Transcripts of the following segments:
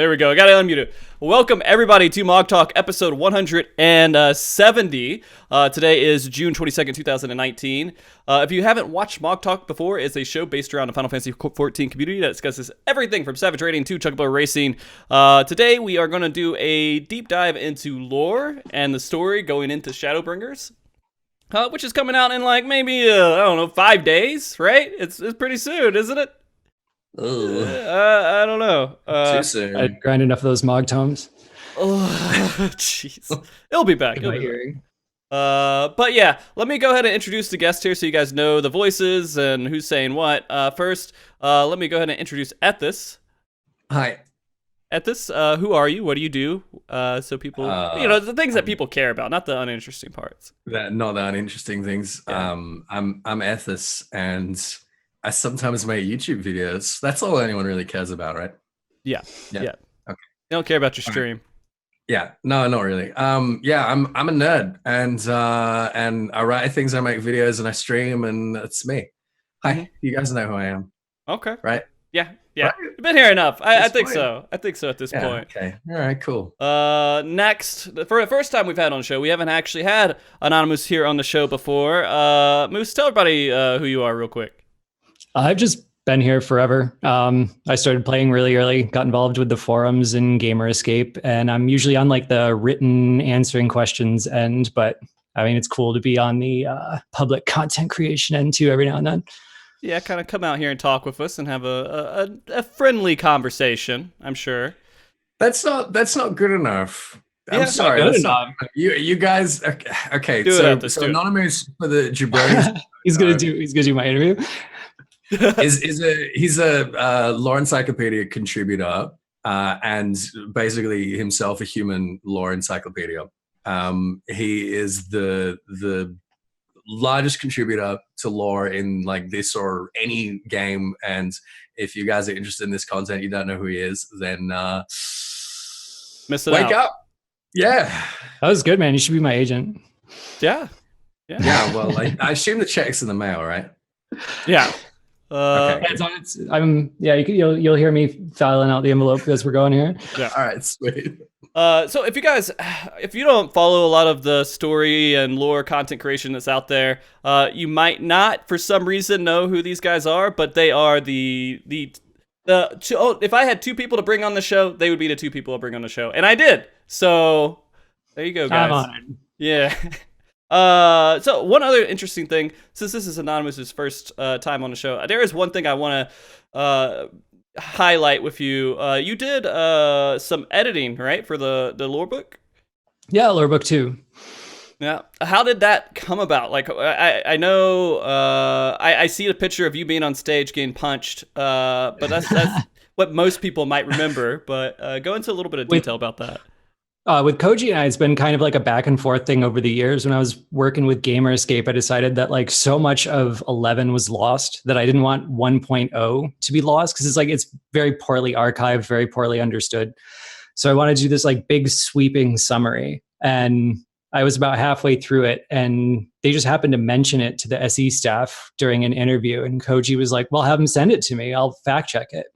There we go. I got to unmute it. Welcome, everybody, to MogTalk, episode 170. Today is June 22nd, 2019. If you haven't watched MogTalk before, it's a show based around the Final Fantasy XIV community that discusses everything from Savage Raiding to Chocobo Racing. Today, we are going to do a deep dive into lore and the story going into Shadowbringers, which is coming out in like maybe, I don't know, 5 days, right? It's pretty soon, isn't it? I don't know. Too soon. I'd grind enough of those Mog tomes. Oh, jeez. It'll be back. It'll be back. But yeah, let me go ahead and introduce the guests here so you guys know the voices and who's saying what. First, let me go ahead and introduce Ethys. Hi. Ethys, who are you? What do you do? So people, the things that people care about, not the uninteresting parts. Not the uninteresting things. Yeah. I'm Ethys, and I sometimes make YouTube videos. That's all anyone really cares about, right? Yeah. Okay. They don't care about your stream. Right. Yeah. No, not really. Yeah, I'm a nerd, and I write things, I make videos, and I stream, and it's me. Hi. You guys know who I am. Okay. Right? Yeah. Right? You've been here enough. I think so. I think so at this point. Okay. All right, cool. Next, for the first time we've had on the show, we haven't actually had Anonymoose here on the show before. Moose, tell everybody who you are real quick. I've just been here forever. I started playing really early, got involved with the forums and Gamer Escape, and I'm usually on like the written answering questions end, but I mean, it's cool to be on the public content creation end too every now and then. Yeah, kind of come out here and talk with us and have a friendly conversation, I'm sure. That's not good enough. I'm yeah, sorry. That's not, you guys, okay. So Anonymoose for the jabronis. He's gonna do my interview. He's a lore encyclopedia contributor, and basically himself a human lore encyclopedia. He is the largest contributor to lore in like this or any game, and if you guys are interested in this content, you don't know who he is, then wake up. Yeah, that was good, man. You should be my agent. Yeah. Well, I assume the check's in the mail, right? Yeah. Okay. You'll hear me filing out the envelope as we're going here. Yeah. All right, sweet. So if you don't follow a lot of the story and lore content creation that's out there, you might not, for some reason, know who these guys are, but they are if I had two people to bring on the show, they would be the two people I'll bring on the show, and I did. So there you go, guys. I'm honored. Yeah. So one other interesting thing, since this is Anonymous's first time on the show, there is one thing I want to highlight with you. You did some editing, right, for the lore book? Yeah, lore book 2. Yeah. How did that come about? Like, I know I see a picture of you being on stage getting punched, but that's what most people might remember. But go into a little bit of detail about that. With Koji and I, it's been kind of like a back and forth thing over the years. When I was working with Gamer Escape, I decided that like so much of 11 was lost that I didn't want 1.0 to be lost, because it's very poorly archived, very poorly understood. So I wanted to do this like big sweeping summary, and I was about halfway through it, and they just happened to mention it to the SE staff during an interview, and Koji was like, "Well, have them send it to me. I'll fact check it."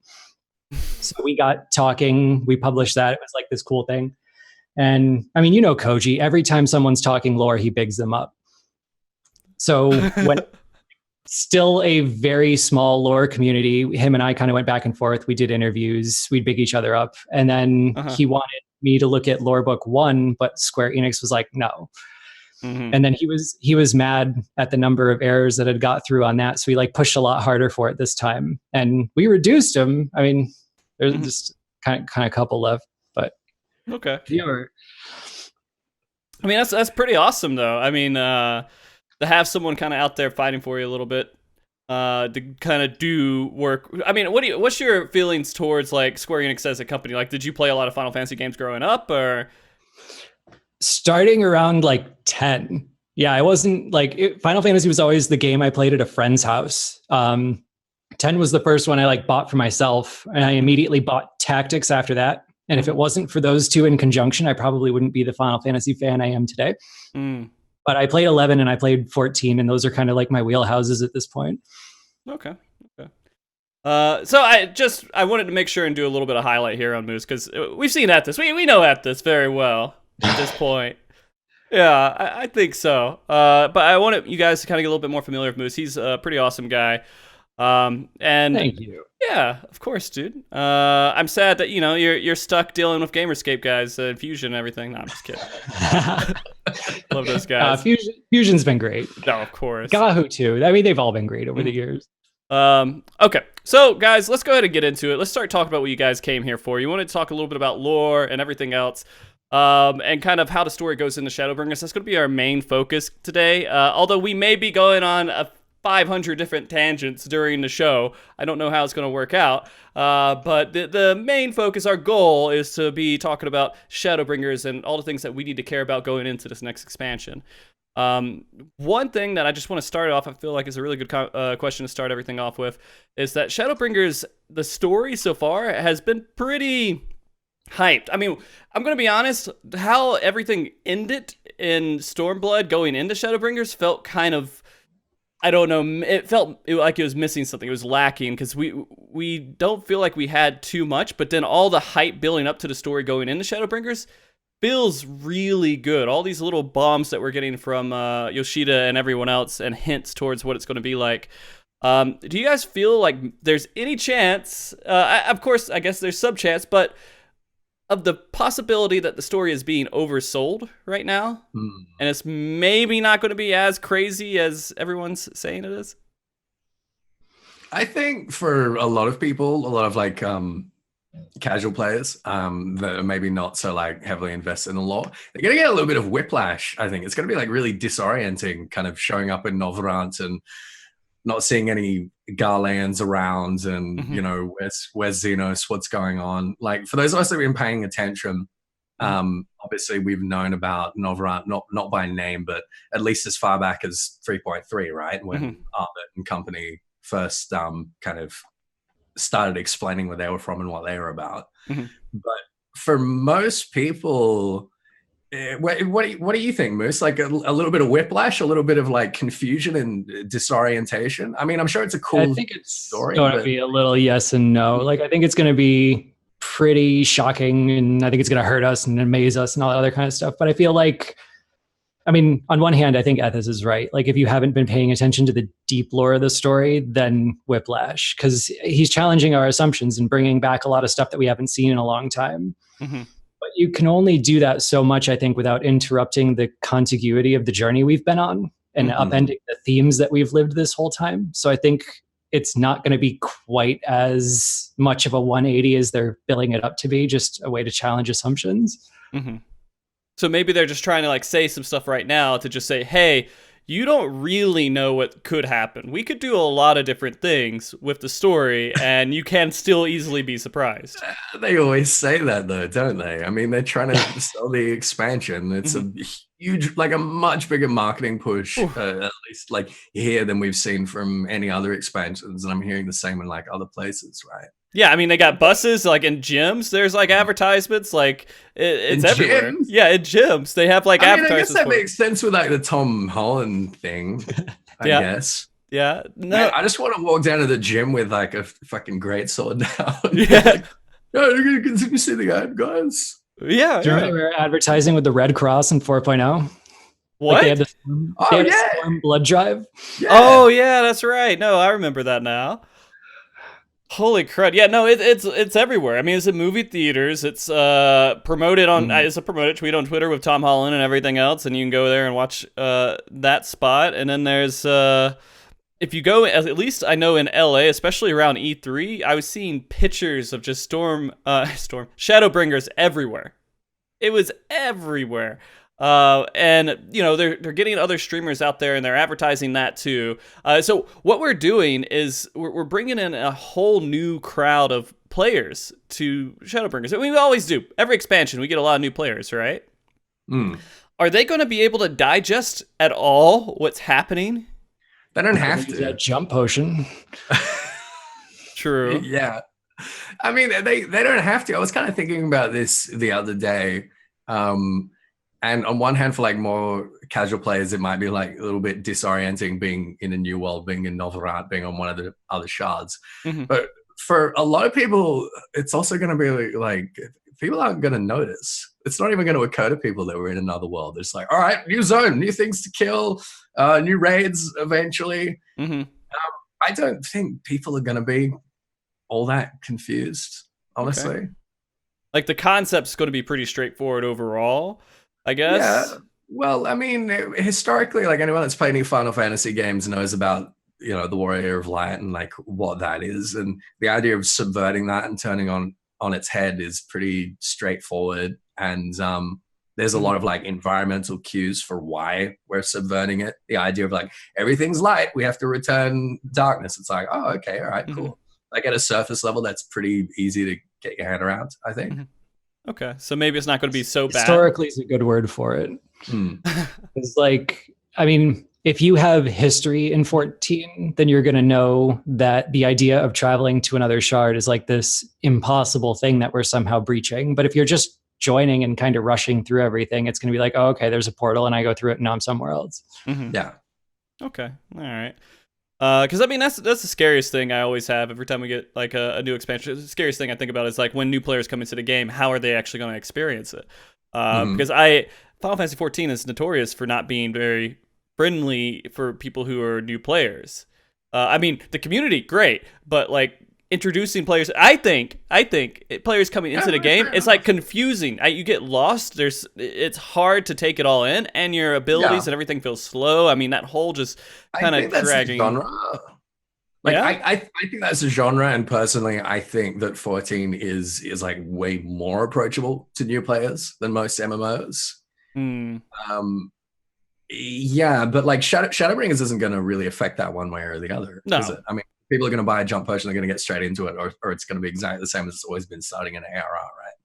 So we got talking. We published that. It was like this cool thing. And I mean, you know, Koji, every time someone's talking lore, he bigs them up. So when still a very small lore community, him and I kind of went back and forth. We did interviews, we'd big each other up. And then he wanted me to look at lore book 1, but Square Enix was like, no. Mm-hmm. And then he was mad at the number of errors that had got through on that. So he like pushed a lot harder for it this time. And we reduced them. I mean, there's just kind of a couple left. Okay. Viewer. I mean, that's pretty awesome, though. I mean, to have someone kind of out there fighting for you a little bit, to kind of do work. I mean, what's your feelings towards like Square Enix as a company? Like, did you play a lot of Final Fantasy games growing up, or starting around like 10? Yeah, I wasn't like Final Fantasy was always the game I played at a friend's house. 10 was the first one I like bought for myself, and I immediately bought Tactics after that. And if it wasn't for those two in conjunction, I probably wouldn't be the Final Fantasy fan I am today. But I played 11 and I played 14, and those are kind of like my wheelhouses at this point. Okay. So I wanted to make sure and do a little bit of highlight here on Moose because we've seen Ethys. We know Ethys very well at this point. Yeah, I think so. But I wanted you guys to kind of get a little bit more familiar with Moose. He's a pretty awesome guy. And Thank you. yeah, of course, dude. I'm sad that you're stuck dealing with Gamerscape guys, Fusion and everything. No, I'm just kidding. Love those guys. Fusion's been great. No, of course. Gahu too. I mean, they've all been great over the years. Okay, so guys, let's go ahead and get into it. Let's start talking about what you guys came here for. You wanted to talk a little bit about lore and everything else, and kind of how the story goes into Shadowbringers. That's going to be our main focus today. Although we may be going on 500 different tangents during the show. I don't know how it's going to work out, but the main focus, our goal, is to be talking about Shadowbringers and all the things that we need to care about going into this next expansion. One thing that I just want to start off, I feel like is a really good question to start everything off with, is that Shadowbringers, the story so far has been pretty hyped. I mean, I'm going to be honest, how everything ended in Stormblood going into Shadowbringers felt kind of, I don't know, it felt like it was missing something. It was lacking because we don't feel like we had too much, but then all the hype building up to the story going into Shadowbringers feels really good. All these little bombs that we're getting from Yoshida and everyone else and hints towards what it's going to be like. Do you guys feel like there's any chance, of course, I guess there's some chance, but of the possibility that the story is being oversold right now and it's maybe not going to be as crazy as everyone's saying it is? I think for a lot of people, a lot of like casual players that are maybe not so like heavily invested in the lore, they're gonna get a little bit of whiplash. I think it's gonna be like really disorienting, kind of showing up in Novrant and not seeing any Garleans around, and where's Xenos, what's going on. Like for those of us that have been paying attention, obviously we've known about Novrant not by name, but at least as far back as 3.3, right, when Arbit and company first kind of started explaining where they were from and what they were about. But for most people, what do you think, Moose? Like a little bit of whiplash, a little bit of like confusion and disorientation? I mean, I'm sure it's a cool I think it's story, going to be a little yes and no. Like, I think it's going to be pretty shocking, and I think it's going to hurt us and amaze us and all that other kind of stuff. But I feel like, I mean, on one hand, I think Ethys is right. Like, if you haven't been paying attention to the deep lore of the story, then whiplash, because he's challenging our assumptions and bringing back a lot of stuff that we haven't seen in a long time. But you can only do that so much, I think, without interrupting the contiguity of the journey we've been on and upending the themes that we've lived this whole time. So I think it's not going to be quite as much of a 180 as they're billing it up to be, just a way to challenge assumptions. So maybe they're just trying to like say some stuff right now to just say, hey, you don't really know what could happen. We could do a lot of different things with the story, and you can still easily be surprised. They always say that, though, don't they? I mean, they're trying to sell the expansion. It's a huge, like a much bigger marketing push, at least like here than we've seen from any other expansions. And I'm hearing the same in like other places, right? Yeah, I mean, they got buses, like in gyms. There's like advertisements, like it's everywhere. Gyms? Yeah, in gyms. They have like advertisements. I guess that makes sense with like the Tom Holland thing, I guess. Yeah. No. Man, I just want to walk down to the gym with like a fucking great sword now. Yeah. Like, oh, you're going to continue seeing the ad, guys. Yeah. Do you remember advertising with the Red Cross in 4.0? What? Like they had the Storm blood drive. Yeah. Oh, yeah, that's right. No, I remember that now. Holy crud! Yeah, no, it's everywhere. I mean, it's in movie theaters. It's promoted on. It's a promoted tweet on Twitter with Tom Holland and everything else, and you can go there and watch that spot. And then there's if you go, at least I know in LA, especially around E3, I was seeing pictures of just Shadowbringers everywhere. It was everywhere. And you know, they're getting other streamers out there and they're advertising that too. So what we're doing is we're bringing in a whole new crowd of players to Shadowbringers. I mean, we always do. Every expansion, we get a lot of new players, right? Are they going to be able to digest at all what's happening? They don't have to. That jump potion. True. Yeah. I mean, they don't have to. I was kind of thinking about this the other day. And on one hand, for like more casual players, it might be like a little bit disorienting being in a new world, being in Novigrad, being on one of the other shards. But for a lot of people, it's also going to be like people aren't going to notice. It's not even going to occur to people that we're in another world. It's like, all right, new zone, new things to kill, new raids eventually. I don't think people are going to be all that confused, honestly. Okay. Like the concept's going to be pretty straightforward overall, I guess. Yeah. Well, I mean, historically, like anyone that's played any Final Fantasy games knows about, you know, the Warrior of Light and like what that is. And the idea of subverting that and turning on its head is pretty straightforward. And there's a lot of like environmental cues for why we're subverting it. The idea of like everything's light, we have to return darkness. It's like, oh, okay, all right, cool. Like at a surface level, that's pretty easy to get your head around, I think. Okay, so maybe it's not going to be so bad. Historically is a good word for it. It's like, I mean, if you have history in 14, then you're going to know that the idea of traveling to another shard is like this impossible thing that we're somehow breaching. But if you're just joining and kind of rushing through everything, it's going to be like, oh, okay, there's a portal and I go through it and now I'm somewhere else. Yeah. Okay, all right. Because I mean that's the scariest thing I always have every time we get like a new expansion. The scariest thing I think about is like when new players come into the game, how are they actually going to experience it? Because Final Fantasy 14 is notorious for not being very friendly for people who are new players. I mean the community, great, but like introducing players, I think players coming into the game, it's like confusing. You get lost. It's hard to take it all in, and your abilities and everything feels slow. I mean, that whole just kind of dragging. Genre. Like I think that's a genre, and personally, I think that 14 is like way more approachable to new players than most MMOs. Yeah, but like Shadowbringers isn't going to really affect that one way or the other. No, is it? I mean, people are going to buy a jump potion, they're going to get straight into it, or it's going to be exactly the same as it's always been starting in ARR,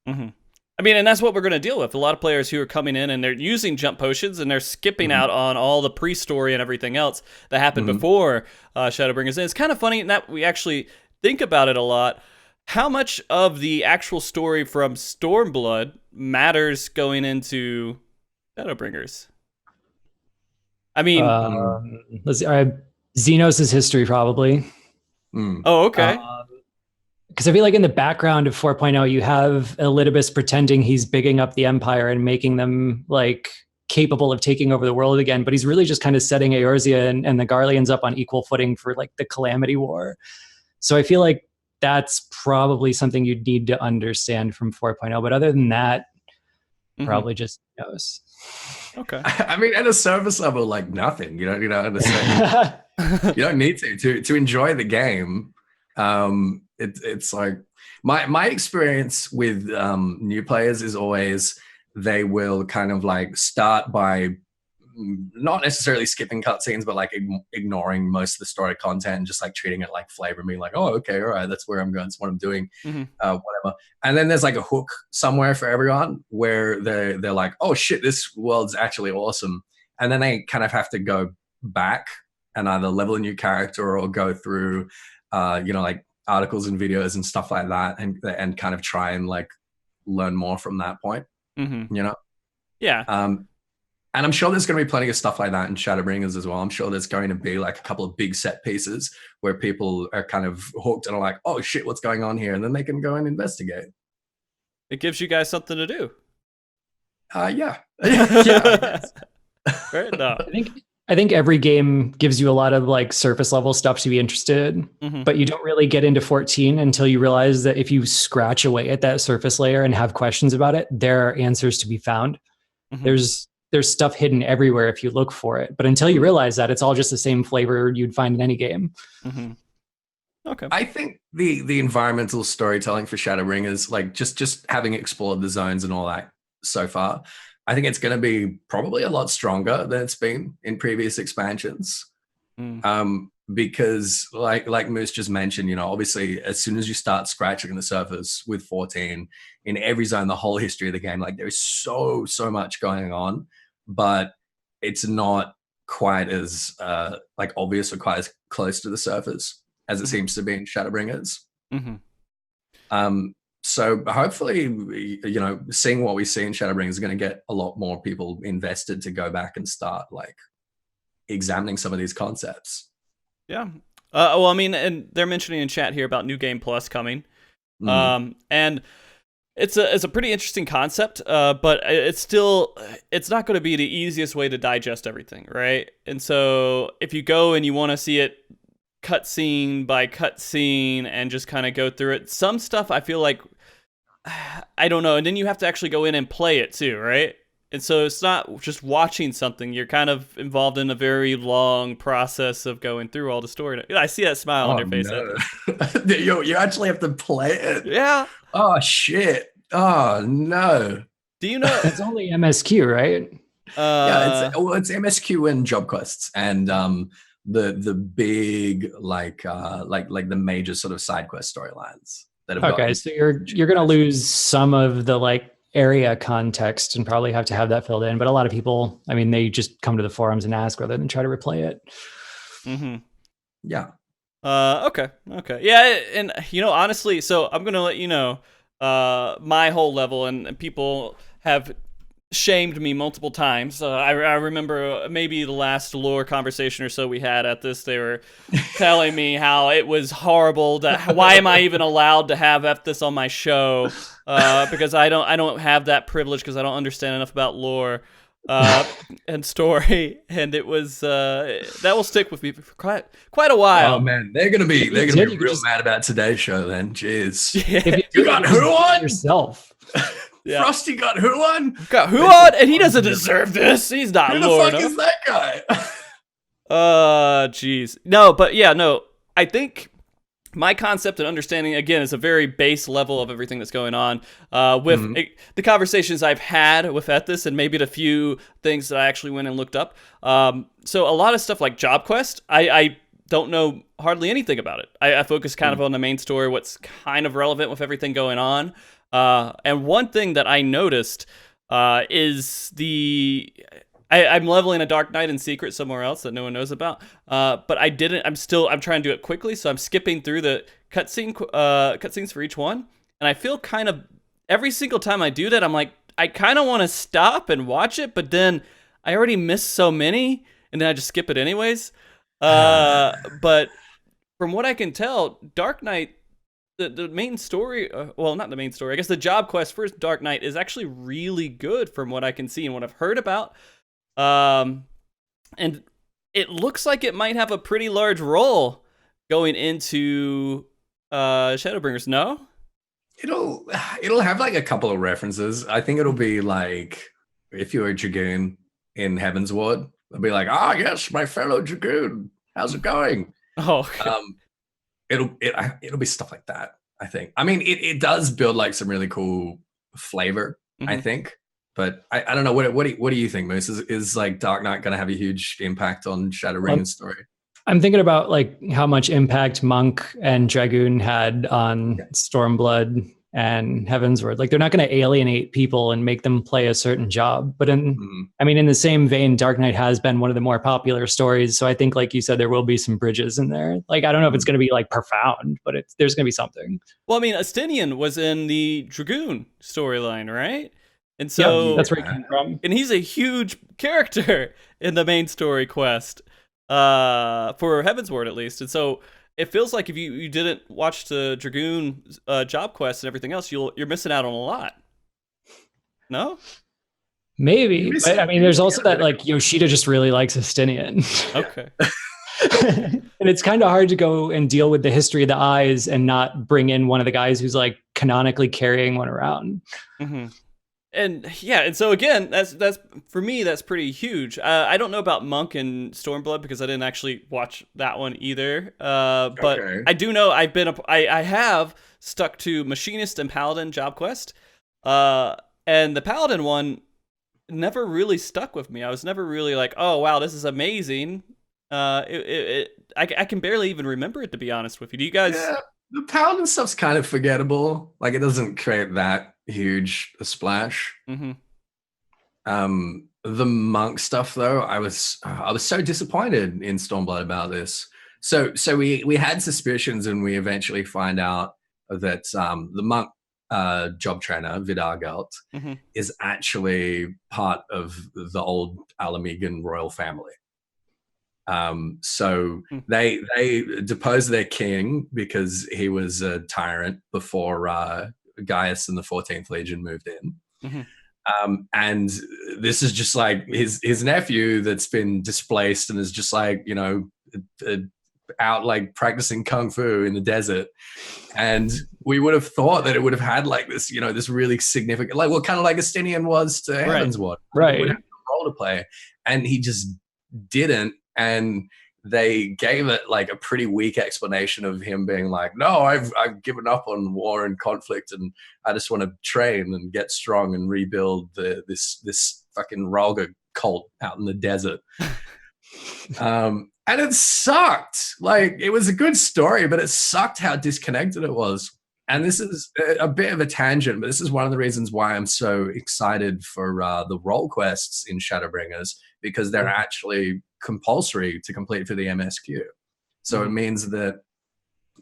right? I mean, and that's what we're going to deal with. A lot of players who are coming in and they're using jump potions and they're skipping out on all the pre-story and everything else that happened before Shadowbringers. And it's kind of funny that we actually think about it a lot. How much of the actual story from Stormblood matters going into Shadowbringers? I mean, let's see. Xenos' history probably. Oh, okay. Because I feel like in the background of 4.0, you have Elidibus pretending he's bigging up the Empire and making them like capable of taking over the world again, but he's really just kind of setting Eorzea and the Garleans up on equal footing for like the Calamity War. So I feel like that's probably something you'd need to understand from 4.0. But other than that, probably just knows. Okay. I mean, at a surface level, like nothing. You don't understand. You don't need to enjoy the game. It's like my experience with new players is always they will kind of like start by not necessarily skipping cutscenes, but like ignoring most of the story content and just like treating it like flavor, and being like, oh, okay, all right, that's where I'm going, that's what I'm doing, whatever. And then there's like a hook somewhere for everyone where they're like, oh shit, this world's actually awesome. And then they kind of have to go back and either level a new character or go through, like articles and videos and stuff like that, and kind of try and like learn more from that point. Yeah. And I'm sure there's going to be plenty of stuff like that in Shadowbringers as well. I'm sure there's going to be like a couple of big set pieces where people are kind of hooked and are like, oh shit, what's going on here? And then they can go and investigate. It gives you guys something to do. Yeah. Fair enough. I think every game gives you a lot of like surface level stuff to be interested in, but you don't really get into 14 until you realize that if you scratch away at that surface layer and have questions about it, there are answers to be found. There's stuff hidden everywhere if you look for it. But until you realize that, it's all just the same flavor you'd find in any game. Okay. I think the environmental storytelling for Shadowbringers, like just having explored the zones and all that so far, I think it's going to be probably a lot stronger than it's been in previous expansions. Because like Moose just mentioned, obviously as soon as you start scratching the surface with 14, in every zone, the whole history of the game, like there's so much going on, but it's not quite as like obvious or quite as close to the surface as it seems to be in Shadowbringers. So hopefully, you know, seeing what we see in Shadowbringers is going to get a lot more people invested to go back and start like examining some of these concepts. Yeah. Well, I mean, and they're mentioning in chat here about New Game Plus coming. And it's a pretty interesting concept, but it's not going to be the easiest way to digest everything, right? And so if you go and you want to see it cutscene by cutscene and just kind of go through it, some stuff I feel like, I don't know, and then you have to actually go in and play it too, right? And so it's not just watching something, you're kind of involved in a very long process of going through all the story. I see that smile on your face. No. You actually have to play it. Yeah. Oh shit. Oh no. Do you know it's only MSQ, right? Yeah, it's MSQ and job quests, and the big like the major sort of side quest storylines that have okay, so you're gonna lose some of the like area context and probably have to have that filled in. But a lot of people, I mean, they just come to the forums and ask rather than try to replay it. Yeah. Okay. Yeah, and you know, honestly, so I'm gonna let you know my whole level, and people have shamed me multiple times. I remember maybe the last lore conversation or so we had at this, they were telling me how it was horrible. Why am I even allowed to have Ethys on my show? Because I don't have that privilege because I don't understand enough about lore and story. And it was that will stick with me for quite a while. Oh man, they're gonna be real mad about today's show then. Jeez. Yeah. You got who on yourself? Yeah. Frosty got who on? Got who on? And he doesn't deserve this. He's not Who the Lord. fuck is that guy? Jeez. No, but yeah, no. I think my concept and understanding, again, is a very base level of everything that's going on with the conversations I've had with Ethys and maybe the few things that I actually went and looked up. So a lot of stuff like Job Quest, I don't know hardly anything about it. I focus kind of on the main story, what's kind of relevant with everything going on. And one thing that I noticed is I'm leveling a Dark Knight in secret somewhere else that no one knows about. But I didn't. I'm trying to do it quickly, so I'm skipping through the cutscenes for each one. And I feel kind of every single time I do that, I'm like, I kind of want to stop and watch it, but then I already missed so many, and then I just skip it anyways. But from what I can tell, Dark Knight. The main story, well, not the main story, I guess the job quest for Dark Knight is actually really good from what I can see and what I've heard about. And it looks like it might have a pretty large role going into Shadowbringers, no? It'll have like a couple of references. I think it'll be like if you're a Dragoon in Heaven's Ward, they'll be like, yes, my fellow Dragoon, how's it going? Oh, okay. It'll be stuff like that, I think. I mean, it does build like some really cool flavor, I think. But I don't know. What do you think, Moose? Is like Dark Knight going to have a huge impact on Shadowbringers' story? I'm thinking about like how much impact Monk and Dragoon had on Stormblood and Heavensward. Like they're not going to alienate people and make them play a certain job. But in the same vein, Dark Knight has been one of the more popular stories. So I think, like you said, there will be some bridges in there. Like, I don't know if it's going to be like profound, but there's going to be something. Well, I mean, Astinian was in the Dragoon storyline, right? And so that's where he came from. And he's a huge character in the main story quest for Heavensward, at least. And so it feels like if you didn't watch the Dragoon job quest and everything else, you're missing out on a lot. No? Maybe. But I mean, there's also that like Yoshida just really likes Astinian. Okay. And it's kind of hard to go and deal with the history of the eyes and not bring in one of the guys who's like canonically carrying one around. And yeah, and so again, that's for me, that's pretty huge. I don't know about Monk and Stormblood because I didn't actually watch that one either. But I do know I have stuck to Machinist and Paladin job quest. And the Paladin one never really stuck with me. I was never really like, oh wow, this is amazing. I can barely even remember it, to be honest with you. Do you guys? Yeah, the Paladin stuff's kind of forgettable. Like it doesn't create that huge a splash. The Monk stuff though, I was so disappointed in Stormblood about this. So we had suspicions, and we eventually find out that the Monk job trainer, Vidargelt, Mm-hmm. is actually part of the old Alamegan royal family. So they deposed their king because he was a tyrant before Gaius and the 14th Legion moved in. Mm-hmm. And this is just like his nephew that's been displaced and is just like, you know, out like practicing kung fu in the desert. And we would have thought that it would have had like this, you know, this really significant, like what kind of like Estinian was to Heavensward. Right. He would have a role to play. And he just didn't. And they gave it like a pretty weak explanation of him being like, no, I've given up on war and conflict, and I just want to train and get strong and rebuild this fucking Ralga cult out in the desert. And it sucked. Like, it was a good story, but it sucked how disconnected it was. And this is a bit of a tangent, but this is one of the reasons why I'm so excited for the role quests in Shadowbringers, because they're actually compulsory to complete for the MSQ. So it means that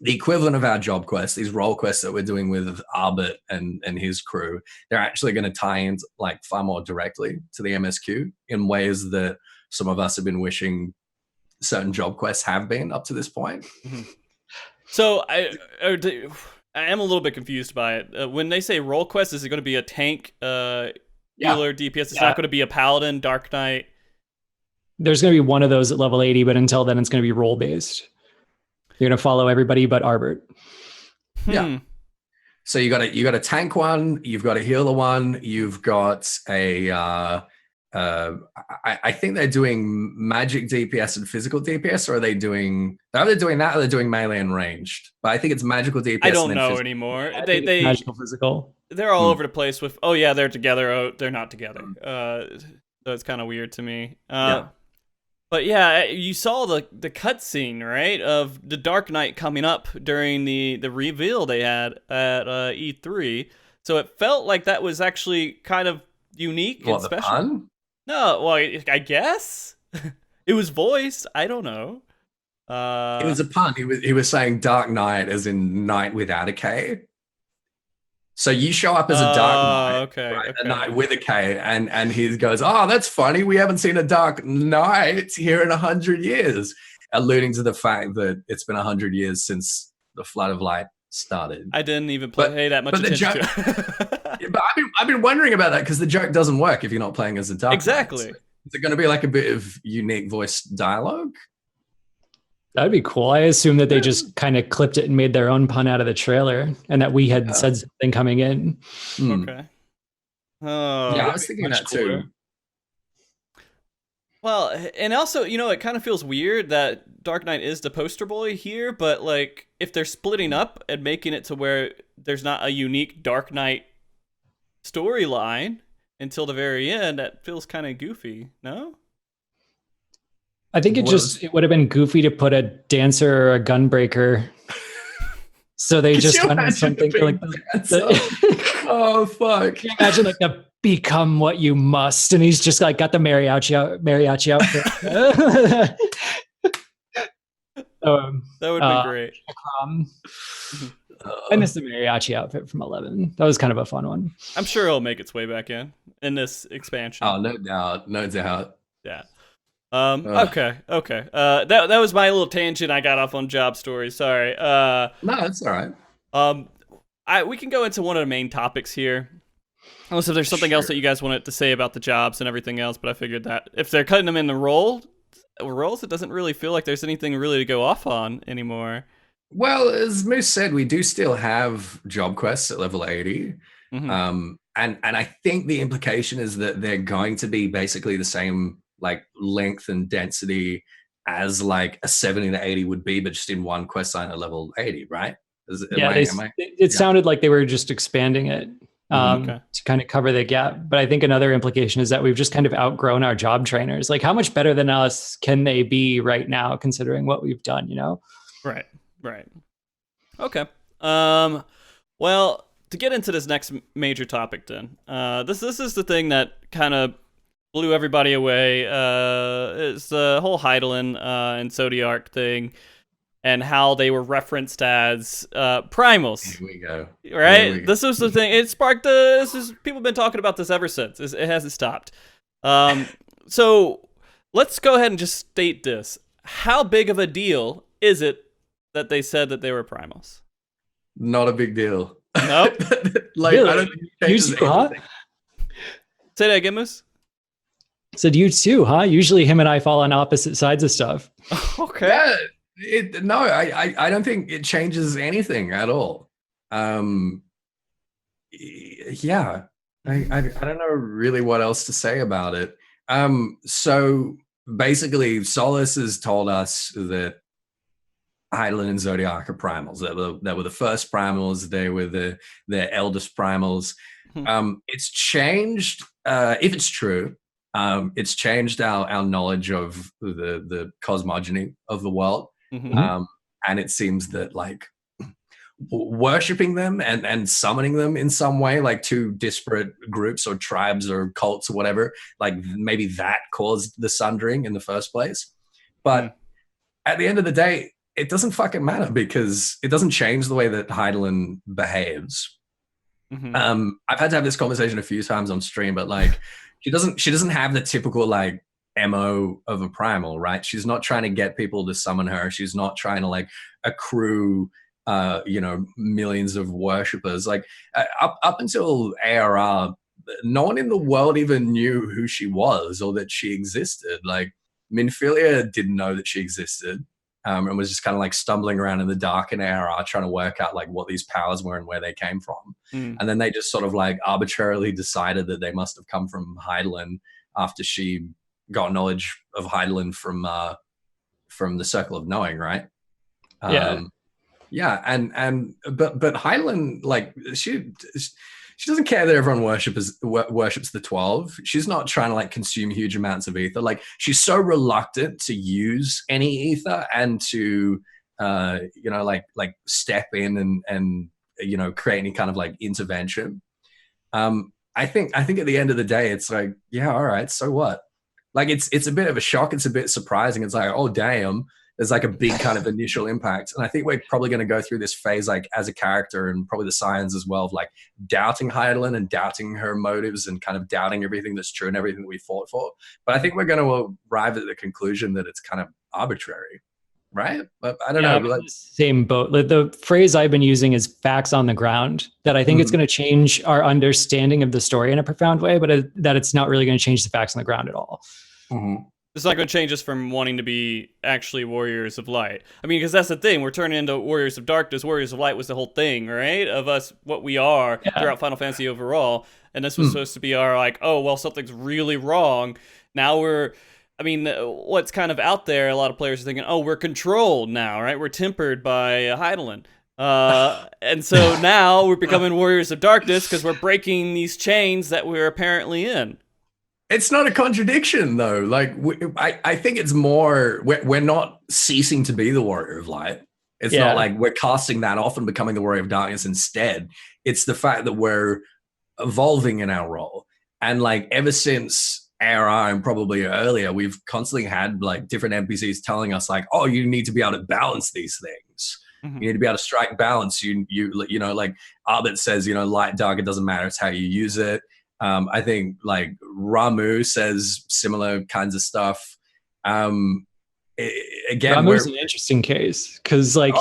the equivalent of our job quests, these role quests that we're doing with Arbit and his crew, they're actually going to tie in like far more directly to the MSQ in ways that some of us have been wishing certain job quests have been up to this point. So I am a little bit confused by it. When they say role quest, is it going to be a tank, healer, DPS? It's not going to be a paladin, Dark Knight. There's going to be one of those at level 80, but until then, it's going to be role based. You're going to follow everybody but Arbit. Yeah. So you got a tank one, you've got a healer one, you've got a I think they're doing magic DPS and physical DPS, or are they doing that, or they're doing melee and ranged? But I think it's magical DPS. I don't know anymore. They magical physical. They're all over the place with, oh yeah, they're together, oh they're not together. So it's kind of weird to me. But yeah, you saw the cutscene, right, of the Dark Knight coming up during the reveal they had at E3. So it felt like that was actually kind of unique and special. The pun? No, well, I guess it was voiced. I don't know. It was a pun. He was saying Dark Knight as in night without a K. So you show up as a Dark Knight, right? A knight with a K, and he goes, "Oh, that's funny. We haven't seen a Dark Knight here in 100 years," alluding to the fact that it's been 100 years since the Flood of Light started. I didn't even pay that much attention to it. But I've been wondering about that, because the joke doesn't work if you're not playing as a Dark Knight. Exactly. So is it going to be like a bit of unique voice dialogue? That'd be cool. I assume that they just kind of clipped it and made their own pun out of the trailer, and that we had said something coming in. Okay. Oh, yeah, I was thinking that too. Well, and also, you know, it kind of feels weird that Dark Knight is the poster boy here, but like, if they're splitting up and making it to where there's not a unique Dark Knight storyline until the very end, that feels kind of goofy, no? I think it would have been goofy to put a dancer or a gunbreaker. So they just went with something like oh fuck! Can you imagine like the become what you must, and he's just like got the mariachi outfit. That would be great. I missed the mariachi outfit from 11. That was kind of a fun one. I'm sure it'll make its way back in this expansion. Oh, no doubt. Yeah. Okay. That was my little tangent. I got off on job stories. Sorry. No, that's all right. We can go into one of the main topics here. Unless if there's something else that you guys wanted to say about the jobs and everything else, but I figured that if they're cutting them in the roles, it doesn't really feel like there's anything really to go off on anymore. Well, as Moose said, we do still have job quests at level 80. Mm-hmm. And I think the implication is that they're going to be basically the same like length and density as like a 70 to 80 would be, but just in one quest line at level 80, right? It sounded like they were just expanding it to kind of cover the gap. But I think another implication is that we've just kind of outgrown our job trainers. Like, how much better than us can they be right now, considering what we've done, you know? Right. Okay. Well, to get into this next major topic then, this is the thing that kind of blew everybody away. It's the whole Heidelin and Zodiark thing. and how they were referenced as primals. Here we go. Right? Here we go. This was the thing. It sparked people have been talking about this ever since. It hasn't stopped. So let's go ahead and just state this. How big of a deal is it that they said that they were primals? Not a big deal. Nope. Like, Really? I don't think it changes You too, huh? anything. Say that again, Moose. Said you too, huh? Usually him and I fall on opposite sides of stuff. Okay. Yeah, I don't think it changes anything at all. Yeah, I don't know really what else to say about it. So basically, Solus has told us that Hydaelyn and Zodiac are primals. That were the first primals. They were the eldest primals. It's changed. If it's true, it's changed our knowledge of the cosmogony of the world. And it seems that like worshipping them and summoning them in some way, like two disparate groups or tribes or cults or whatever, like maybe that caused the sundering in the first place. But at the end of the day, it doesn't fucking matter because it doesn't change the way that Hydaelyn behaves. I've had to have this conversation a few times on stream, but like she doesn't have the typical like MO of a primal, right? She's not trying to get people to summon her. She's not trying to like accrue millions of worshippers. Like up until ARR, no one in the world even knew who she was or that she existed. Like Minfilia didn't know that she existed. And was just kind of like stumbling around in the dark in ARR trying to work out like what these powers were and where they came from. And then they just sort of like arbitrarily decided that they must have come from Hydaelyn after she got knowledge of Hydaelyn from the Circle of Knowing, right? Yeah, but Hydaelyn, like she doesn't care that everyone worships the 12. She's not trying to like consume huge amounts of ether. Like she's so reluctant to use any ether and to like step in and create any kind of like intervention. I think at the end of the day, it's like, yeah, all right, so what? Like it's a bit of a shock. It's a bit surprising. It's like, oh damn. There's like a big kind of initial impact. And I think we're probably going to go through this phase like as a character and probably the science as well of like doubting Hydaelyn and doubting her motives and kind of doubting everything that's true and everything that we fought for. But I think we're going to arrive at the conclusion that it's kind of arbitrary, right? But I don't know. Like, same boat. The phrase I've been using is facts on the ground, that I think it's going to change our understanding of the story in a profound way, but that it's not really going to change the facts on the ground at all. It's not going to change us from wanting to be actually warriors of light. I mean, because that's the thing. We're turning into warriors of darkness. Warriors of light was the whole thing, right? Of us, what we are throughout Final Fantasy overall. And this was supposed to be our like, oh, well, something's really wrong. Now what's kind of out there, a lot of players are thinking, oh, we're controlled now, right? We're tempered by Hydaelyn. And so now we're becoming warriors of darkness because we're breaking these chains that we're apparently in. It's not a contradiction, though. Like, I think it's more, we're not ceasing to be the warrior of light. It's not like we're casting that off and becoming the warrior of darkness instead. It's the fact that we're evolving in our role. And like, ever since ARR and probably earlier, we've constantly had like different NPCs telling us like, oh, you need to be able to balance these things. You need to be able to strike balance. You know, like Arbit says, light, dark, it doesn't matter. It's how you use it. I think like Ramu says similar kinds of stuff. Again, Ramu's an interesting case because like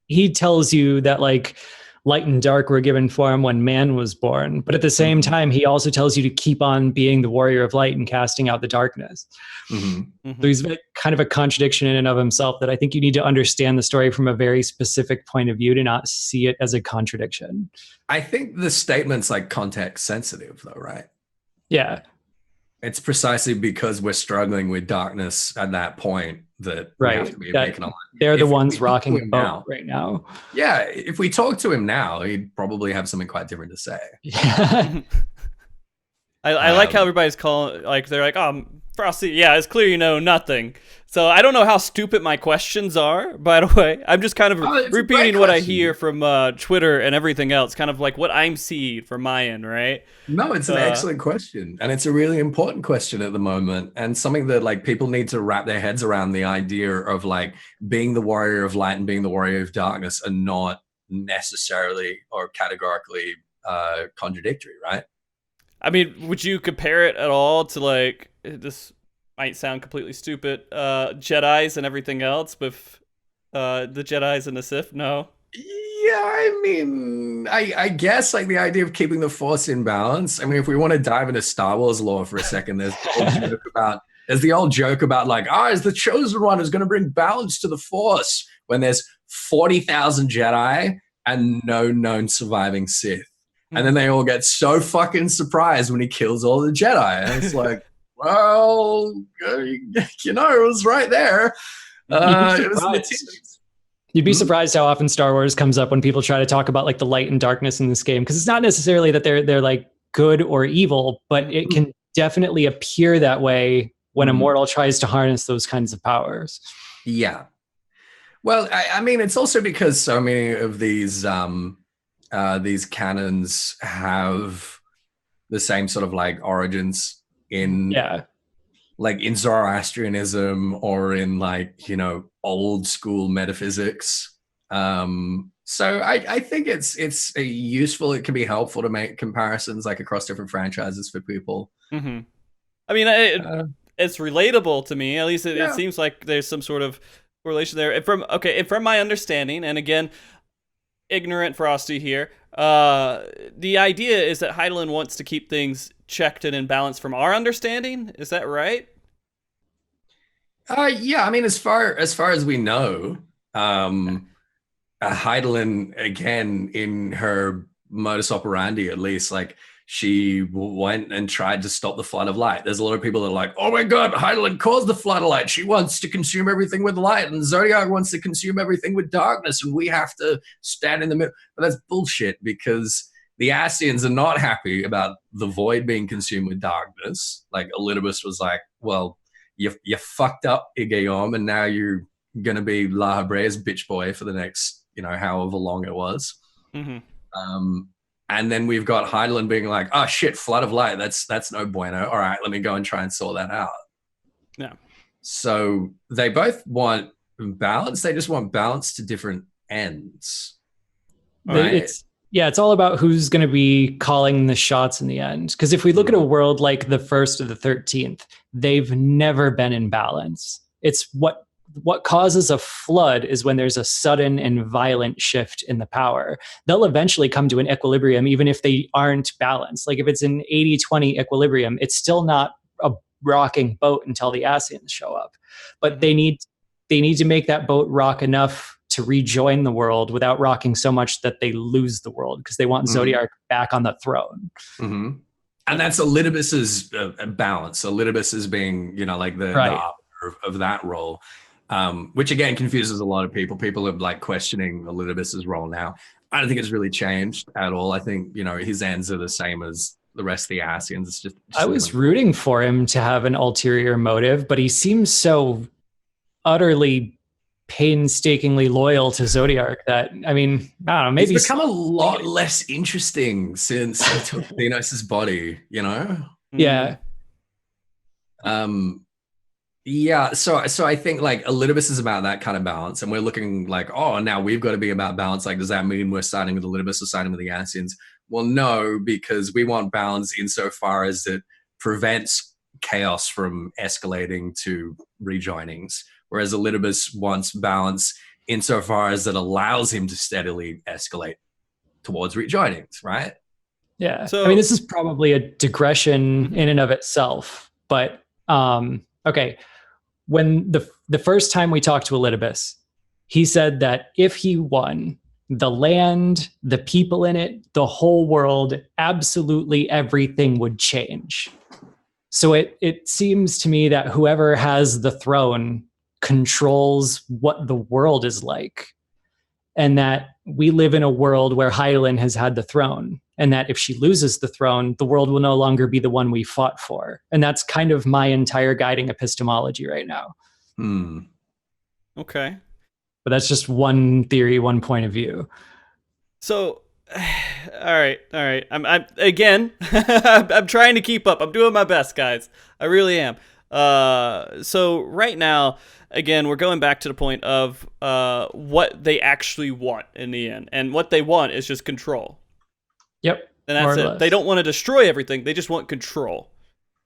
he tells you that like light and dark were given form when man was born, but at the same time he also tells you to keep on being the warrior of light and casting out the darkness. So he's kind of a contradiction in and of himself that I think you need to understand the story from a very specific point of view to not see it as a contradiction. I think the statement's like context sensitive though, right? Yeah. It's precisely because we're struggling with darkness at that point that we have to be making a line. They're the ones rocking the boat right now. Yeah, if we talk to him now, he'd probably have something quite different to say. Yeah. I like how everybody's calling, like they're like, oh, Frosty, yeah, it's clear you know nothing. So I don't know how stupid my questions are, by the way. I'm just kind of repeating what I hear from Twitter and everything else, kind of like what I'm seeing from my end, right? No, it's an excellent question. And it's a really important question at the moment. And something that like people need to wrap their heads around, the idea of like being the warrior of light and being the warrior of darkness are not necessarily or categorically contradictory, right? I mean, would you compare it at all to like, this might sound completely stupid, Jedis and everything else with the Jedis and the Sith? No? Yeah, I mean, I guess like the idea of keeping the Force in balance. I mean, if we want to dive into Star Wars lore for a second, there's the old joke about like, is the Chosen One is going to bring balance to the Force when there's 40,000 Jedi and no known surviving Sith. And then they all get so fucking surprised when he kills all the Jedi. And it's like, well, you know, it was right there. You'd be surprised how often Star Wars comes up when people try to talk about like the light and darkness in this game. Because it's not necessarily that they're like good or evil, but it can definitely appear that way when a mortal tries to harness those kinds of powers. Yeah. Well, I mean, it's also because so many of these canons have the same sort of like origins in like in Zoroastrianism or in like, you know, old school metaphysics. So I think it's useful. It can be helpful to make comparisons like across different franchises for people. Mm-hmm. I mean, it's relatable to me. At least it seems like there's some sort of correlation there. From my understanding, and again, ignorant Frosty here, the idea is that Hydaelyn wants to keep things checked and in balance from our understanding. Is that right? Yeah, I mean, as far as we know, Hydaelyn, again, in her modus operandi, at least, like she went and tried to stop the flood of light. There's a lot of people that are like, oh my God, Hydaelyn caused the flood of light. She wants to consume everything with light, and Zodiac wants to consume everything with darkness, and we have to stand in the middle. But that's bullshit, because the Ascians are not happy about the void being consumed with darkness. Like Elidibus was like, well, you fucked up, Igaom, and now you're going to be La Habrea's bitch boy for the next, you know, however long it was. Mm-hmm. And then we've got Hydaelyn being like, oh shit, flood of light. That's no bueno. All right, let me go and try and sort that out. Yeah. So they both want balance. They just want balance to different ends. Right? It's all about who's going to be calling the shots in the end. Because if we look at a world like the 1st or the 13th, they've never been in balance. It's what causes a flood is when there's a sudden and violent shift in the power. They'll eventually come to an equilibrium, even if they aren't balanced. Like if it's an 80-20 equilibrium, it's still not a rocking boat until the Ascians show up. But they need to make that boat rock enough to rejoin the world without rocking so much that they lose the world, because they want Zodiac back on the throne. Mm-hmm. And that's Elidibus's balance. Elidibus is being, you know, like the arbiter of that role. Which again confuses a lot of people. People are like questioning Elidibus's role now. I don't think it's really changed at all. I think, you know, his ends are the same as the rest of the Ascians. It's just I was rooting for him to have an ulterior motive, but he seems so utterly painstakingly loyal to Zodiac that, I mean, I don't know, maybe he's become a lot less interesting since he took Thenos' body, you know? Yeah. Yeah, so I think like Elidibus is about that kind of balance, and we're looking like, oh, now we've got to be about balance. Like, does that mean we're starting with Elidibus or starting with the Ascians? Well, no, because we want balance insofar as it prevents chaos from escalating to rejoinings, whereas Elidibus wants balance insofar as it allows him to steadily escalate towards rejoinings, right? Yeah. So I mean, this is probably a digression in and of itself, but okay. When the first time we talked to Elidibus, he said that if he won, the land, the people in it, the whole world, absolutely everything would change. So it seems to me that whoever has the throne controls what the world is like, and that we live in a world where Hydaelyn has had the throne. and that if she loses the throne, the world will no longer be the one we fought for. And that's kind of my entire guiding epistemology right now. Okay. But that's just one theory, one point of view. So, all right. I'm again. I'm trying to keep up. I'm doing my best, guys. I really am. So right now, again, we're going back to the point of what they actually want in the end, and what they want is just control. Yep. And that's it. They don't want to destroy everything. They just want control.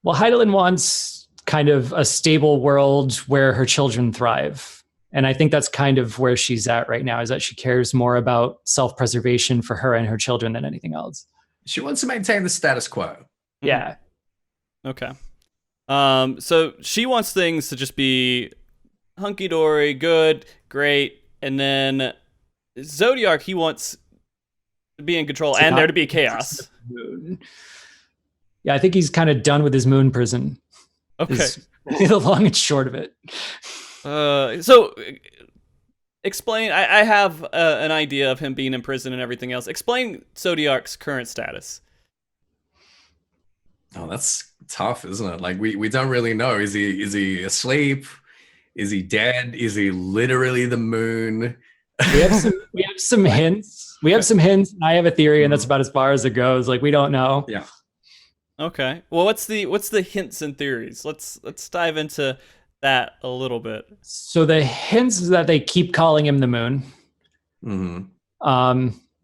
Well, Hydaelyn wants kind of a stable world where her children thrive. And I think that's kind of where she's at right now, is that she cares more about self-preservation for her and her children than anything else. She wants to maintain the status quo. Yeah. Okay. So she wants things to just be hunky-dory, good, great, and then Zodiark, he wants to be in control and there to be chaos. Yeah, I think he's kind of done with his moon prison. Okay. The long and short of it. So explain. I have an idea of him being in prison and everything else. Explain Zodiark's current status. Oh, that's tough, isn't it? Like we don't really know. Is he asleep? Is he dead? Is he literally the moon? We have some hints. We have some hints. And I have a theory, and that's about as far as it goes. Like, we don't know. Yeah. Okay. Well, what's the hints and theories? Let's dive into that a little bit. So the hints is that they keep calling him the moon. And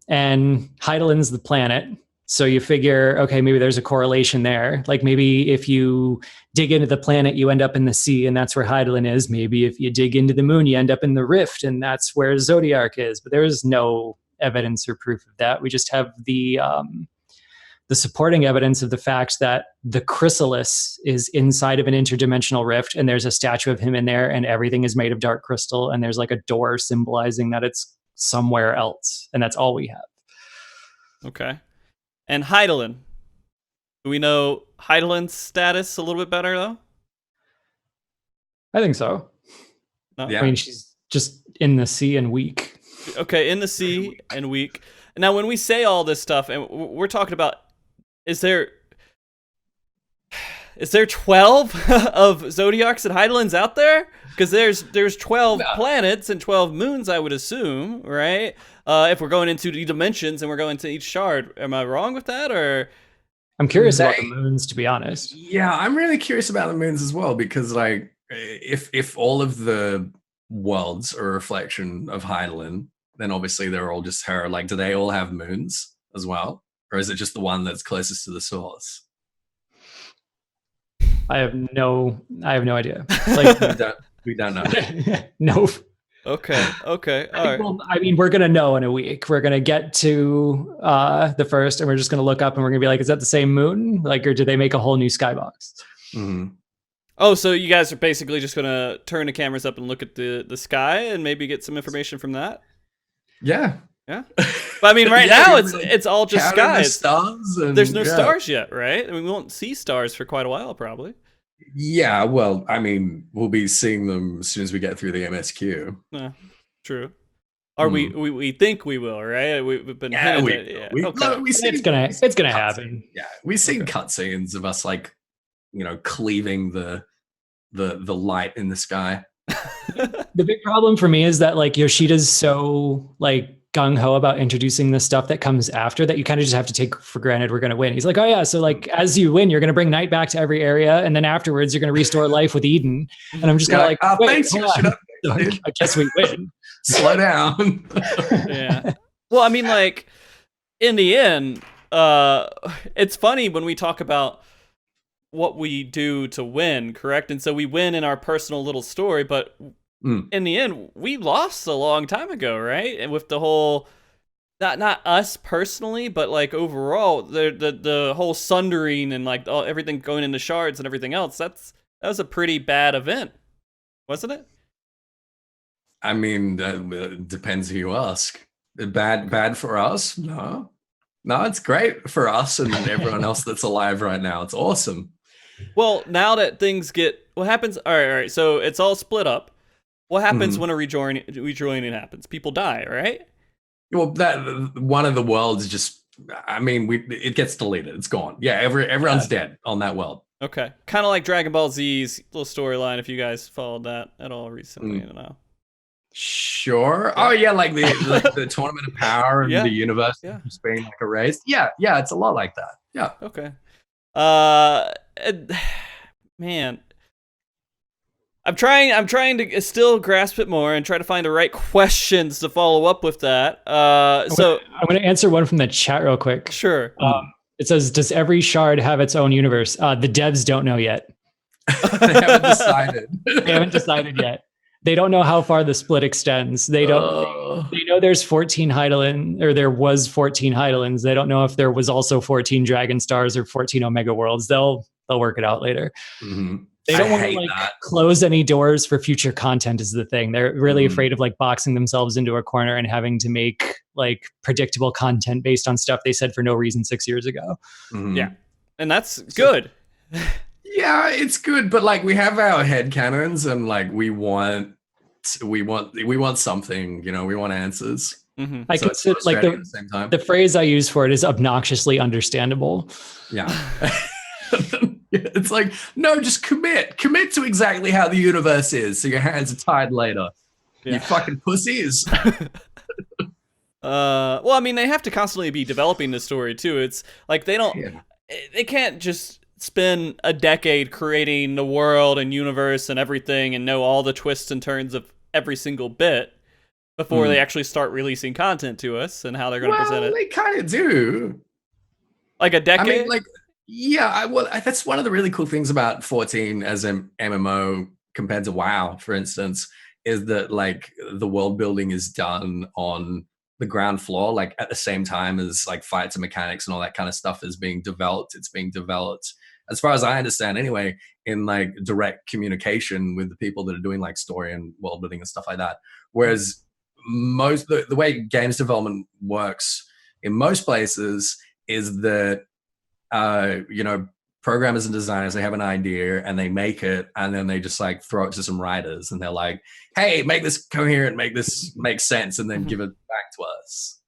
Hydaelyn's the planet. So you figure, okay, maybe there's a correlation there. Like maybe if you dig into the planet, you end up in the sea, and that's where Hydaelyn is. Maybe if you dig into the moon, you end up in the rift, and that's where Zodiark is. But there is no evidence or proof of that. We just have the supporting evidence of the fact that the chrysalis is inside of an interdimensional rift, and there's a statue of him in there, and everything is made of dark crystal, and there's like a door symbolizing that it's somewhere else, and that's all we have. Okay. And Hydaelyn. Do we know Hydaelyn's status a little bit better, though? I think so. No? Yeah. I mean, she's just in the sea and weak. Okay, in the sea and weak. Now, when we say all this stuff, and we're talking about, is there 12 of Zodiarks and Hydaelyns out there? Because there's 12 planets and 12 moons, I would assume, right? If we're going into the dimensions and we're going to each shard. Am I wrong with that, or? I'm curious about the moons, to be honest. Yeah, I'm really curious about the moons as well, because like if all of the worlds are a reflection of Hydaelyn, then obviously they're all just her. Like, do they all have moons as well? Or is it just the one that's closest to the source? I have no idea. Like, we don't know. No. Okay. All right. Well, I mean, we're gonna know in a week. We're gonna get to the first, and we're just gonna look up, and we're gonna be like, "Is that the same moon? Like, or did they make a whole new skybox?" Mm-hmm. Oh, so you guys are basically just gonna turn the cameras up and look at the sky, and maybe get some information from that? Yeah. Yeah. But I mean, right now it's all just sky. The stars There's no stars yet, right? I mean, we won't see stars for quite a while, probably. Yeah, well, I mean, we'll be seeing them as soon as we get through the MSQ. True. Or we think we will, right? We've been okay. It's gonna happen. Yeah, we've seen cutscenes of us like, cleaving the light in the sky. The big problem for me is that like Yoshida's so like gung-ho about introducing the stuff that comes after that you kind of just have to take for granted we're going to win. He's like, oh yeah, so like as you win, you're going to bring night back to every area, and then afterwards you're going to restore life with Eden. And I'm just kind of like, oh, wait, thanks, I guess we win. Slow down. Yeah. Well, I mean, like in the end, it's funny when we talk about what we do to win, correct? And so we win in our personal little story, but in the end, we lost a long time ago, right? And with the whole, not us personally, but like overall, the whole sundering and like everything going into shards and everything else. That was a pretty bad event, wasn't it? I mean, it depends who you ask. Bad for us? No, it's great for us and everyone else that's alive right now. It's awesome. Well, now that things what happens? All right. So it's all split up. What happens when a rejoining happens? People die, right? Well, that one of the worlds just I mean, it gets deleted. It's gone. Yeah, everyone's dead on that world. Okay. Kind of like Dragon Ball Z's little storyline, if you guys followed that at all recently. I don't know. Sure. Oh yeah, like the Tournament of Power and the universe just being like erased. Yeah, it's a lot like that. Yeah. Okay. Man. I'm trying to still grasp it more and try to find the right questions to follow up with that. I'm going to answer one from the chat real quick. Sure. It says, does every shard have its own universe? The devs don't know yet. They haven't decided. They haven't decided yet. They don't know how far the split extends. They don't. They know there's 14 Hydaelyn, or there was 14 Hydaelyns. They don't know if there was also 14 Dragon Stars or 14 Omega Worlds. They'll work it out later. Mm-hmm. They don't want to close any doors for future content is the thing. They're really afraid of boxing themselves into a corner and having to make predictable content based on stuff they said for no reason 6 years ago. Mm-hmm. Yeah. And that's good. Yeah, it's good, but we have our headcanons and we want something, we want answers. Mm-hmm. I consider the phrase I use for it is obnoxiously understandable. Yeah. It's no, just commit to exactly how the universe is so your hands are tied later. You fucking pussies. Well, I mean, they have to constantly be developing the story too. It's they can't just spend a decade creating the world and universe and everything and know all the twists and turns of every single bit before they actually start releasing content to us and how they're going to present it. They kind of do. Like a decade? I mean, that's one of the really cool things about 14 as an MMO compared to WoW, for instance, is that the world building is done on the ground floor, at the same time as fights and mechanics and all that kind of stuff is being developed. It's being developed, as far as I understand anyway, in direct communication with the people that are doing story and world building and stuff like that. Whereas the way games development works in most places is that programmers and designers, they have an idea and they make it and then they just throw it to some writers and they're like, hey, make this coherent, make this make sense, and then give it back to us.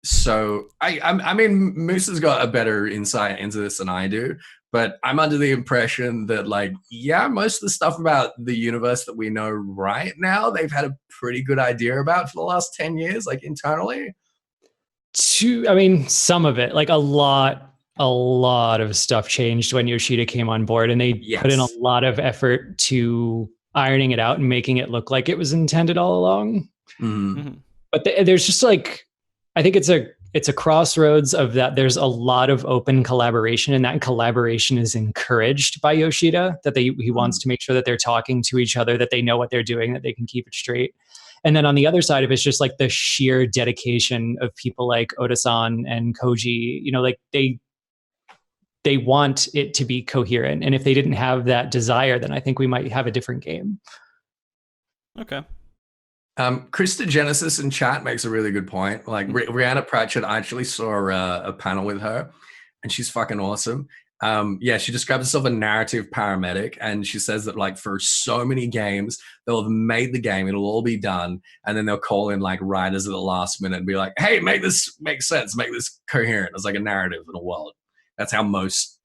So I mean, Moose has got a better insight into this than I do, but I'm under the impression that most of the stuff about the universe that we know right now, they've had a pretty good idea about for the last 10 years, internally. I mean, some of it, a lot of stuff changed when Yoshida came on board, and they put in a lot of effort to ironing it out and making it look like it was intended all along. Mm-hmm. But there's just I think it's a crossroads of that. There's a lot of open collaboration, and that collaboration is encouraged by Yoshida, that he wants to make sure that they're talking to each other, that they know what they're doing, that they can keep it straight. And then on the other side of it's just the sheer dedication of people like Oda-san and Koji, they want it to be coherent. And if they didn't have that desire, then I think we might have a different game. Okay. Krista Genesis in chat makes a really good point. Rihanna Pratchett, I actually saw a panel with her and she's fucking awesome. She describes herself a narrative paramedic, and she says that for so many games, they'll have made the game, it'll all be done, and then they'll call in writers at the last minute and be like, hey, make this make sense, make this coherent as a narrative in a world. That's how most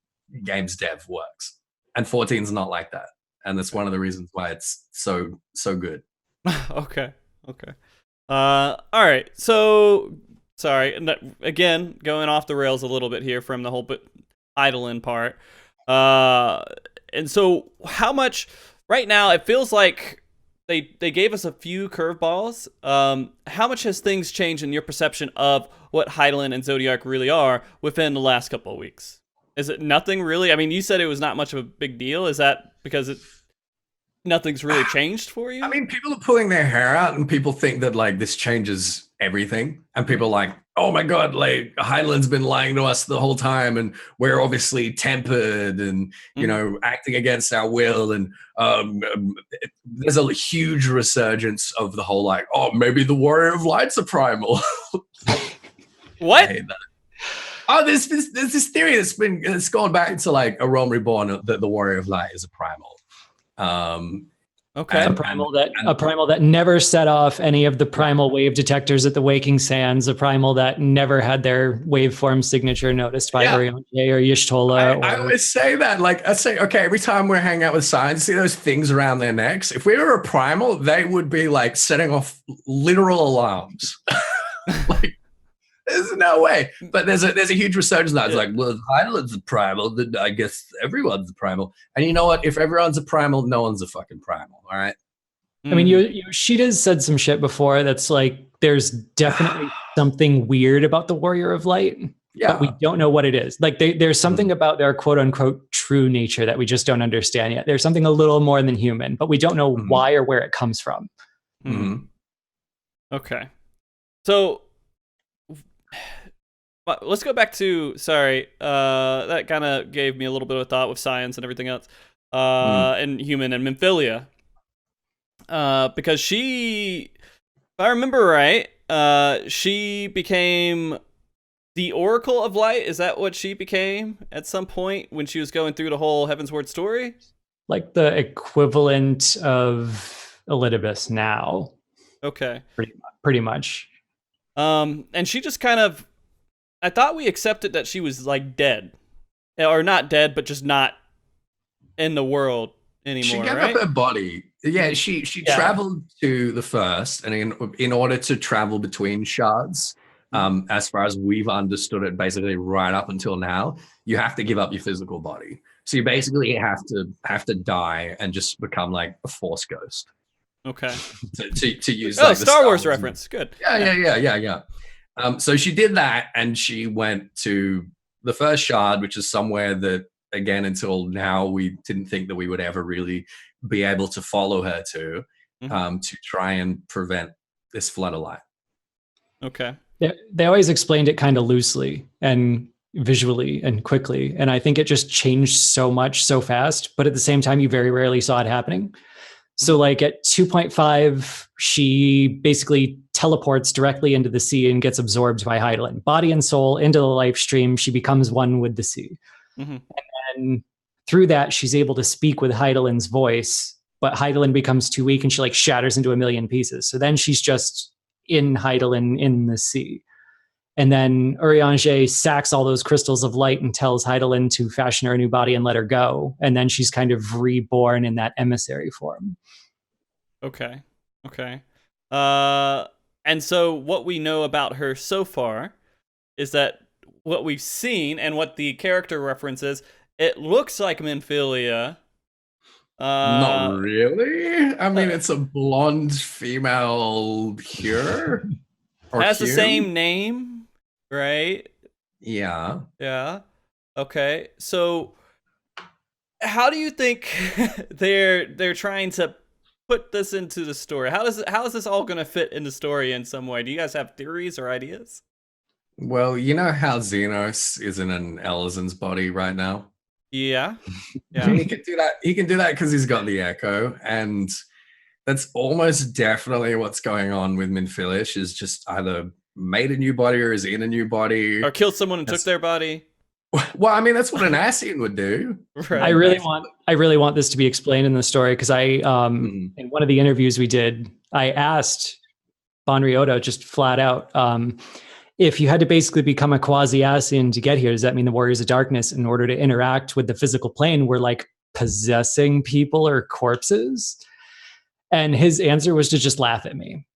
games dev works. And 14's not like that. And that's one of the reasons why it's so good. Okay. All right. So, sorry. Again, going off the rails a little bit here from the whole Hydaelyn part. And so how much right now it feels like they gave us a few curveballs. How much has things changed in your perception of what Hydaelyn and Zodiac really are within the last couple of weeks? Is it nothing really? I mean, you said it was not much of a big deal. Is that because nothing's really changed for you? I mean, people are pulling their hair out and people think that this changes everything. And people are oh my God, Hydaelyn's been lying to us the whole time, and we're obviously tempered and, acting against our will. And there's a huge resurgence of the whole maybe the Warrior of Light's a primal. What? I hate that. Oh, there's this theory it's gone back to A Realm Reborn that the Warrior of Light is a primal. Okay. A primal that never set off any of the primal wave detectors at the Waking Sands. A primal that never had their waveform signature noticed by Urianger or Y'shtola. I always say that. Like, I say, okay, every time we're hanging out with science, see those things around their necks? If we were a primal, they would be like setting off literal alarms. Like, there's no way. But there's a huge resurgence now. It's like, well, if Heidel's a primal, then I guess everyone's a primal. And you know what? If everyone's a primal, no one's a fucking primal. All right. I mean, Yoshida's said some shit before that's like, there's definitely something weird about the Warrior of Light, but we don't know what it is. Like, there's something about their quote unquote true nature that we just don't understand yet. There's something a little more than human, but we don't know why or where it comes from. Okay. So let's go back to, that kind of gave me a little bit of thought with science and everything else, and human and Minfilia. Because she, if I remember right, she became the Oracle of Light. Is that what she became at some point when she was going through the whole Heavensward story? Like the equivalent of Elidibus now. Okay. Pretty much. And she just kind of, I thought we accepted that she was like dead, or not dead, but just not in the world anymore. She gave right? up her body. Yeah, she traveled to the first, and in order to travel between shards, as far as we've understood it, basically right up until now, you have to give up your physical body. So you basically have to die and just become like a force ghost. Okay. to use like the Star Wars reference. Good. Yeah. So she did that, and she went to the first shard, which is somewhere that, again, until now, we didn't think that we would ever really be able to follow her to try and prevent this flood of light. Okay. They always explained it kind of loosely and visually and quickly, and I think it just changed so much so fast, but at the same time, you very rarely saw it happening. So like at 2.5, she basically teleports directly into the sea and gets absorbed by Hydaelyn. Body and soul into the life stream, she becomes one with the sea. And through that, she's able to speak with Hydaelyn's voice, but Hydaelyn becomes too weak and she like shatters into a million pieces. So then she's just in Hydaelyn in the sea. And then Urianger sacks all those crystals of light and tells Hydaelyn to fashion her a new body and let her go. And then she's kind of reborn in that emissary form. Okay. And so what we know about her so far is that what we've seen and what the character references, it looks like Minfilia. Not really. I mean, it's a blonde female cure. Has the same name, right? Yeah. Okay. So how do you think they're trying to put this into the story? How is this all going to fit in the story in some way? Do you guys have theories or ideas? Well, you know how Xenos is in an Elysen's body right now? Yeah. He can do that. He can do that because he's got the echo, and that's almost definitely what's going on with Minfilia. She's just either made a new body or is in a new body, or killed someone and took their body. Well, I mean, that's what an Ascian would do. Right. I really want this to be explained in the story, because I in one of the interviews we did, I asked Bonrioto just flat out, if you had to basically become a quasi-Ascian to get here, does that mean the Warriors of Darkness, in order to interact with the physical plane, were like possessing people or corpses? And his answer was to just laugh at me.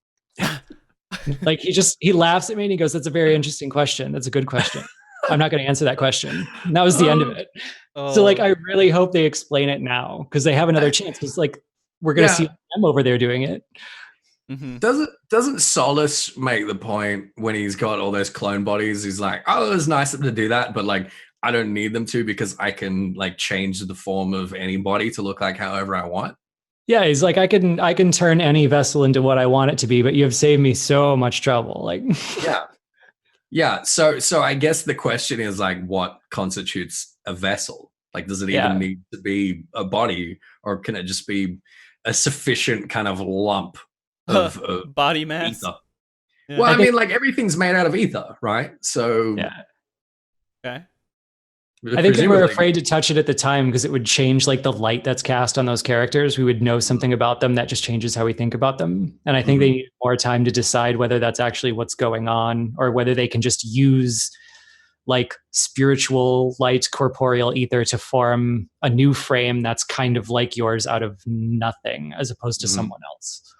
Like he laughs at me and he goes, "That's a very interesting question. That's a good question. I'm not going to answer that question." And that was the end of it. So like, I really hope they explain it now, because they have another chance. Because like, we're going to see them over there doing it. Doesn't Solus make the point when he's got all those clone bodies? He's like, "Oh, it was nice of them to do that, but like, I don't need them to, because I can like change the form of anybody to look like however I want." Yeah, he's like, I can turn any vessel into what I want it to be, but you have saved me so much trouble. Like, yeah. So I guess the question is like, what constitutes a vessel? Like, does it even need to be a body, or can it just be a sufficient kind of lump of body mass? Ether? Yeah. Well, I mean, like, everything's made out of ether, right? So okay. I think we were Presumably. afraid to touch it at the time because it would change like the light that's cast on those characters. We would know something about them that just changes how we think about them. And I think they need more time to decide whether that's actually what's going on or whether they can just use like spiritual light corporeal ether to form a new frame that's kind of like yours out of nothing as opposed to someone else.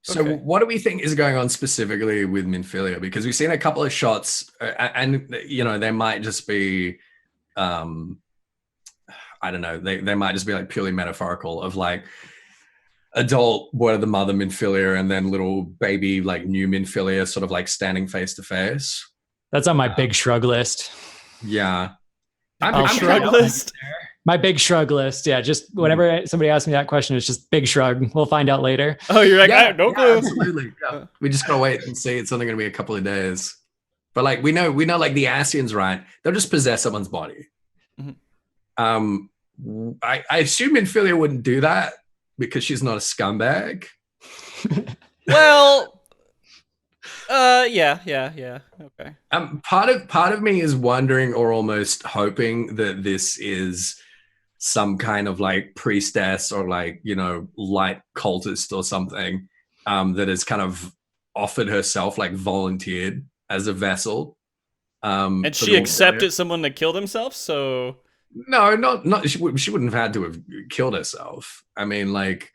So what do we think is going on specifically with Minfilia? Because we've seen a couple of shots and you know, they might just be I don't know, they might just be like purely metaphorical of like adult Word of the Mother Minfilia and then little baby like new Minfilia sort of like standing face to face. That's on my big shrug list. Yeah. I'm shrug list. My big shrug list. Yeah, just whenever somebody asks me that question, it's just big shrug. We'll find out later. Oh, you're like, I have no clue. Absolutely. Yeah. We just gotta wait and see. It's only gonna be a couple of days. But like we know like the Ascians, right? They'll just possess someone's body. I assume Minfilia wouldn't do that because she's not a scumbag. Well, yeah. Okay. Part of me is wondering or almost hoping that this is some kind of like priestess or like, you know, light cultist or something that has kind of offered herself, like volunteered as a vessel. And she accepted someone that killed himself, so... No, not she wouldn't have had to have killed herself. I mean, like,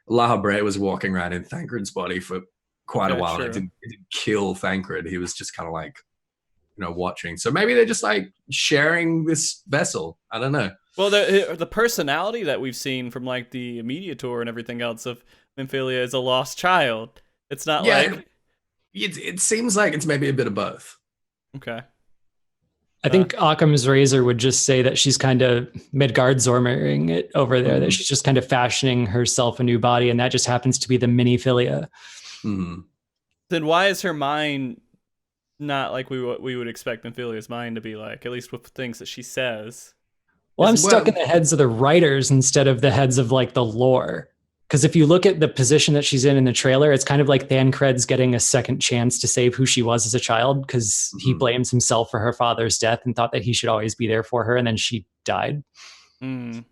Lahabret was walking around in Thancred's body for quite a while. And it didn't kill Thancred. He was just kind of like, you know, watching. So maybe they're just like sharing this vessel. I don't know. Well, the personality that we've seen from like the media tour and everything else of Minfilia is a lost child. It's not like... It seems like it's maybe a bit of both. Okay. I think Occam's razor would just say that she's kind of Midgard-Zormering it over there, that she's just kind of fashioning herself a new body, and that just happens to be the mini-philia. Then why is her mind not like we would expect Minfilia's mind to be like, at least with things that she says? Well, I'm stuck in the heads of the writers instead of the heads of like the lore. Because if you look at the position that she's in the trailer, it's kind of like Thancred's getting a second chance to save who she was as a child because he blames himself for her father's death and thought that he should always be there for her, and then she died. And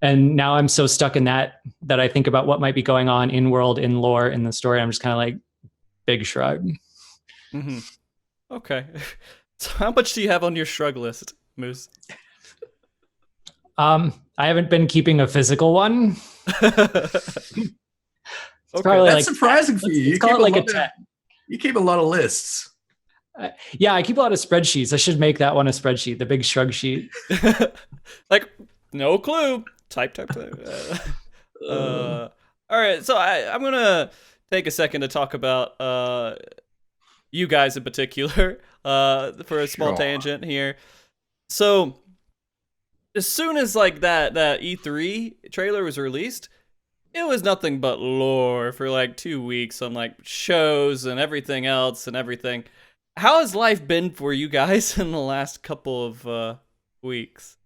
now I'm so stuck in that I think about what might be going on in world, in lore, in the story. I'm just kind of like, big shrug. Okay. So how much do you have on your shrug list, Moose? I haven't been keeping a physical one. Okay. That's like surprising for you. Let's call it like a 10. You keep a lot of lists. Yeah, I keep a lot of spreadsheets. I should make that one a spreadsheet, the big shrug sheet. Like, no clue. Type. All right, so I'm going to take a second to talk about you guys in particular for a small tangent here. So... as soon as like that E3 trailer was released, it was nothing but lore for like 2 weeks on like shows and everything else and everything. How has life been for you guys in the last couple of weeks?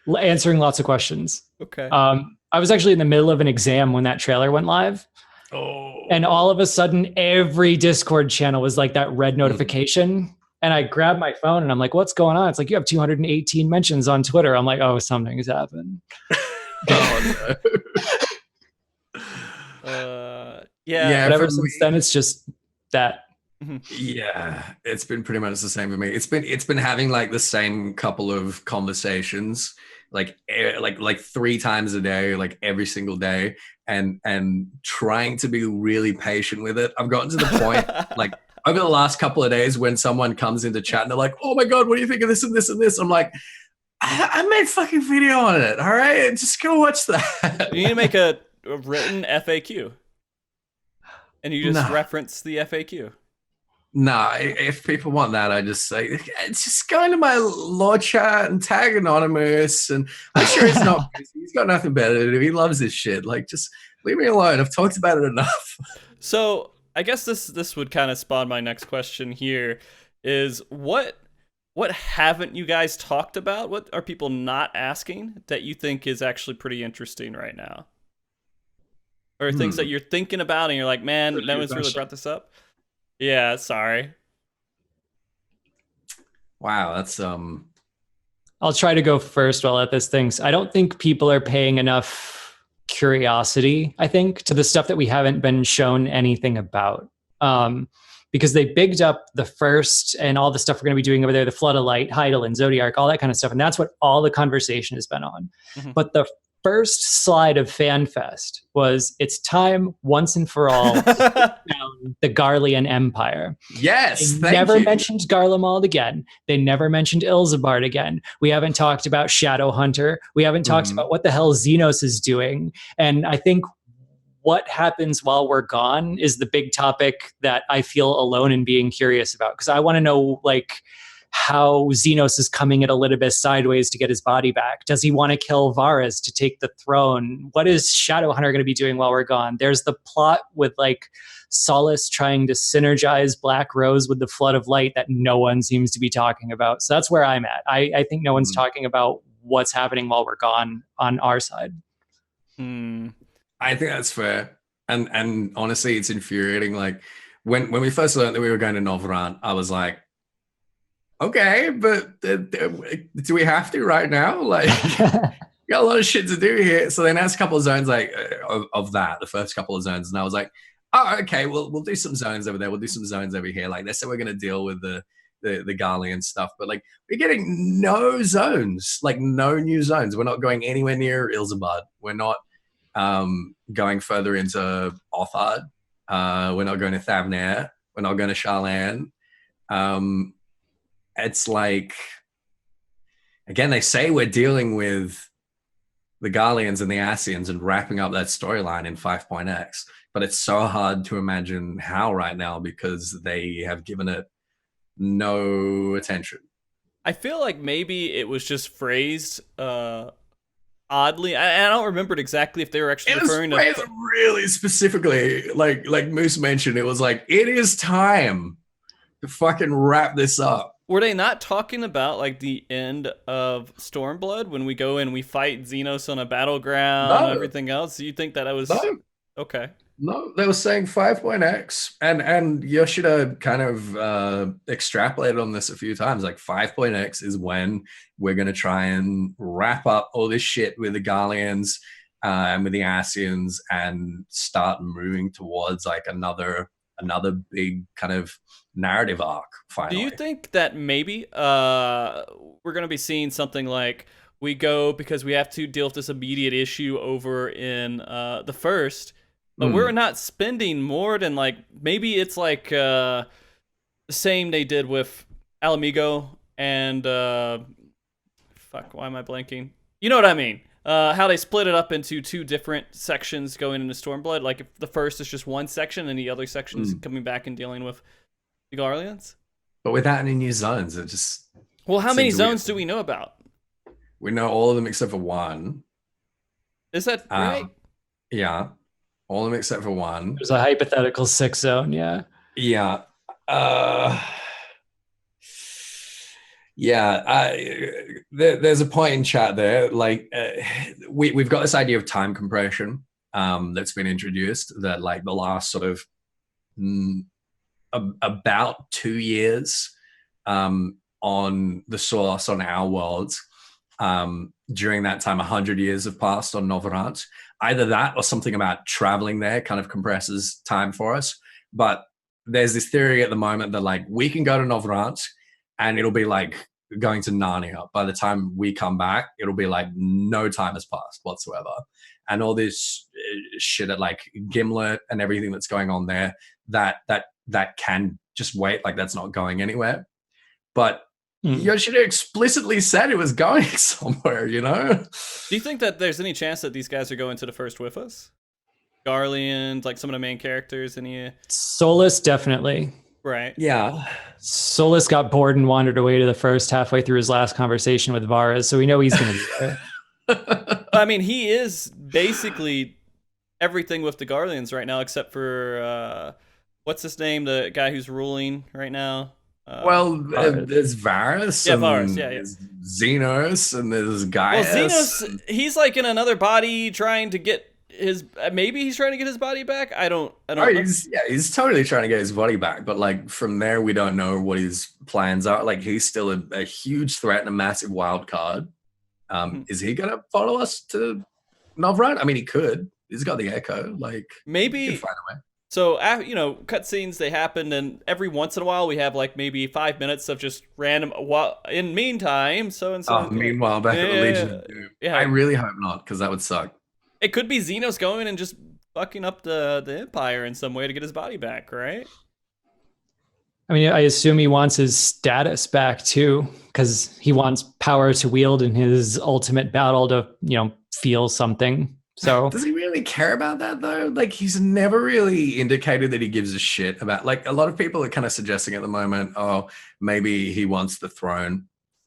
Answering lots of questions. Okay. I was actually in the middle of an exam when that trailer went live. And all of a sudden, every Discord channel was like that red notification. And I grabbed my phone and I'm like, what's going on? It's like, you have 218 mentions on Twitter. I'm like, oh, something has happened. Oh, no. But ever since then, it's just that. Yeah, it's been pretty much the same for me. It's been having like the same couple of conversations, like 3 times a day, like every single day, and trying to be really patient with it. I've gotten to the point like over the last couple of days when someone comes into chat and they're like, oh my God, what do you think of this and this and this? I'm like, I made a fucking video on it. All right, just go watch that. You need to make a written FAQ. And you just reference the FAQ. Nah, if people want that, I just say, just go into my lore chat and tag Anonymoose. And I'm sure he's not busy. He's got nothing better to do. He loves this shit. Like, just leave me alone. I've talked about it enough. So I guess this would kind of spawn my next question here is what haven't you guys talked about? What are people not asking that you think is actually pretty interesting right now? Or things that you're thinking about and you're like, man, no one's really brought this up? Yeah, sorry. Wow, that's I'll try to go first while at this things. I don't think people are paying enough curiosity, I think, to the stuff that we haven't been shown anything about. Because they bigged up the first and all the stuff we're going to be doing over there, the Flood of Light, Hydaelyn, Zodiark, all that kind of stuff. And that's what all the conversation has been on. Mhm. But the first slide of FanFest was, it's time once and for all to take down the Garlean Empire. yes. They Thank never you. mentioned Garlemald again. They never mentioned Ilzabard again. We haven't talked about Shadowhunter. We haven't talked about what the hell Xenos is doing. And I think what happens while we're gone is the big topic that I feel alone in being curious about. Because I want to know, like, how Xenos is coming at Elidibus sideways to get his body back. Does he want to kill Varys to take the throne? What is Shadowhunter going to be doing while we're gone? There's the plot with, like, Solace trying to synergize Black Rose with the Flood of Light that no one seems to be talking about. So that's where I'm at. I think no one's talking about what's happening while we're gone on our side. I think that's fair. And honestly, it's infuriating. Like when we first learned that we were going to Novrant, I was like, okay, but do we have to right now? Like, we got a lot of shit to do here. So then there's a couple of zones like of that, the first couple of zones, and I was like, oh, okay, we'll do some zones over there. We'll do some zones over here. Like they said, we're going to deal with the Garlean stuff, but like we're getting no zones, like no new zones. We're not going anywhere near Ilzabad. We're not going further into Othard. We're not going to Thavnair. We're not going to Sharlan. It's like, again, they say we're dealing with the Garleans and the Ascians and wrapping up that storyline in 5.x, but it's so hard to imagine how right now because they have given it no attention. I feel like maybe it was just phrased oddly. I don't remember exactly if they were actually referring to really specifically, like Moose mentioned, it was like, it is time to fucking wrap this up. Were they not talking about like the end of Stormblood when we go and we fight Xenos on a battleground and everything else? Do you think that I was okay? No, they were saying 5.x, and Yoshida kind of extrapolated on this a few times. Like 5.x is when we're going to try and wrap up all this shit with the Garleans and with the Ascians and start moving towards like another big kind of narrative arc finally. Do you think that maybe we're going to be seeing something like we go because we have to deal with this immediate issue over in the first, but we're not spending more than like, maybe it's like the same they did with Alamigo and fuck, why am I blanking? You know what I mean? How they split it up into two different sections going into Stormblood. Like if the first is just one section and the other section is coming back and dealing with the Garleans. But without any new zones, it just... Well, how many zones do we know about? We know all of them except for one. Is that right? Yeah. All of them except for one. There's a hypothetical 6 zone, yeah. Yeah. There's a point in chat there. Like, we've got this idea of time compression that's been introduced that, like, the last sort of about 2 years on the Source, on our worlds. During that time, 100 years have passed on Novrant. Either that or something about traveling there kind of compresses time for us. But there's this theory at the moment that, like, we can go to Novrant and it'll be like going to Narnia. By the time we come back, it'll be like no time has passed whatsoever. And all this shit at like Gimlet and everything that's going on there, that can just wait. Like, that's not going anywhere. But Yoshida explicitly said it was going somewhere, you know? Do you think that there's any chance that these guys are going to the first with us? Garlean, like some of the main characters, any... Solus, definitely. Right. Yeah. Solus got bored and wandered away to the first halfway through his last conversation with Varys, so we know he's going to be there. I mean, he is basically everything with the Garleans right now, except for, what's his name? The guy who's ruling right now? There's Varys. Yeah, Varys, yeah. There's Xenos, and there's Gaius. Well, Xenos, he's like in another body trying to get maybe he's trying to get his body back. I don't Oh, know. he's totally trying to get his body back, but like from there, we don't know what his plans are. Like he's still a huge threat and a massive wild card. Is he gonna follow us to Novrad? I mean, he could. He's got the echo. Like maybe. he can find a way. So, cutscenes, they happen, and every once in a while we have like maybe 5 minutes of just random. In meantime, so and so. Meanwhile, back at the Legion of Doom. Yeah, I really hope not, because that would suck. It could be Xenos going and just fucking up the Empire in some way to get his body back, right? I mean, I assume he wants his status back too, because he wants power to wield in his ultimate battle to, feel something. So does he really care about that though? Like he's never really indicated that he gives a shit about, like a lot of people are kind of suggesting at the moment, oh, maybe he wants the throne.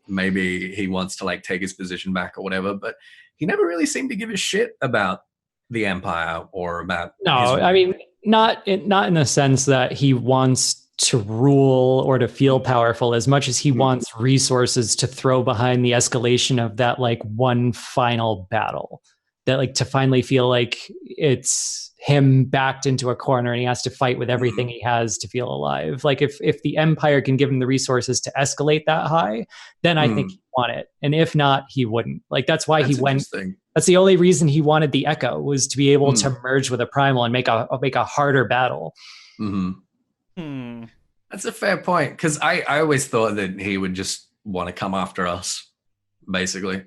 Maybe he wants to like take his position back or whatever, but he never really seemed to give a shit about the Empire or about. No, I mean, not in the sense that he wants to rule or to feel powerful as much as he wants resources to throw behind the escalation of that like one final battle. That like to finally feel like it's him backed into a corner and he has to fight with everything he has to feel alive. Like if the Empire can give him the resources to escalate that high, then I think he'd want it. And if not, he wouldn't. Like that's why he went. That's the only reason he wanted the Echo, was to be able to merge with a Primal and make a harder battle. That's a fair point, because I always thought that he would just want to come after us, basically.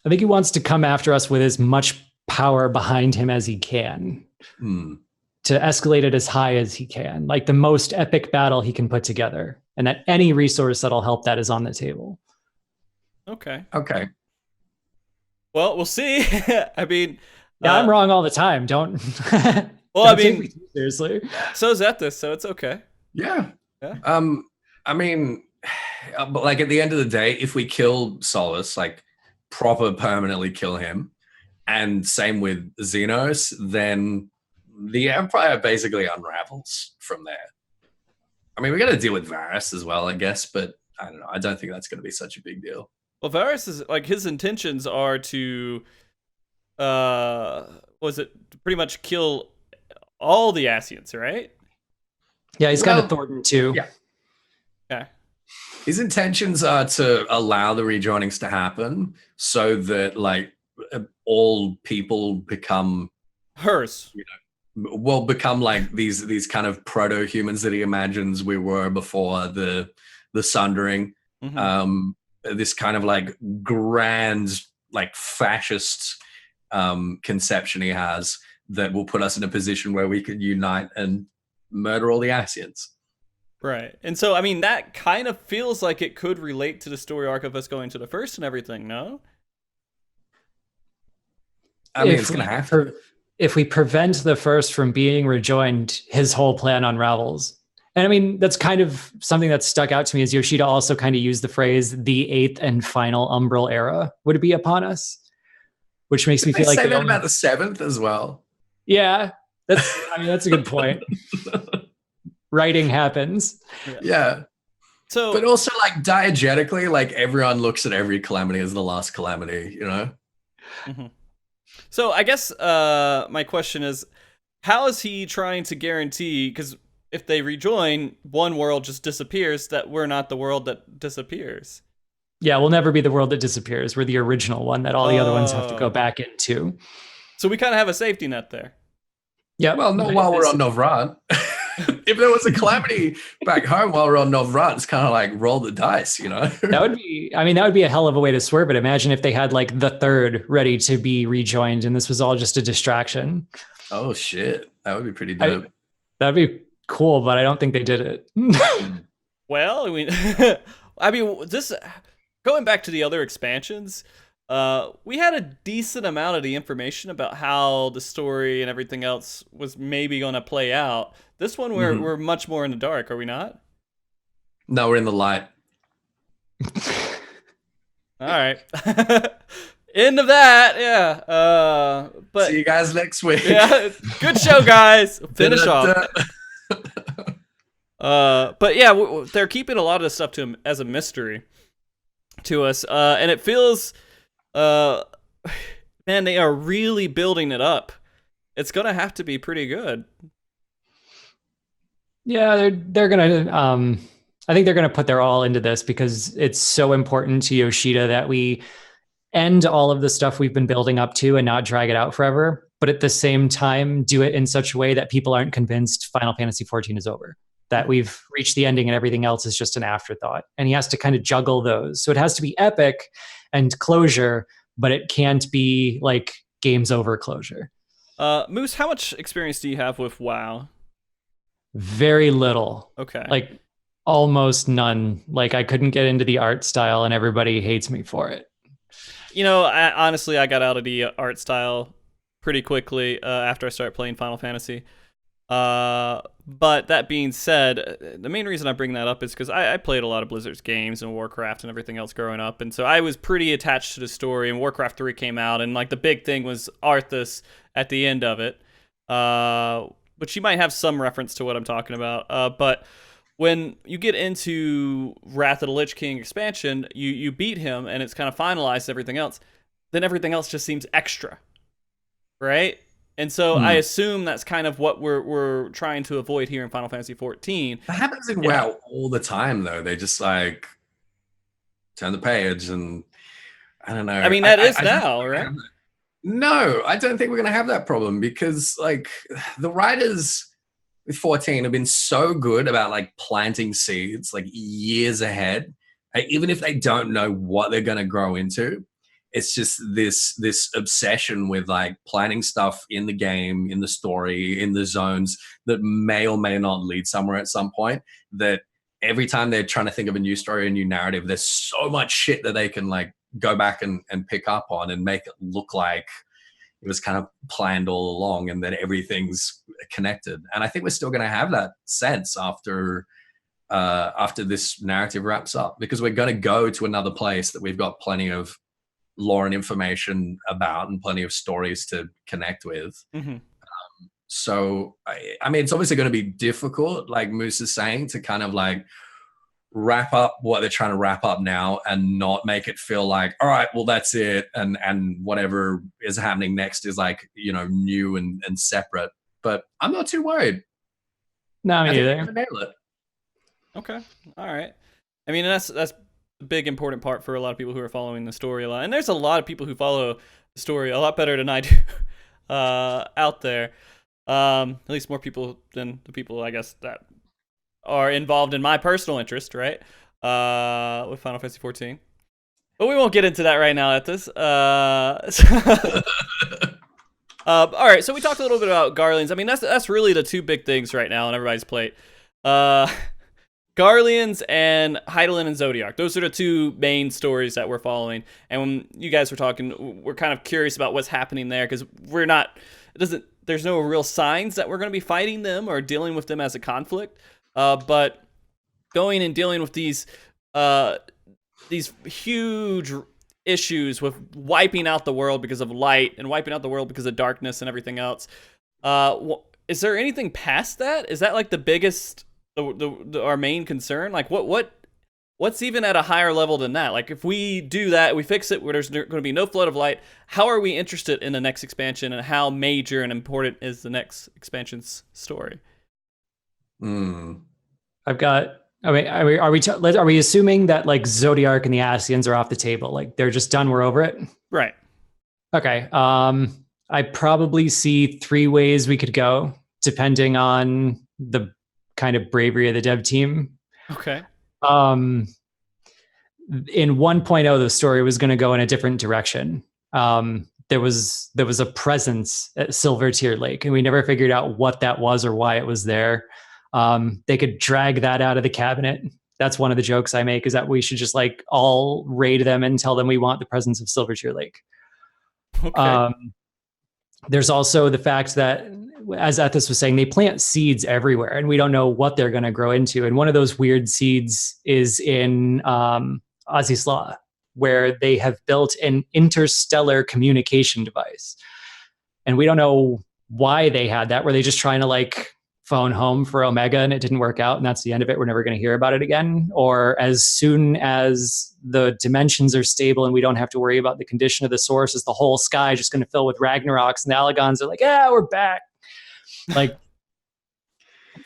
I think he wants to come after us with as much power behind him as he can to escalate it as high as he can, like the most epic battle he can put together, and that any resource that'll help that is on the table. Okay. Well, we'll see. I mean, I'm wrong all the time. Don't. Well, don't take me too seriously. So is Ethys, so it's okay. Yeah. I mean, but like at the end of the day, if we kill Solus, like proper permanently kill him, and same with Xenos, then the Empire basically unravels from there. I mean, we got to deal with Varys as well, I guess, but I don't know. I don't think that's going to be such a big deal. Well, Varys is like, his intentions are to, pretty much kill all the Asians, right? Yeah, he's kind of Thornton too. Yeah. Okay. His intentions are to allow the rejoinings to happen so that like all people become hers. Become like these kind of proto-humans that he imagines we were before the Sundering. This kind of like grand, like fascist conception he has that will put us in a position where we can unite and murder all the Asians. Right. And so, I mean, that kind of feels like it could relate to the story arc of us going to the first and everything, no? I mean, it's going to have to. If we prevent the first from being rejoined, his whole plan unravels. And I mean, that's kind of something that stuck out to me, as Yoshida also kind of used the phrase, the 8th and final Umbral era would be upon us, which makes me feel like... Say that about the 7th as well. Yeah, that's a good point. Writing happens. Yeah. So, but also like diegetically, like everyone looks at every calamity as the last calamity, you know? So I guess my question is, how is he trying to guarantee, because if they rejoin, one world just disappears, that we're not the world that disappears? Yeah, we'll never be the world that disappears. We're the original one that all the other ones have to go back into. So we kind of have a safety net there. Yeah. Well, not while we're on Novrad. If there was a calamity back home while we're on Novrad, it's kind of like roll the dice, you know? That would be a hell of a way to swerve it. Imagine if they had like the 3rd ready to be rejoined and this was all just a distraction. Oh shit. That would be pretty dope. That'd be cool, but I don't think they did it. Well, I mean, this, going back to the other expansions, we had a decent amount of the information about how the story and everything else was maybe going to play out. This one, we're much more in the dark, are we not? No, we're in the light. All right. End of that, yeah. But see you guys next week. Yeah, good show, guys. Finish off. But yeah, they're keeping a lot of this stuff to him as a mystery to us, and it feels Man, they are really building it up. It's gonna have to be pretty good. Yeah, they're gonna. I think they're gonna put their all into this because it's so important to Yoshida that we end all of the stuff we've been building up to and not drag it out forever. But at the same time, do it in such a way that people aren't convinced Final Fantasy XIV is over, that we've reached the ending and everything else is just an afterthought. And he has to kind of juggle those. So it has to be epic and closure, but it can't be like game's over closure. Moose, how much experience do you have with WoW? Very little. Okay. Like almost none. Like I couldn't get into the art style and everybody hates me for it. You know, honestly, I got out of the art style pretty quickly after I started playing Final Fantasy. But that being said, the main reason I bring that up is because I played a lot of Blizzard's games and Warcraft and everything else growing up, and so I was pretty attached to the story. And Warcraft 3 came out, and like the big thing was Arthas at the end of it, which you might have some reference to what I'm talking about. But when you get into Wrath of the Lich King expansion, you beat him, and it's kind of finalized everything else. Then everything else just seems extra, right? And so I assume that's kind of what we're trying to avoid here in Final Fantasy XIV. That happens in WoW all the time, though. They just like turn the page, and I don't know. I mean, that is now, right? No, I don't think we're going to have that problem because like the writers with 14 have been so good about like planting seeds like years ahead. Like, even if they don't know what they're going to grow into, it's just this obsession with like planning stuff in the game, in the story, in the zones that may or may not lead somewhere at some point, that every time they're trying to think of a new story, a new narrative, there's so much shit that they can like go back and pick up on and make it look like it was kind of planned all along and that everything's connected. And I think we're still going to have that sense after this narrative wraps up, because we're going to go to another place that we've got plenty of lore and information about and plenty of stories to connect with. Mm-hmm. So, I mean, it's obviously going to be difficult, like Moose is saying, to kind of like wrap up what they're trying to wrap up now and not make it feel like, all right, well, that's it. And whatever is happening next is like, you know, new and separate. But I'm not too worried. No, me either. Nail it. Okay. All right. I mean, that's a big important part for a lot of people who are following the story a lot. And there's a lot of people who follow the story a lot better than I do out there. At least more people than the people, I guess, that are involved in my personal interest, right? With Final Fantasy XIV. But we won't get into that right now, Ethys. All right, so we talked a little bit about Garleans. I mean, that's really the two big things right now on everybody's plate. Garleans and Hydaelyn and Zodiac. Those are the two main stories that we're following. And when you guys were talking, we're kind of curious about what's happening there, because there's no real signs that we're going to be fighting them or dealing with them as a conflict. But going and dealing with these huge issues with wiping out the world because of light and wiping out the world because of darkness and everything else. Is there anything past that? Is that like the biggest, our main concern? Like what's even at a higher level than that? Like if we do that, we fix it where there's going to be no flood of light, how are we interested in the next expansion, and how major and important is the next expansion's story? I've got. I mean, are we assuming that like Zodiac and the Ascians are off the table? Like they're just done. We're over it. Right. Okay. I probably see 3 ways we could go, depending on the kind of bravery of the dev team. Okay. In 1.0, the story was going to go in a different direction. There was a presence at Silver Tear Lake, and we never figured out what that was or why it was there. They could drag that out of the cabinet. That's one of the jokes I make, is that we should just like all raid them and tell them we want the presence of Silver Tear Lake. Okay. There's also the fact that, as Ethys was saying, they plant seeds everywhere and we don't know what they're going to grow into. And one of those weird seeds is in Azizla, where they have built an interstellar communication device. And we don't know why they had that. Were they just trying to like phone home for Omega and it didn't work out and that's the end of it, we're never going to hear about it again, or as soon as the dimensions are stable and we don't have to worry about the condition of the source, is the whole sky just going to fill with Ragnaroks and the Allagons are like, yeah, we're back. Like,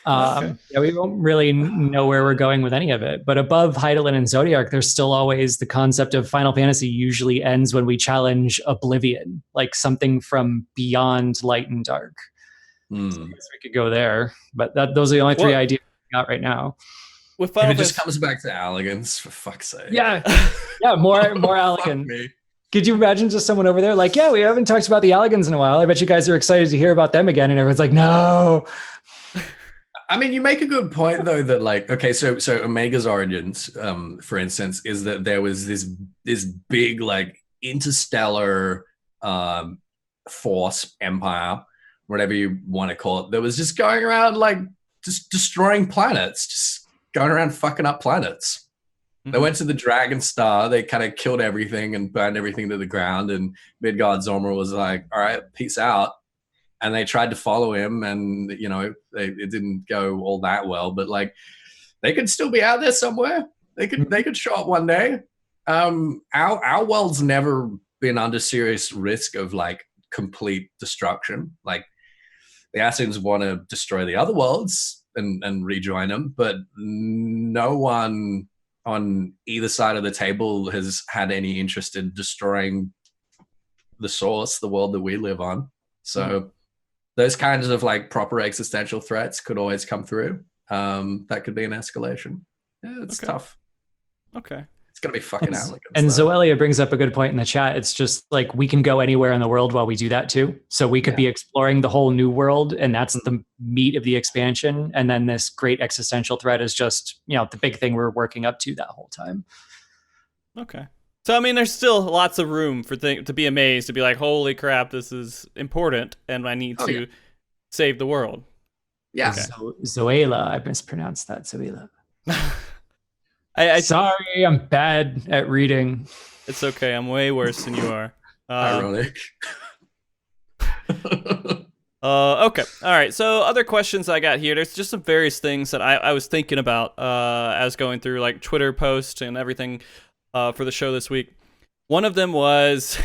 yeah, we won't really know where we're going with any of it. But above Hydaelyn and Zodiark, there's still always the concept of Final Fantasy usually ends when we challenge Oblivion, like something from beyond light and dark. So I guess we could go there, but those are the only three ideas we got right now. With Final Fantasy, just comes back to Allagans, for fuck's sake. Yeah, more Allagans. Could you imagine just someone over there like, yeah, we haven't talked about the Allagans in a while. I bet you guys are excited to hear about them again, and everyone's like, no. I mean, you make a good point though that like, okay, so Omega's origins, for instance, is that there was this big like interstellar force empire, whatever you want to call it, that was just going around like just destroying planets, just going around fucking up planets. They went to the Dragon Star, they kind of killed everything and burned everything to the ground, and Midgard Zormr was like, all right, peace out. And they tried to follow him, and you know, it didn't go all that well. But like, they could still be out there somewhere. They could show up one day. Our world's never been under serious risk of like complete destruction. Like, the Ascians want to destroy the other worlds and rejoin them, but no one on either side of the table has had any interest in destroying the source, the world that we live on. So those kinds of like proper existential threats could always come through. That could be an escalation. Yeah, it's tough. Okay. It's going to be fucking Allagans. And Zoelia brings up a good point in the chat. It's just like, we can go anywhere in the world while we do that too. So we could be exploring the whole new world, and that's the meat of the expansion. And then this great existential threat is just, you know, the big thing we're working up to that whole time. Okay. So, I mean, there's still lots of room for to be amazed, to be like, holy crap, this is important, and I need to save the world. Yeah. Okay. Zoela, I mispronounced that, Zoela. Sorry, I'm bad at reading. It's okay, I'm way worse than you are. Ironic. Okay, all right. So other questions I got here. There's just some various things that I was thinking about as going through like Twitter posts and everything for the show this week. One of them was,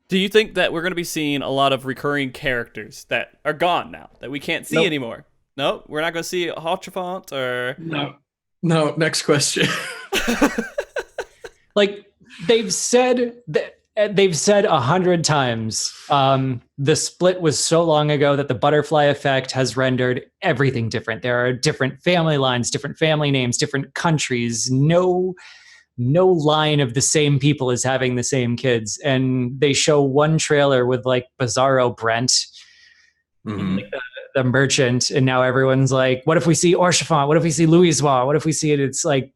do you think that we're going to be seeing a lot of recurring characters that are gone now, that we can't see anymore? No, we're not going to see Hautrafant or... No, next question. Like, they've said 100 times, the split was so long ago that the butterfly effect has rendered everything different. There are different family lines, different family names, different countries. No line of the same people is having the same kids. And they show one trailer with like Bizarro Brent, like the merchant, and now everyone's like, what if we see Orshafant? What if we see Louisoix? What if we see it? It's like,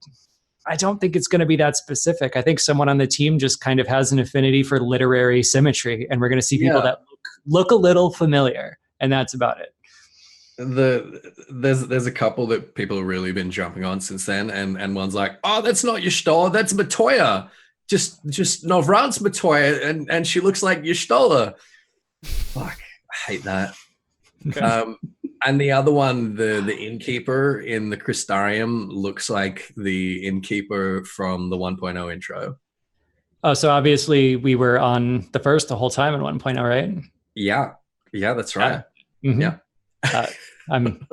I don't think it's going to be that specific. I think someone on the team just kind of has an affinity for literary symmetry, and we're going to see people that look a little familiar, and that's about it. There's a couple that people have really been jumping on since then, and one's like, oh, that's not Y'shtola, that's Matoya. Just Novrant's Matoya, and she looks like Y'shtola. Fuck, I hate that. Okay. And the other one, the innkeeper in the Crystarium, looks like the innkeeper from the 1.0 intro. Oh, so obviously we were on the whole time in 1.0, right? Yeah, that's right. Yeah. I'm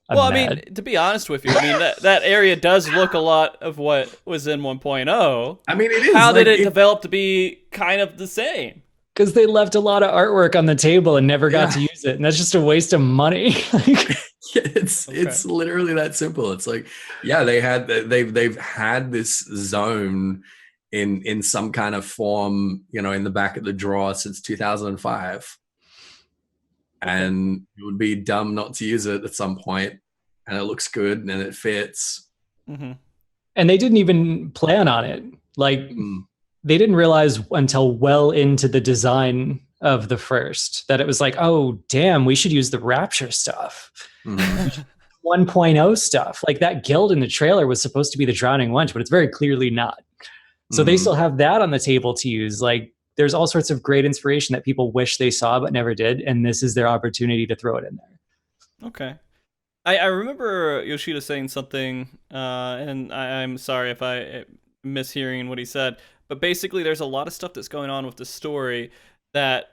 well, mad. I mean, to be honest with you, I mean, that area does look a lot of what was in 1.0. I mean, it is. How did it develop to be kind of the same? Because they left a lot of artwork on the table and never got to use it, and that's just a waste of money. It's literally that simple. It's like, they've had this zone in some kind of form, you know, in the back of the drawer since 2005, and it would be dumb not to use it at some point. And it looks good and it fits. And they didn't even plan on it. Like. They didn't realize until well into the design of the first that it was like, oh, damn, we should use the Rapture stuff. 1.0 stuff. Like, that guild in the trailer was supposed to be the Drowning Wench, but it's very clearly not. So they still have that on the table to use. Like, there's all sorts of great inspiration that people wish they saw but never did, and this is their opportunity to throw it in there. Okay. I remember Yoshida saying something, and I'm sorry if I mishearing what he said, but basically there's a lot of stuff that's going on with the story that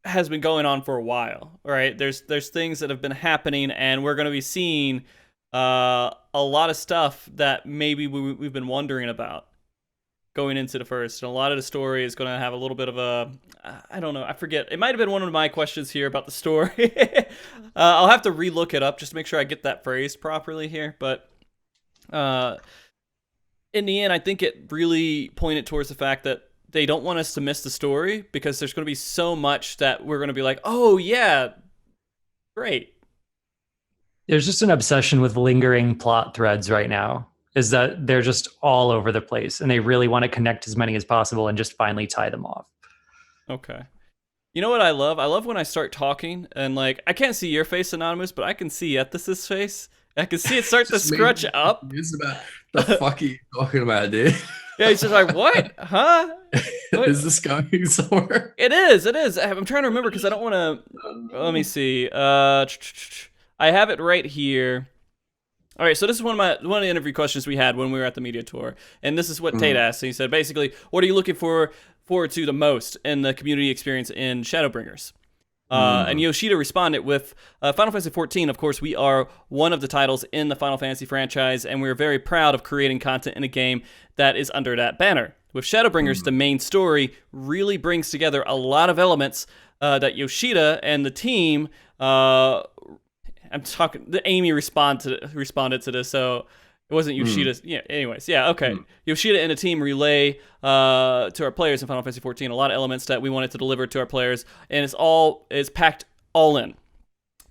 has been going on for a while, right? There's things that have been happening, and we're going to be seeing a lot of stuff that maybe we've been wondering about going into the first. And a lot of the story is going to have a little bit of a, I don't know, I forget. It might have been one of my questions here about the story. I'll have to relook it up just to make sure I get that phrased properly here. But in the end, I think it really pointed towards the fact that they don't want us to miss the story, because there's going to be so much that we're going to be like, oh yeah, great. There's just an obsession with lingering plot threads right now, is that they're just all over the place, and they really want to connect as many as possible and just finally tie them off. Okay. You know what I love? I love when I start talking, and like, I can't see your face, Anonymous, but I can see Ethys' face. I can see it start to scrunch up. It's about the fuck are you talking about, dude? Yeah, he's just like, what? Huh? What? Is this going somewhere? It is. I'm trying to remember because I don't want to. Let me see. I have it right here. All right, so this is one of the interview questions we had when we were at the media tour, and this is what Tate asked. He said, basically, what are you looking forward to the most in the community experience in Shadowbringers? And Yoshida responded with Final Fantasy XIV. Of course, we are one of the titles in the Final Fantasy franchise, and we're very proud of creating content in a game that is under that banner. With Shadowbringers, the main story really brings together a lot of elements that Yoshida and the team. Amy responded to this, so it wasn't Yoshida's. Yeah. Anyways, yeah. Okay. Yoshida and the team relay to our players in Final Fantasy XIV a lot of elements that we wanted to deliver to our players, and it's packed all in.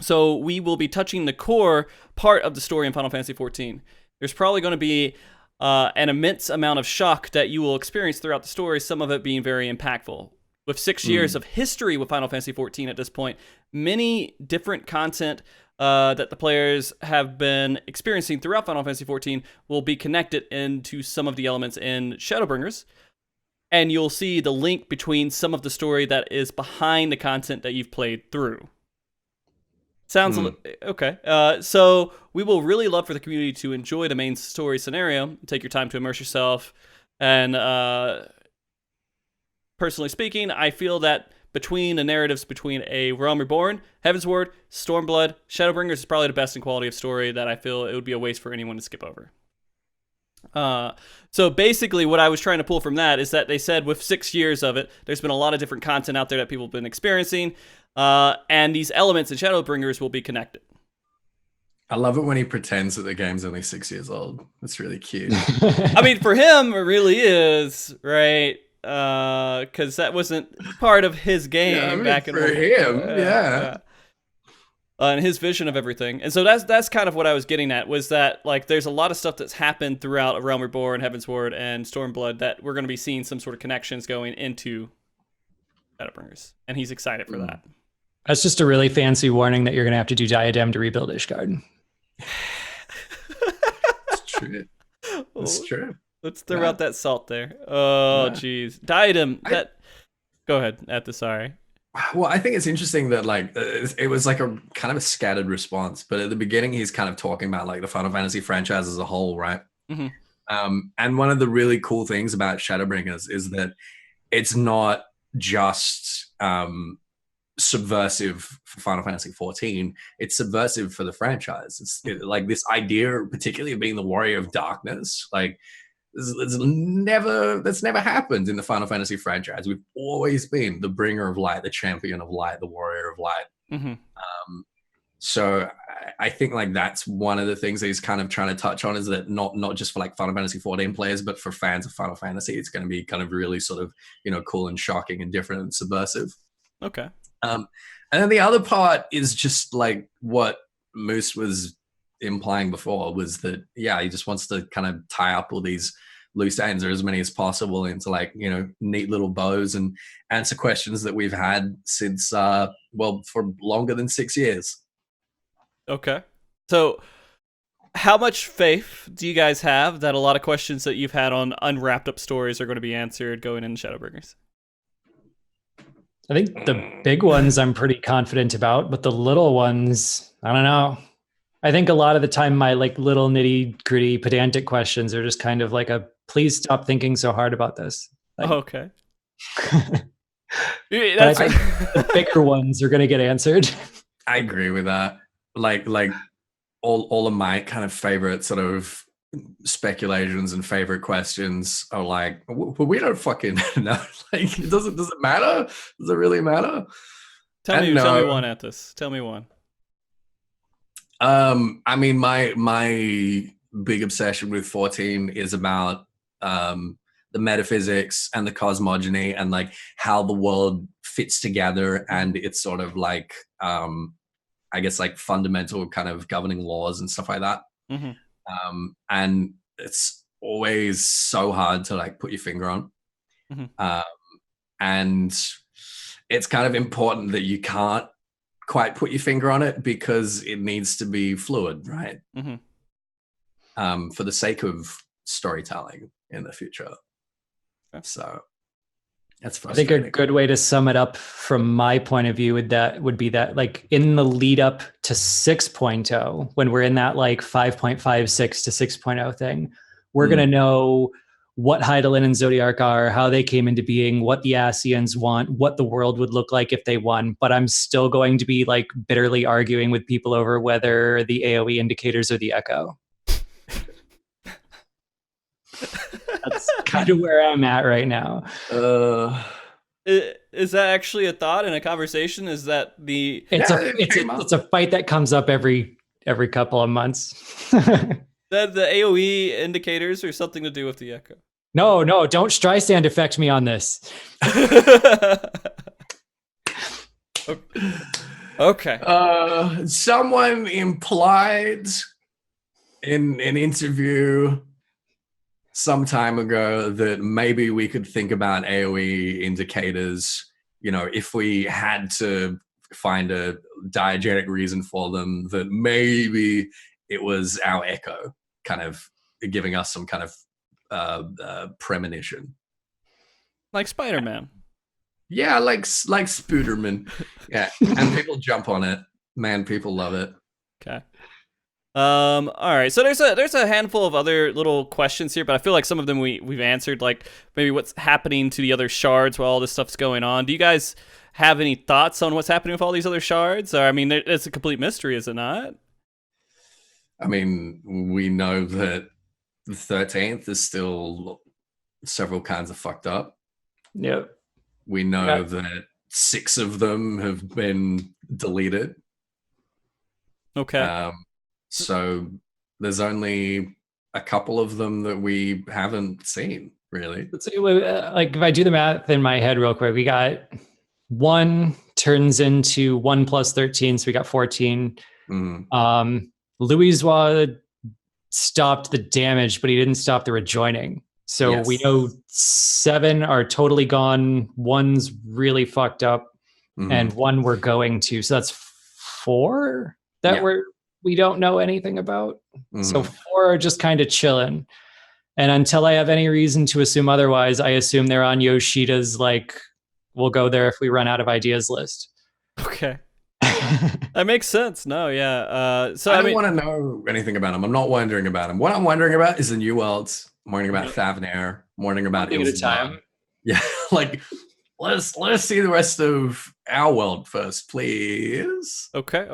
So we will be touching the core part of the story in Final Fantasy XIV. There's probably going to be an immense amount of shock that you will experience throughout the story, some of it being very impactful. With 6 years of history with Final Fantasy XIV at this point, many different content that the players have been experiencing throughout Final Fantasy XIV will be connected into some of the elements in Shadowbringers. And you'll see the link between some of the story that is behind the content that you've played through. Sounds okay. So we will really love for the community to enjoy the main story scenario, take your time to immerse yourself, and personally speaking, I feel that between the narratives between A Realm Reborn, Heavensward, Stormblood, Shadowbringers is probably the best in quality of story that I feel it would be a waste for anyone to skip over. So basically what I was trying to pull from that is that they said with 6 years of it, there's been a lot of different content out there that people have been experiencing, and these elements in Shadowbringers will be connected. I love it when he pretends that the game's only 6 years old. It's really cute. I mean, for him, it really is, right? Because that wasn't part of his game back in him. And his vision of everything. And so that's kind of what I was getting at, was that like there's a lot of stuff that's happened throughout A Realm Reborn, Heavensward, and Stormblood that we're going to be seeing some sort of connections going into Shadowbringers, and he's excited for that. That's just a really fancy warning that you're going to have to do Diadem to rebuild Ishgard. It's true. It's true. Let's throw out that salt there. Oh, jeez. Diadem. Go ahead, Ethys, sorry. Well, I think it's interesting that like it was like a kind of a scattered response, but at the beginning he's kind of talking about like the Final Fantasy franchise as a whole, right? And one of the really cool things about Shadowbringers is that it's not just subversive for Final Fantasy XIV. It's subversive for the franchise. It's like this idea, particularly of being the warrior of darkness, like. That's never happened in the Final Fantasy franchise. We've always been the bringer of light, the champion of light, the warrior of light. So I think like that's one of the things that he's kind of trying to touch on, is that not just for like Final Fantasy XIV players, but for fans of Final Fantasy, it's going to be kind of really sort of, cool and shocking and different and subversive. Okay. And then the other part is just like what Moose was implying before, was that he just wants to kind of tie up all these loose ends, or as many as possible, into like neat little bows, and answer questions that we've had since for longer than 6 years. Okay, so how much faith do you guys have that a lot of questions that you've had on unwrapped up stories are going to be answered going into Shadowbringers? I think the big ones I'm pretty confident about, but the little ones, I don't know. I think a lot of the time my like little nitty gritty pedantic questions are just kind of like a please stop thinking so hard about this. Like, Okay. but I think the bigger ones are going to get answered. I agree with that. Like all of my kind of favorite sort of speculations and favorite questions are like, well, we don't fucking know. Like, does it matter? Does it really matter? Tell me one, Ethys. Tell me one. I mean, my big obsession with 14 is about the metaphysics and the cosmogony and like how the world fits together, and it's sort of like I guess like fundamental kind of governing laws and stuff like that. Mm-hmm. And it's always so hard to like put your finger on. Mm-hmm. And it's kind of important that you can't quite put your finger on it because it needs to be fluid, right? Mm-hmm. For the sake of storytelling in the future. Okay. So that's I think a good way to sum it up from my point of view would be that like in the lead up to 6.0, when we're in that like 5.56 to 6.0 thing, we're going to know what Hydaelyn and Zodiark are, how they came into being, what the Ascians want, what the world would look like if they won. But I'm still going to be like bitterly arguing with people over whether the AoE indicators are the echo. That's kind of where I'm at right now. Is that actually a thought in a conversation? Is that the... It's a fight that comes up every couple of months. That the AoE indicators or something to do with the echo? No, don't Streisand affect me on this. Okay. Someone implied in an interview some time ago that maybe we could think about AoE indicators, you know, if we had to find a diegetic reason for them, that maybe it was our echo kind of giving us some kind of premonition. Like Spider-Man. Yeah, like Spooderman. Yeah, and people jump on it. Man, people love it. Okay. All right. So there's a handful of other little questions here, but I feel like some of them we've answered, like maybe what's happening to the other shards while all this stuff's going on. Do you guys have any thoughts on what's happening with all these other shards? Or, I mean, it's a complete mystery, is it not? I mean, we know that the 13th is still several kinds of fucked up. Yep. We know that 6 of them have been deleted. Okay. So there's only a couple of them that we haven't seen, really. Let's see, like if I do the math in my head real quick, we got 1 turns into 1 plus 13, so we got 14. Mm-hmm. Louisoix stopped the damage, but he didn't stop the rejoining. So we know 7 are totally gone. 1's really fucked up, and 1 we're going to. So that's 4 that we don't know anything about. So 4 are just kind of chilling. And until I have any reason to assume otherwise, I assume they're on Yoshida's like, we'll go there if we run out of ideas list. Okay. That makes sense. No, yeah. So I don't want to know anything about them. I'm not wondering about them. What I'm wondering about is the New Worlds. I'm wondering about Thavnair. I'm wondering about time. Yeah, like let's see the rest of our world first, please. Okay.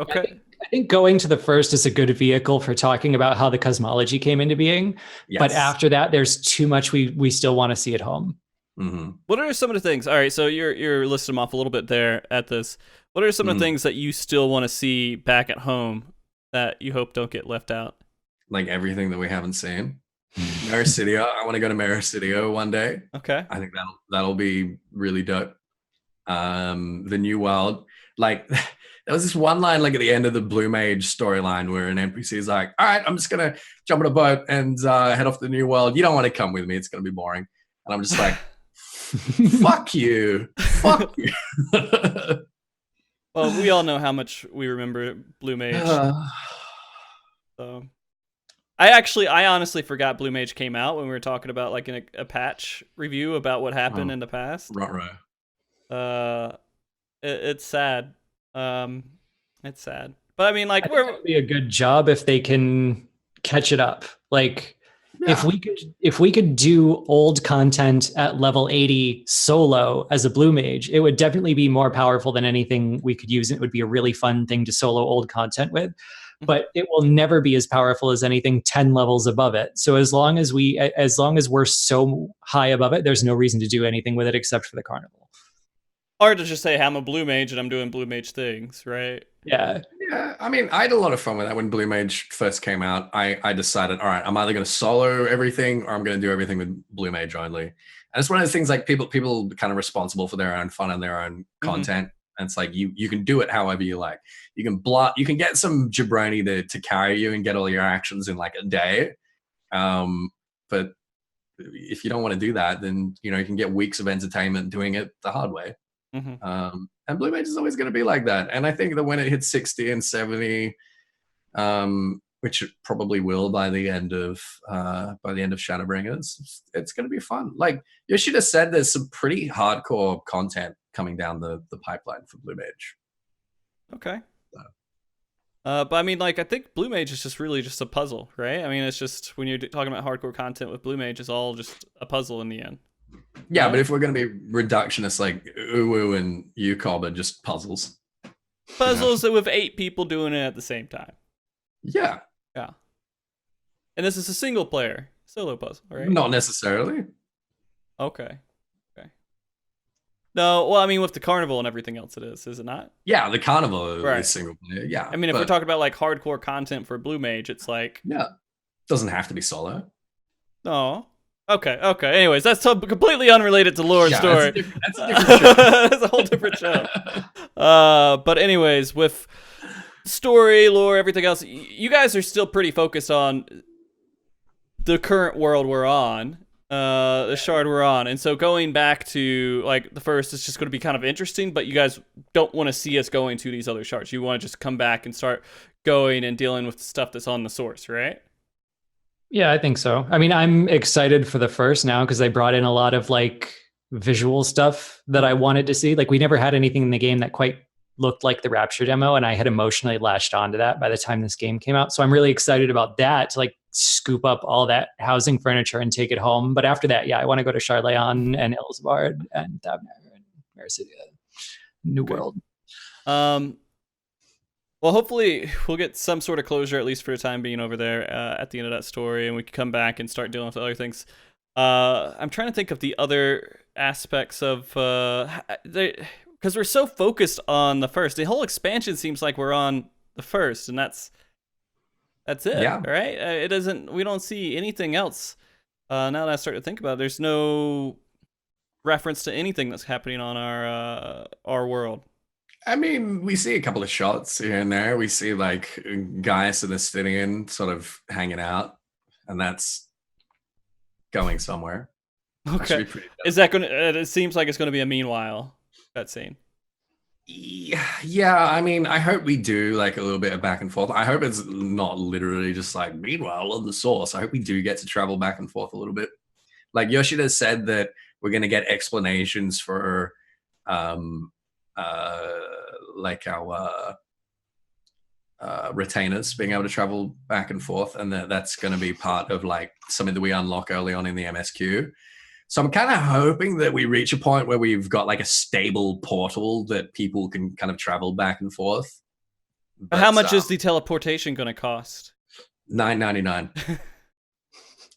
I think going to the first is a good vehicle for talking about how the cosmology came into being. Yes. But after that, there's too much we still want to see at home. Mm-hmm. What are some of the things? All right, so you're listing them off a little bit there at this. What are some of the things that you still want to see back at home that you hope don't get left out? Like everything that we haven't seen. Mericidia. I want to go to Mericidia one day. Okay. I think that'll be really dope. The New World. Like there was this one line like at the end of the Blue Mage storyline where an NPC is like, all right, I'm just gonna jump on a boat and head off to the New World. You don't want to come with me, it's gonna be boring. And I'm just like, fuck you. Fuck you. Well, we all know how much we remember Blue Mage. So I honestly forgot Blue Mage came out when we were talking about like in a patch review about what happened in the past. Right. It's sad. It's sad. But I mean, like, I think that'd be a good job if they can catch it up. Like, Yeah. if we could do old content at level 80 solo as a blue mage, it would definitely be more powerful than anything we could use. It would be a really fun thing to solo old content with, but it will never be as powerful as anything 10 levels above it. So as long as we're so high above it, there's no reason to do anything with it except for the carnival. Or to just say, hey, I'm a blue mage and I'm doing blue mage things, right? Yeah. Yeah, I mean, I had a lot of fun with that when Blue Mage first came out. I decided, all right, I'm either going to solo everything or I'm going to do everything with Blue Mage only. And it's one of those things like people kind of responsible for their own fun and their own content. And it's like you can do it however you like. You can get some jabroni to carry you and get all your actions in like a day. But if you don't want to do that, then you can get weeks of entertainment doing it the hard way. And Blue Mage is always going to be like that. And I think that when it hits 60 and 70, which it probably will by the end of Shadowbringers, it's going to be fun. Like Yoshida said, there's some pretty hardcore content coming down the pipeline for Blue Mage. Okay. But I mean, like, I think Blue Mage is just really just a puzzle, right? I mean, it's just when you're talking about hardcore content with Blue Mage, it's all just a puzzle in the end. Yeah, but if we're going to be reductionist like Uwu and Ucob are just puzzles. Puzzles with 8 people doing it at the same time. Yeah. Yeah. And this is a single player solo puzzle, right? Not necessarily. Okay. No, well, I mean, with the carnival and everything else it is it not? Yeah, the carnival is single player, yeah. I mean, if we're talking about, like, hardcore content for Blue Mage, it's like... Yeah. Doesn't have to be solo. No. Okay. Anyways, that's completely unrelated to lore and story. That's a different show. That's a whole different show. But anyways, with story, lore, everything else, you guys are still pretty focused on the current world we're on, the shard we're on. And so going back to, like, the first is just going to be kind of interesting, but you guys don't want to see us going to these other shards. You want to just come back and start going and dealing with the stuff that's on the source, right? Yeah, I think so. I mean, I'm excited for the first now because they brought in a lot of like visual stuff that I wanted to see. Like we never had anything in the game that quite looked like the Rapture demo, and I had emotionally latched onto that by the time this game came out. So I'm really excited about that to like scoop up all that housing furniture and take it home. But after that, yeah, I want to go to Charleon and Ilsvard and Thavner and Mercidia, New World. Well, hopefully we'll get some sort of closure, at least for the time being, over there at the end of that story, and we can come back and start dealing with other things. I'm trying to think of the other aspects of... because we're so focused on the first. The whole expansion seems like we're on the first, and that's it, right? It doesn't... We don't see anything else. Now that I start to think about it, there's no reference to anything that's happening on our world. I mean, we see a couple of shots here and there. We see like Gaius and Estinian sort of hanging out, and that's going somewhere. Okay. Is that going to... It seems like it's going to be a meanwhile, that scene. Yeah, I mean, I hope we do like a little bit of back and forth. I hope it's not literally just like, meanwhile, on the source. I hope we do get to travel back and forth a little bit. Like Yoshida said that we're going to get explanations for... like our retainers being able to travel back and forth, and that's going to be part of like something that we unlock early on in the MSQ. So I'm kind of hoping that we reach a point where we've got like a stable portal that people can kind of travel back and forth. But how much is the teleportation going to cost? $9.99.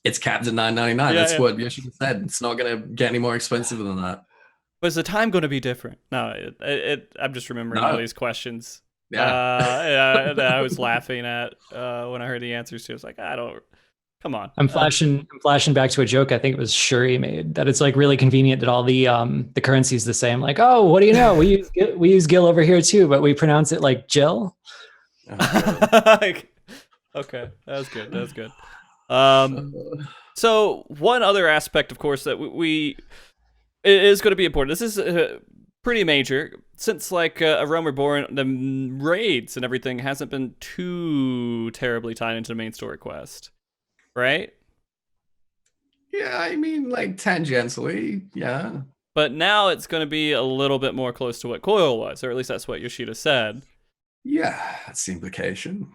It's capped at $9.99. That's what Yoshida said. It's not going to get any more expensive than that. But is the time going to be different? No, I'm just remembering all these questions. Yeah. I was laughing at when I heard the answers to. I was like, come on. I'm flashing back to a joke I think it was Shuri made, that it's like really convenient that all the currency is the same. Like, oh, what do you know? We use Gil over here too, but we pronounce it like Jill. Okay, that was good. So one other aspect, of course, that it is going to be important. This is pretty major, since like A Realm Reborn, the raids and everything hasn't been too terribly tied into the main story quest, right? Yeah, I mean, like tangentially, yeah. But now it's going to be a little bit more close to what Coil was, or at least that's what Yoshida said. Yeah, that's the implication.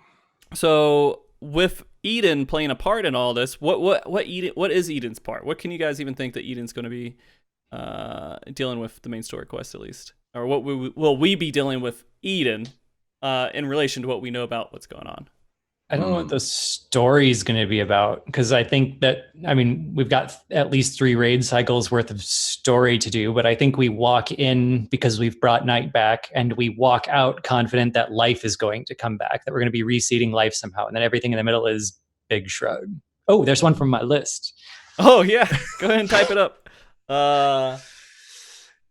So with Eden playing a part in all this, what is Eden's part? What can you guys even think that Eden's going to be dealing with the main story quest at least, or what will we be dealing with Eden in relation to what we know about what's going on? I don't know what the story is going to be about, because I think that, I mean, we've got at least 3 raid cycles worth of story to do, but I think we walk in because we've brought night back, and we walk out confident that life is going to come back, that we're going to be reseeding life somehow, and then everything in the middle is big shrug. Oh, there's one from my list. Oh yeah, go ahead and type it up.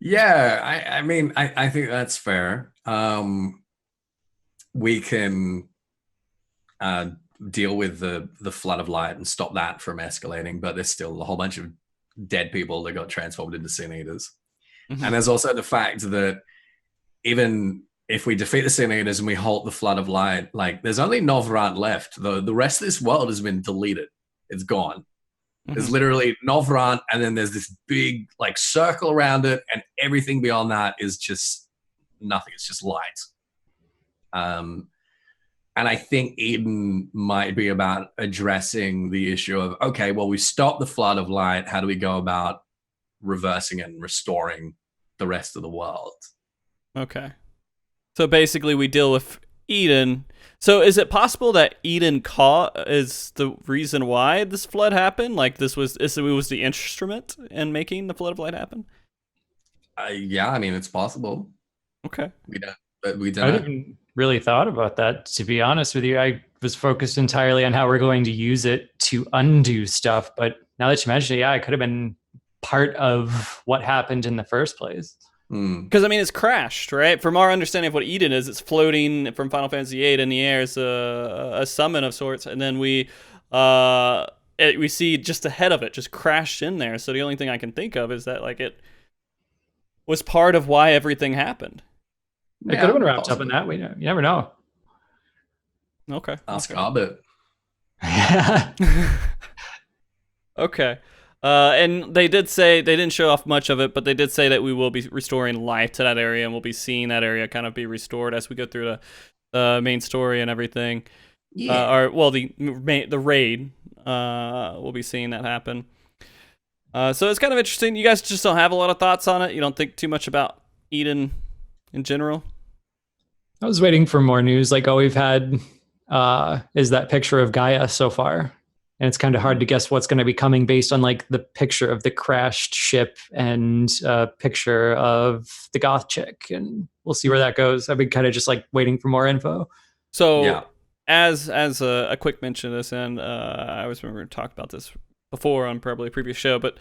Yeah, I mean, I think that's fair. We can deal with the flood of light and stop that from escalating, but there's still a whole bunch of dead people that got transformed into Sin Eaters. Mm-hmm. And there's also the fact that even if we defeat the Sin Eaters and we halt the flood of light, like there's only Novrant left. The rest of this world has been deleted. It's gone. Mm-hmm. There's literally Novrant, and then there's this big like circle around it, and everything beyond that is just nothing. It's just light. And I think Eden might be about addressing the issue of, okay, well, we stopped the flood of light. How do we go about reversing and restoring the rest of the world? Okay. So basically we deal with Eden. So is it possible that Eden is the reason why this flood happened? Like it was the instrument in making the flood of light happen? Yeah, I mean, it's possible. Okay. We don't. I haven't really thought about that, to be honest with you. I was focused entirely on how we're going to use it to undo stuff, but now that you mention it, yeah, it could have been part of what happened in the first place. Because I mean, it's crashed, right? From our understanding of what Eden is, it's floating from Final Fantasy VIII in the air as a summon of sorts, and then we see just ahead of it, just crashed in there. So the only thing I can think of is that like it was part of why everything happened. It could have been wrapped up in that. You never know. Okay. Ask Arbit. Okay. And they did say, they didn't show off much of it, but they did say that we will be restoring life to that area, and we'll be seeing that area kind of be restored as we go through the main story and everything. Yeah. The raid, we'll be seeing that happen. So it's kind of interesting. You guys just don't have a lot of thoughts on it? You don't think too much about Eden in general? I was waiting for more news. Like all we've had is that picture of Gaia so far. And it's kind of hard to guess what's going to be coming based on like the picture of the crashed ship and a picture of the goth chick. And we'll see where that goes. I've been kind of just like waiting for more info. So yeah. As a quick mention of this, and I always remember we talked about this before on probably a previous show, but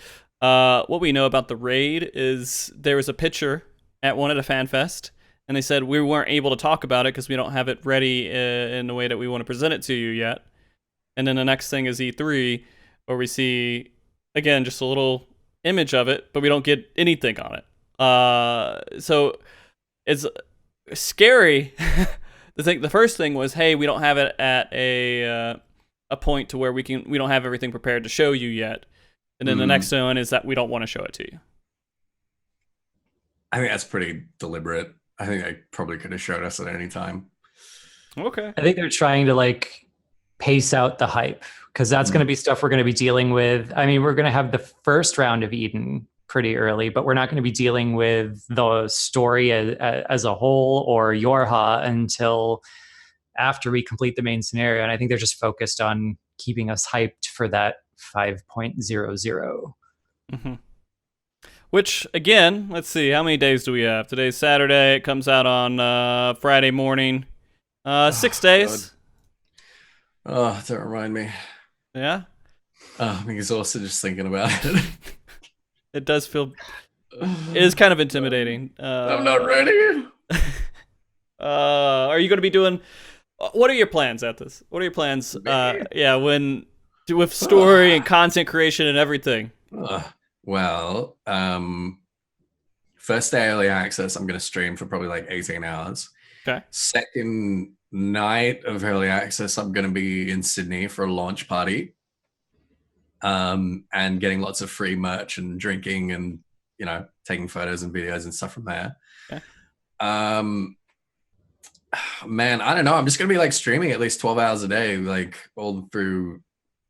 what we know about the raid is there was a picture at one of the fan fest, and they said we weren't able to talk about it because we don't have it ready in the way that we want to present it to you yet. And then the next thing is E3, where we see, again, just a little image of it, but we don't get anything on it. So it's scary. The first thing was, hey, we don't have it at a point to where we don't have everything prepared to show you yet. And then the next one is that we don't want to show it to you. I think that's pretty deliberate. I think they probably could have showed us at any time. Okay. I think they're trying to like pace out the hype, because that's going to be stuff we're going to be dealing with. I mean, we're going to have the first round of Eden pretty early, but we're not going to be dealing with the story as a whole or Eorzea until after we complete the main scenario. And I think they're just focused on keeping us hyped for that 5.00. Mm-hmm. Which, again, let's see, how many days do we have? Today's Saturday. It comes out on Friday morning. 6 days. God. Oh, don't remind me. Yeah? I'm exhausted just thinking about it. It does feel... It is kind of intimidating. I'm not ready. Are you going to be doing... What are your plans at this? What are your plans? With story and content creation and everything? Well, first day early access, I'm going to stream for probably like 18 hours. Okay. Second night of early access, I'm going to be in Sydney for a launch party. And getting lots of free merch and drinking and, taking photos and videos and stuff from there. Okay. Man, I don't know. I'm just gonna be like streaming at least 12 hours a day, like all through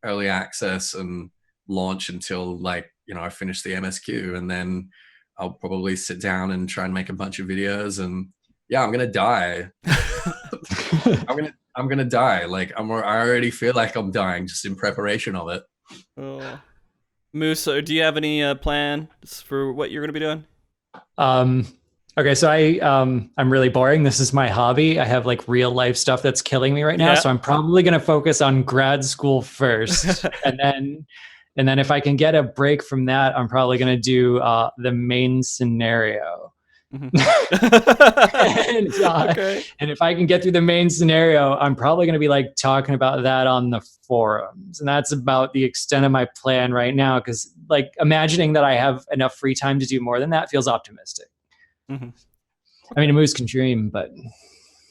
early access and launch until like, I finish the MSQ, and then I'll probably sit down and try and make a bunch of videos, and yeah, I'm gonna die. I'm gonna die. Like I already feel like I'm dying just in preparation of it. Oh. Moose, do you have any plans for what you're gonna be doing? Okay, so I'm really boring. This is my hobby. I have like real life stuff that's killing me right now. Yeah. So I'm probably gonna focus on grad school first. and then if I can get a break from that, I'm probably gonna do the main scenario. Mhm. and, Okay. and if I can get through the main scenario, I'm probably gonna be like talking about that on the forums. And that's about the extent of my plan right now. Cause like imagining that I have enough free time to do more than that feels optimistic. Mm-hmm. I mean, a moose can dream, but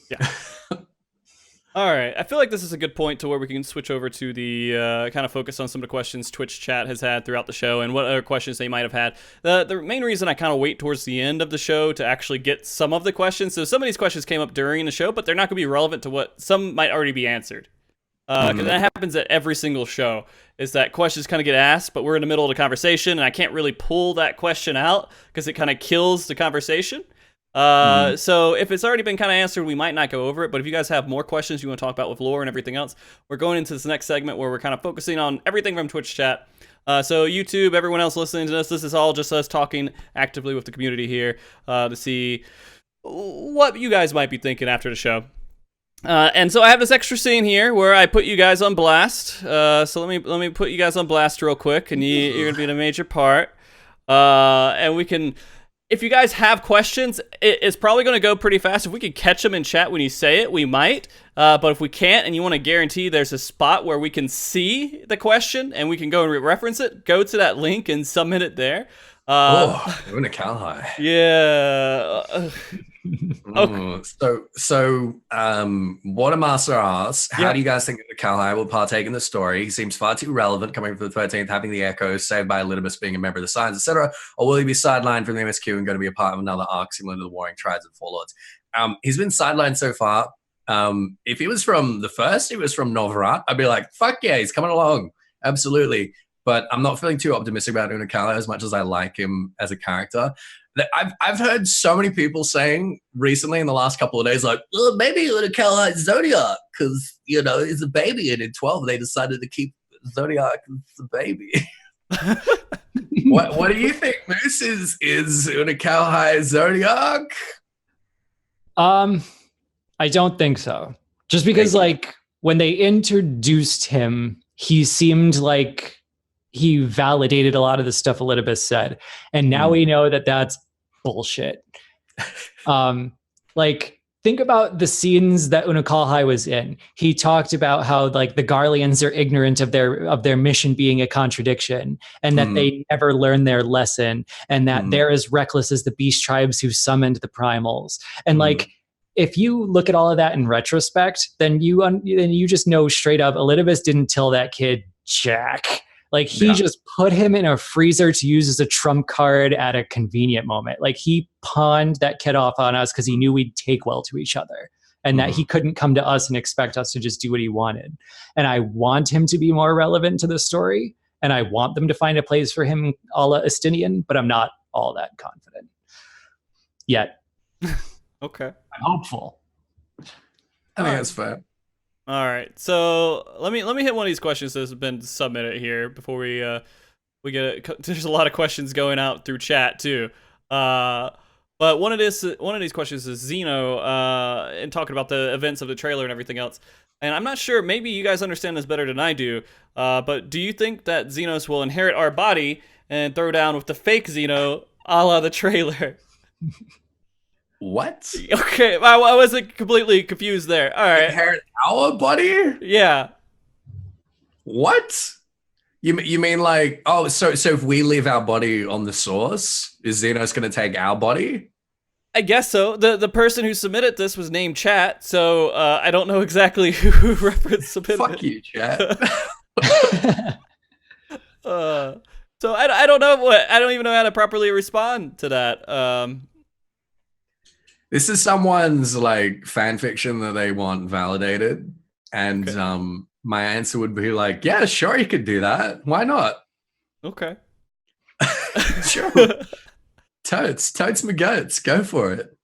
yeah. All right. I feel like this is a good point to where we can switch over to the kind of focus on some of the questions Twitch chat has had throughout the show and what other questions they might have had. The main reason I kind of wait towards the end of the show to actually get some of the questions. So some of these questions came up during the show, but they're not going to be relevant to what some might already be answered. Because that happens at every single show, is that questions kind of get asked, but we're in the middle of the conversation, and I can't really pull that question out because it kind of kills the conversation. So if it's already been kind of answered, we might not go over it. But if you guys have more questions you want to talk about with lore and everything else, we're going into this next segment where we're kind of focusing on everything from Twitch chat. So YouTube, everyone else listening to this is all just us talking actively with the community here to see what you guys might be thinking after the show. And so I have this extra scene here where I put you guys on blast. So let me put you guys on blast real quick, and you're gonna be in a major part. And we can, if you guys have questions, it's probably gonna go pretty fast. If we could catch them in chat when you say it, we might. But if we can't, and you want to guarantee there's a spot where we can see the question and we can go and reference it, go to that link and submit it there. We're in a Cal High. Yeah. Okay. So Watermaster asks, how do you guys think that the Cal High will partake in the story? He seems far too relevant, coming from the 13th, having the Echoes, saved by Elidibus, being a member of the Signs, etc. Or will he be sidelined from the MSQ and going to be a part of another arc similar to the Warring Tribes and Forelords? He's been sidelined so far. If he was from the first, he was from Novarat, I'd be like, fuck yeah, he's coming along. Absolutely. But I'm not feeling too optimistic about Unakala as much as I like him as a character. I've heard so many people saying recently in the last couple of days, like, oh, maybe Unakala is Zodiac because, he's a baby, and in 12 they decided to keep Zodiac as the baby. What do you think, Moose? Is Unakala Zodiac? I don't think so. Just because, like, when they introduced him, he seemed like he validated a lot of the stuff Elidibus said. And now we know that that's bullshit. Like, think about the scenes that Unakalhai was in. He talked about how, like, the Garleans are ignorant of their mission being a contradiction, and that they never learn their lesson, and that they're as reckless as the beast tribes who summoned the primals. And like, if you look at all of that in retrospect, then you just know straight up Elidibus didn't tell that kid jack. Like, he just put him in a freezer to use as a trump card at a convenient moment. Like, he pawned that kid off on us because he knew we'd take well to each other, and that he couldn't come to us and expect us to just do what he wanted. And I want him to be more relevant to the story, and I want them to find a place for him a la Estinian, but I'm not all that confident yet. Okay. I'm hopeful. I think that's fair. All right, so let me hit one of these questions that's been submitted here before we get. There's a lot of questions going out through chat too, but one of these questions is Zeno, and talking about the events of the trailer and everything else. And I'm not sure. Maybe you guys understand this better than I do. But do you think that Xenos will inherit our body and throw down with the fake Zeno, a la the trailer? What? Okay, I wasn't completely confused there. All right. Inherit our body? Yeah. What? You mean like, oh, so if we leave our body on the source, is Xenos going to take our body? I guess so. The person who submitted this was named Chat, so I don't know exactly who reference submitted. Fuck you, Chat. So I don't know I don't even know how to properly respond to that. This is someone's like fan fiction that they want validated. And my answer would be like, yeah, sure, you could do that. Why not? Okay. Sure. Totes my goats. Go for it.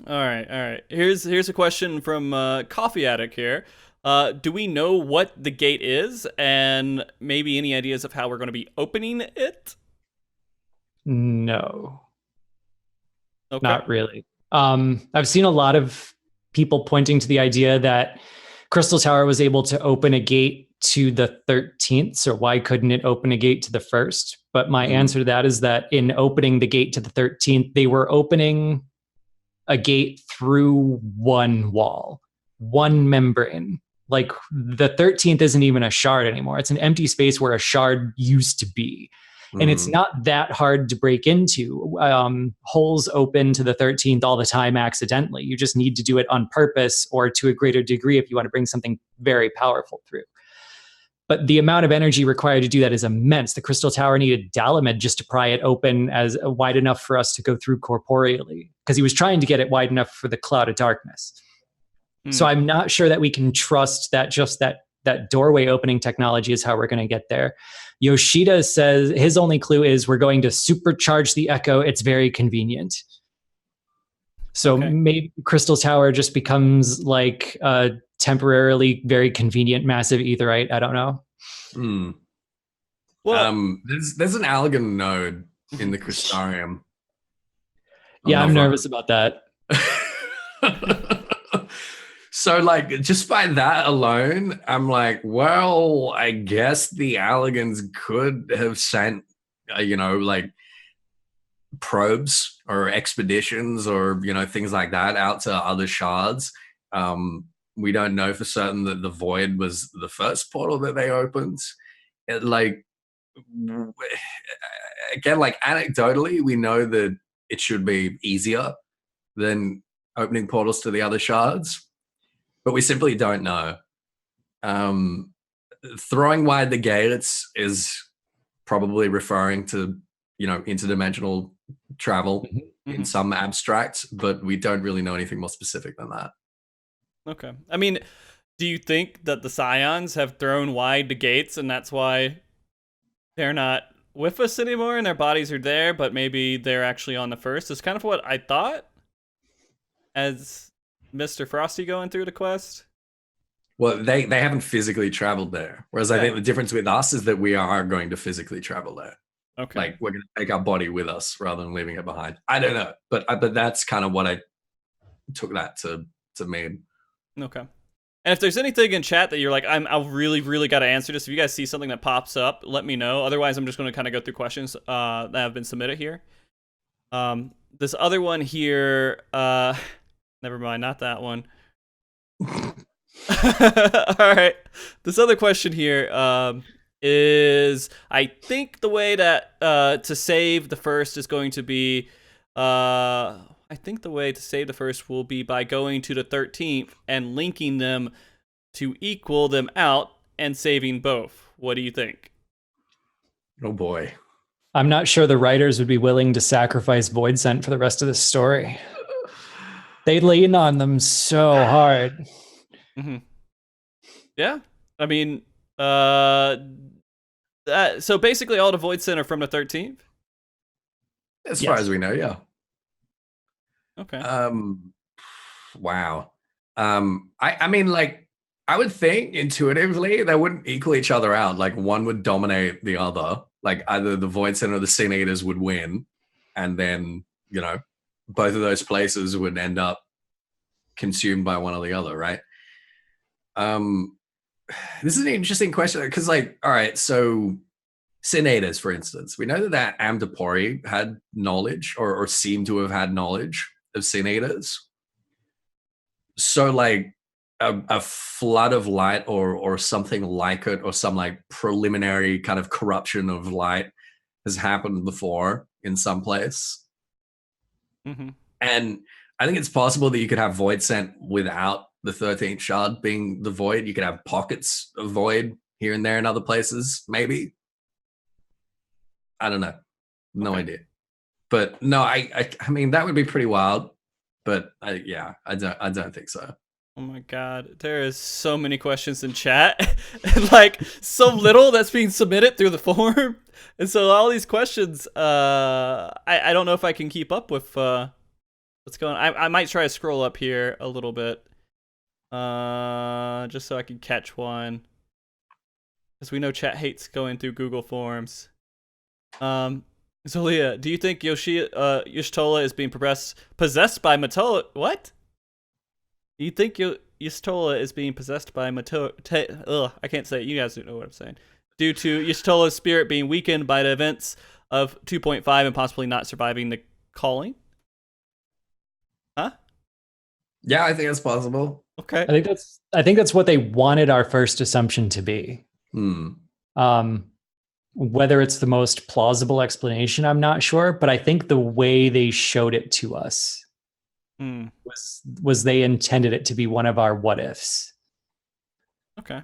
All right. Here's a question from Coffee Addict here. Do we know what the gate is, and maybe any ideas of how we're going to be opening it? No. Okay. Not really. I've seen a lot of people pointing to the idea that Crystal Tower was able to open a gate to the 13th, so why couldn't it open a gate to the 1st? But my answer to that is that in opening the gate to the 13th, they were opening a gate through one wall, one membrane. Like the 13th isn't even a shard anymore. It's an empty space where a shard used to be. And it's not that hard to break into. Holes open to the 13th all the time accidentally. You just need to do it on purpose or to a greater degree if you want to bring something very powerful through. But the amount of energy required to do that is immense. The Crystal Tower needed Dalamed just to pry it open as wide enough for us to go through corporeally, because he was trying to get it wide enough for the Cloud of Darkness. So I'm not sure that we can trust that just that doorway opening technology is how we're going to get there. Yoshida says his only clue is we're going to supercharge the echo. It's very convenient. So maybe Crystal Tower just becomes like a temporarily very convenient massive aetherite. I don't know. Well, there's an Allegan node in the Crystarium. I'm nervous about that. So, like, just by that alone, I'm like, well, I guess the Allegans could have sent, like probes or expeditions or, things like that out to other shards. We don't know for certain that the Void was the first portal that they opened. Again, like anecdotally, we know that it should be easier than opening portals to the other shards. But we simply don't know. Throwing wide the gates is probably referring to, interdimensional travel in some abstract, but we don't really know anything more specific than that. Okay. I mean, do you think that the Scions have thrown wide the gates and that's why they're not with us anymore and their bodies are there, but maybe they're actually on the first? It's kind of what I thought as Mr. Frosty going through the quest. Well, they haven't physically traveled there. Whereas I think the difference with us is that we are going to physically travel there. Okay. Like we're going to take our body with us rather than leaving it behind. I don't know. But that's kind of what I took that to mean. Okay. And if there's anything in chat that you're like, I really, really got to answer this. If you guys see something that pops up, let me know. Otherwise, I'm just going to kind of go through questions that have been submitted here. This other one here, never mind, not that one. All right. This other question here is, I think the way that to save the first is going to be, I think the way to save the first will be by going to the 13th and linking them to equal them out and saving both. What do you think? Oh boy. I'm not sure the writers would be willing to sacrifice Void Scent for the rest of the story. They lean on them so hard. Yeah. I mean, so basically all the Void Scent are from the 13th? As far as we know, yeah. Okay. Wow. I mean, like, I would think intuitively they wouldn't equal each other out. Like, one would dominate the other. Like, either the Void Scent or the Sin Eaters would win. And then, both of those places would end up consumed by one or the other, right? This is an interesting question because, like, all right, so Sin Eaters, for instance, we know that Amdapori had knowledge or seemed to have had knowledge of Sin Eaters. So, like, a flood of light or something like it, or some like preliminary kind of corruption of light has happened before in some place. And I think it's possible that you could have Void Scent without the 13th shard being the Void. You could have pockets of Void here and there in other places, maybe. I don't know. No idea. But no, I mean, that would be pretty wild. but I don't think so. Oh my god, there is so many questions in chat, and like so little that's being submitted through the form, and so all these questions, I don't know if I can keep up with what's going on. I might try to scroll up here a little bit, just so I can catch one, because we know chat hates going through Google Forms. Zolia, do you think Y'shtola is being possessed by Matola? What? Do you think Y'shtola is being possessed by Matola? I can't say it. You guys don't know what I'm saying. Due to Y'shtola's spirit being weakened by the events of 2.5 and possibly not surviving the calling? Huh? Yeah, I think it's possible. Okay. I think that's what they wanted our first assumption to be. Whether it's the most plausible explanation, I'm not sure, but I think the way they showed it to us was they intended it to be one of our what ifs. Okay.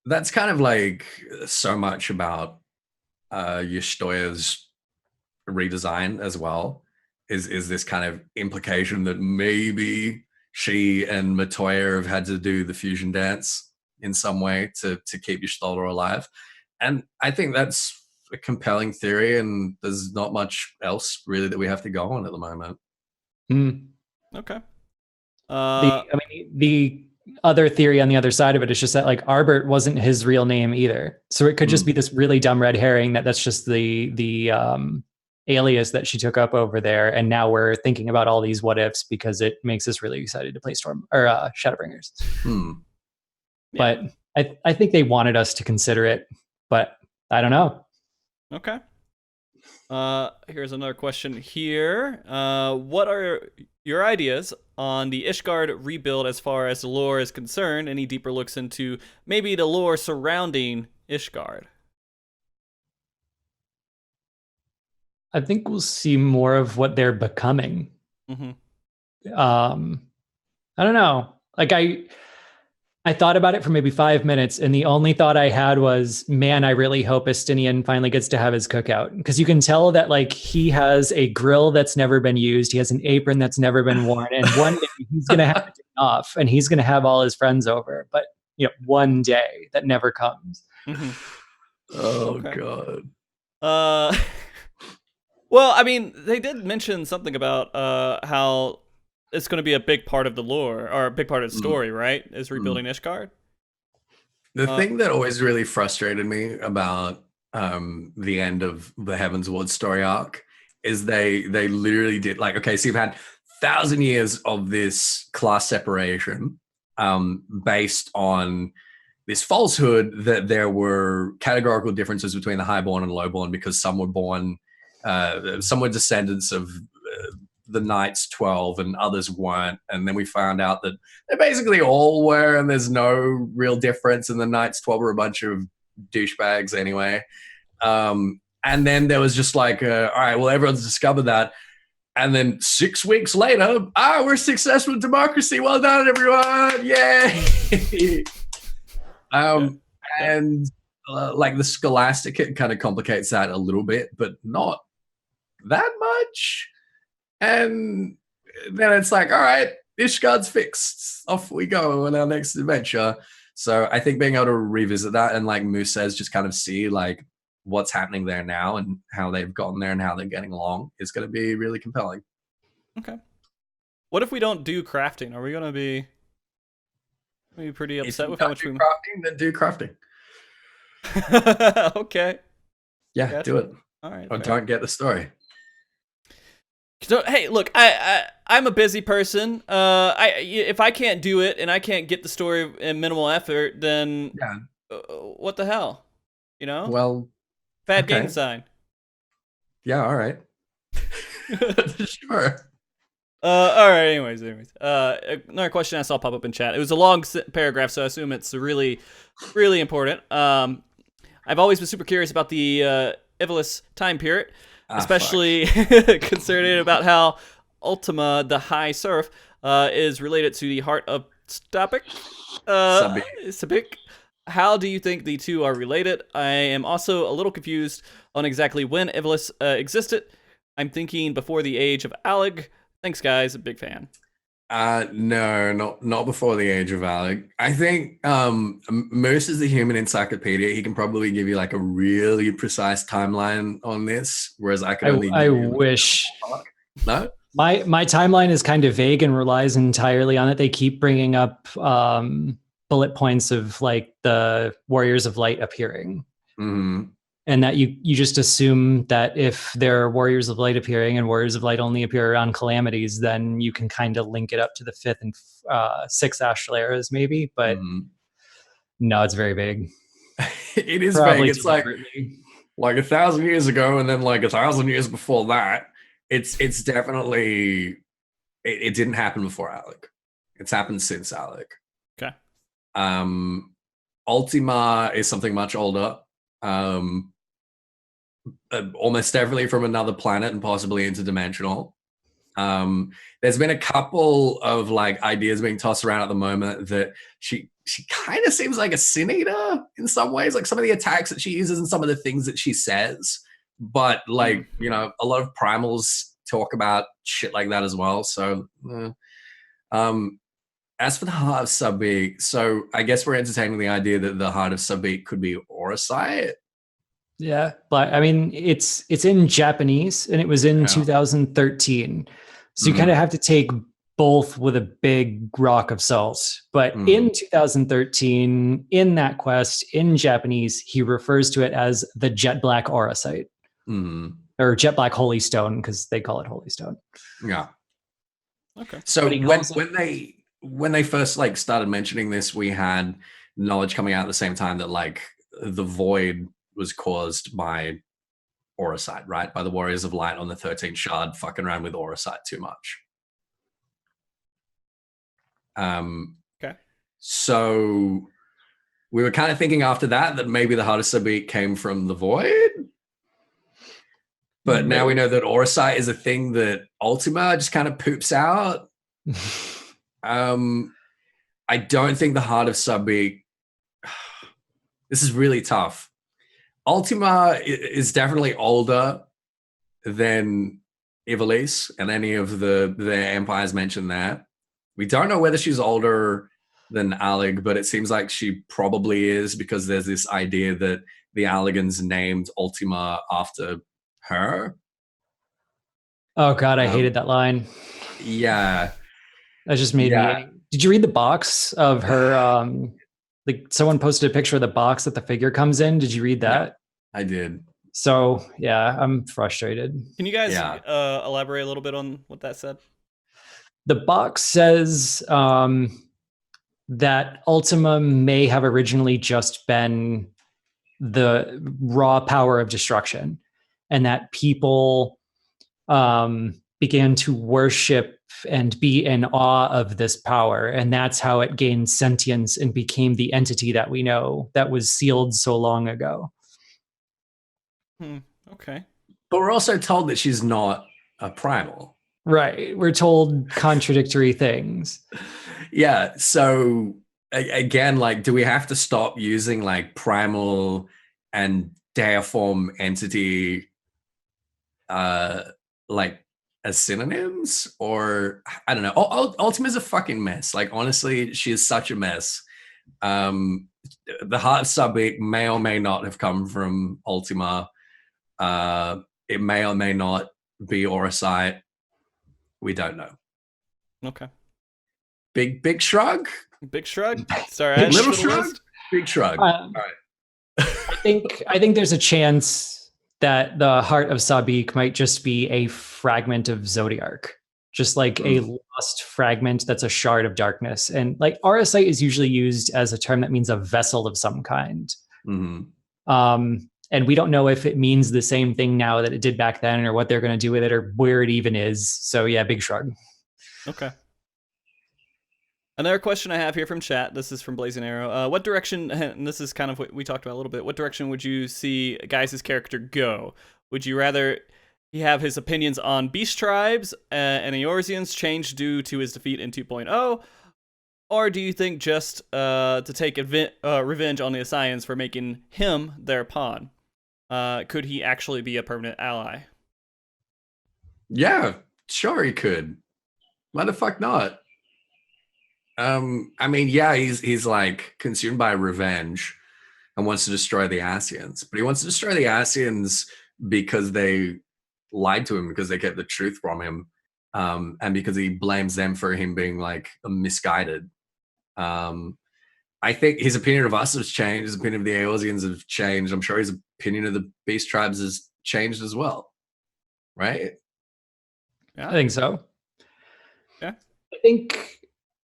That's kind of like so much about Y'shtola's redesign as well, is this kind of implication that maybe she and Matoya have had to do the fusion dance in some way to keep Y'shtola alive. And I think that's a compelling theory, and there's not much else really that we have to go on at the moment. Okay. The other theory on the other side of it is just that like Arbert wasn't his real name either, so it could just be this really dumb red herring that's just the alias that she took up over there, and now we're thinking about all these what ifs because it makes us really excited to play Shadowbringers. But I think they wanted us to consider it, but I don't know. Okay. Here's another question here. What are your ideas on the Ishgard rebuild as far as the lore is concerned? Any deeper looks into maybe the lore surrounding Ishgard? I think we'll see more of what they're becoming. I don't know. Like I thought about it for maybe 5 minutes, and the only thought I had was, man, I really hope Estinian finally gets to have his cookout, because you can tell that like he has a grill that's never been used, he has an apron that's never been worn, and one day he's gonna have a day off, and he's gonna have all his friends over. But one day that never comes. Oh God. Well, I mean, they did mention something about how it's going to be a big part of the lore, or a big part of the story, right? Is rebuilding Ishgard. The thing that always really frustrated me about the end of the Heavensward story arc is they literally did like, okay, so you've had 1,000 years of this class separation based on this falsehood that there were categorical differences between the highborn and lowborn because some were born, some were descendants of the Knights 12 and others weren't, and then we found out that they basically all were, and there's no real difference, and the Knights 12 were a bunch of douchebags anyway. And then there was just like, all right, well, everyone's discovered that, and then 6 weeks later, we're successful in democracy, well done everyone, yay. And like the Scholastic, it kind of complicates that a little bit, but not that much. And then it's like, all right, Ishgard's fixed. Off we go on our next adventure. So I think being able to revisit that and, like Moose says, just kind of see like what's happening there now and how they've gotten there and how they're getting along is going to be really compelling. Okay. What if we don't do crafting? Are we going to be pretty upset with how much we crafting? Then do crafting. Okay. Yeah, gotcha. Do it. All right. Or don't get the story. So, hey, look, I'm a busy person. If I can't do it and I can't get the story in minimal effort, then what the hell? Well, bad game sign. Yeah, all right. Sure. All right. Anyways, another question I saw pop up in chat. It was a long paragraph, so I assume it's really, really important. I've always been super curious about the Ithys time period. Especially concerned about how Ultima, the High Seraph, is related to the Heart of Sabik. How do you think the two are related? I am also a little confused on exactly when Ithys existed. I'm thinking before the age of Alleg. Thanks, guys. A big fan. No, not before the age of Alec. I think Moose is the human encyclopedia. He can probably give you like a really precise timeline on this, whereas I could only I give you wish. no. My timeline is kind of vague and relies entirely on it. They keep bringing up bullet points of like the Warriors of Light appearing. Mm-hmm. And that you just assume that if there are Warriors of Light appearing and Warriors of Light only appear on calamities, then you can kind of link it up to the 5th and 6th astral eras, maybe. But no, it's very big. It is Probably vague. It's like 1,000 years ago, and then like 1,000 years before that. It's definitely it didn't happen before Alec. It's happened since Alec. Okay. Ultima is something much older. Almost definitely from another planet and possibly interdimensional. There's been a couple of like ideas being tossed around at the moment that she kind of seems like a sin eater in some ways, like some of the attacks that she uses and some of the things that she says. But like, you know, a lot of primals talk about shit like that as well. So as for the Heart of Subbeak, so I guess we're entertaining the idea that the Heart of Subbeak could be Orosite. Yeah, but I mean, it's in Japanese and it was in 2013. So you kind of have to take both with a big rock of salt. But in 2013, in that quest, in Japanese, he refers to it as the Jet Black Orosite. Or Jet Black Holy Stone, because they call it Holy Stone. Yeah. Okay. So when they first like started mentioning this, we had knowledge coming out at the same time that like the void was caused by Orosite, right? By the Warriors of Light on the 13th Shard fucking around with Orosite too much. Okay. So we were kind of thinking after that maybe the Heart of Subbeak came from the void. But now we know that Orosite is a thing that Ultima just kind of poops out. I don't think the Heart of Subbeak. This is really tough. Ultima is definitely older than Ivalice and any of the empires mentioned there. We don't know whether she's older than Alec, but it seems like she probably is because there's this idea that the Allegans named Ultima after her. Oh God, I hated that line. Yeah. That just made me. Did you read the box of her? Like someone posted a picture of the box that the figure comes in. Did you read that? Yeah, I did. So yeah, I'm frustrated. Can you guys elaborate a little bit on what that said? The box says that Ultima may have originally just been the raw power of destruction, and that people began to worship and be in awe of this power, and that's how it gained sentience and became the entity that we know that was sealed so long ago. Okay. But we're also told that she's not a primal. Right. We're told contradictory things. Yeah. So again, like, do we have to stop using like primal and deiform entity like as synonyms? Or I don't know. Ultima's a fucking mess. Like, honestly, she is such a mess. The Heart of Subbeak may or may not have come from Ultima. It may or may not be Orosite. We don't know. Okay. Big shrug. Big shrug. Sorry, little shrug. Big shrug. All right. I think there's a chance that the Heart of Subbeak might just be a fragment of Zodiark, just like a lost fragment that's a shard of darkness. And like Orosite is usually used as a term that means a vessel of some kind. And we don't know if it means the same thing now that it did back then, or what they're going to do with it, or where it even is. So yeah, big shrug. Okay. Another question I have here from chat. This is from Blazing Arrow. What direction, and this is kind of what we talked about a little bit, what direction would you see Guys' character go? Would you rather he have his opinions on Beast Tribes and Eorzeans change due to his defeat in 2.0? Or do you think just to take revenge on the Ascians for making him their pawn? Could he actually be a permanent ally? Yeah, sure he could. Why the fuck not? I mean, yeah, he's like consumed by revenge and wants to destroy the Asians, but he wants to destroy the Asians because they lied to him, because they kept the truth from him, and because he blames them for him being like misguided. I think his opinion of us has changed. His opinion of the Eorzeans have changed. I'm sure his opinion of the Beast Tribes has changed as well. Right? I think so. Yeah.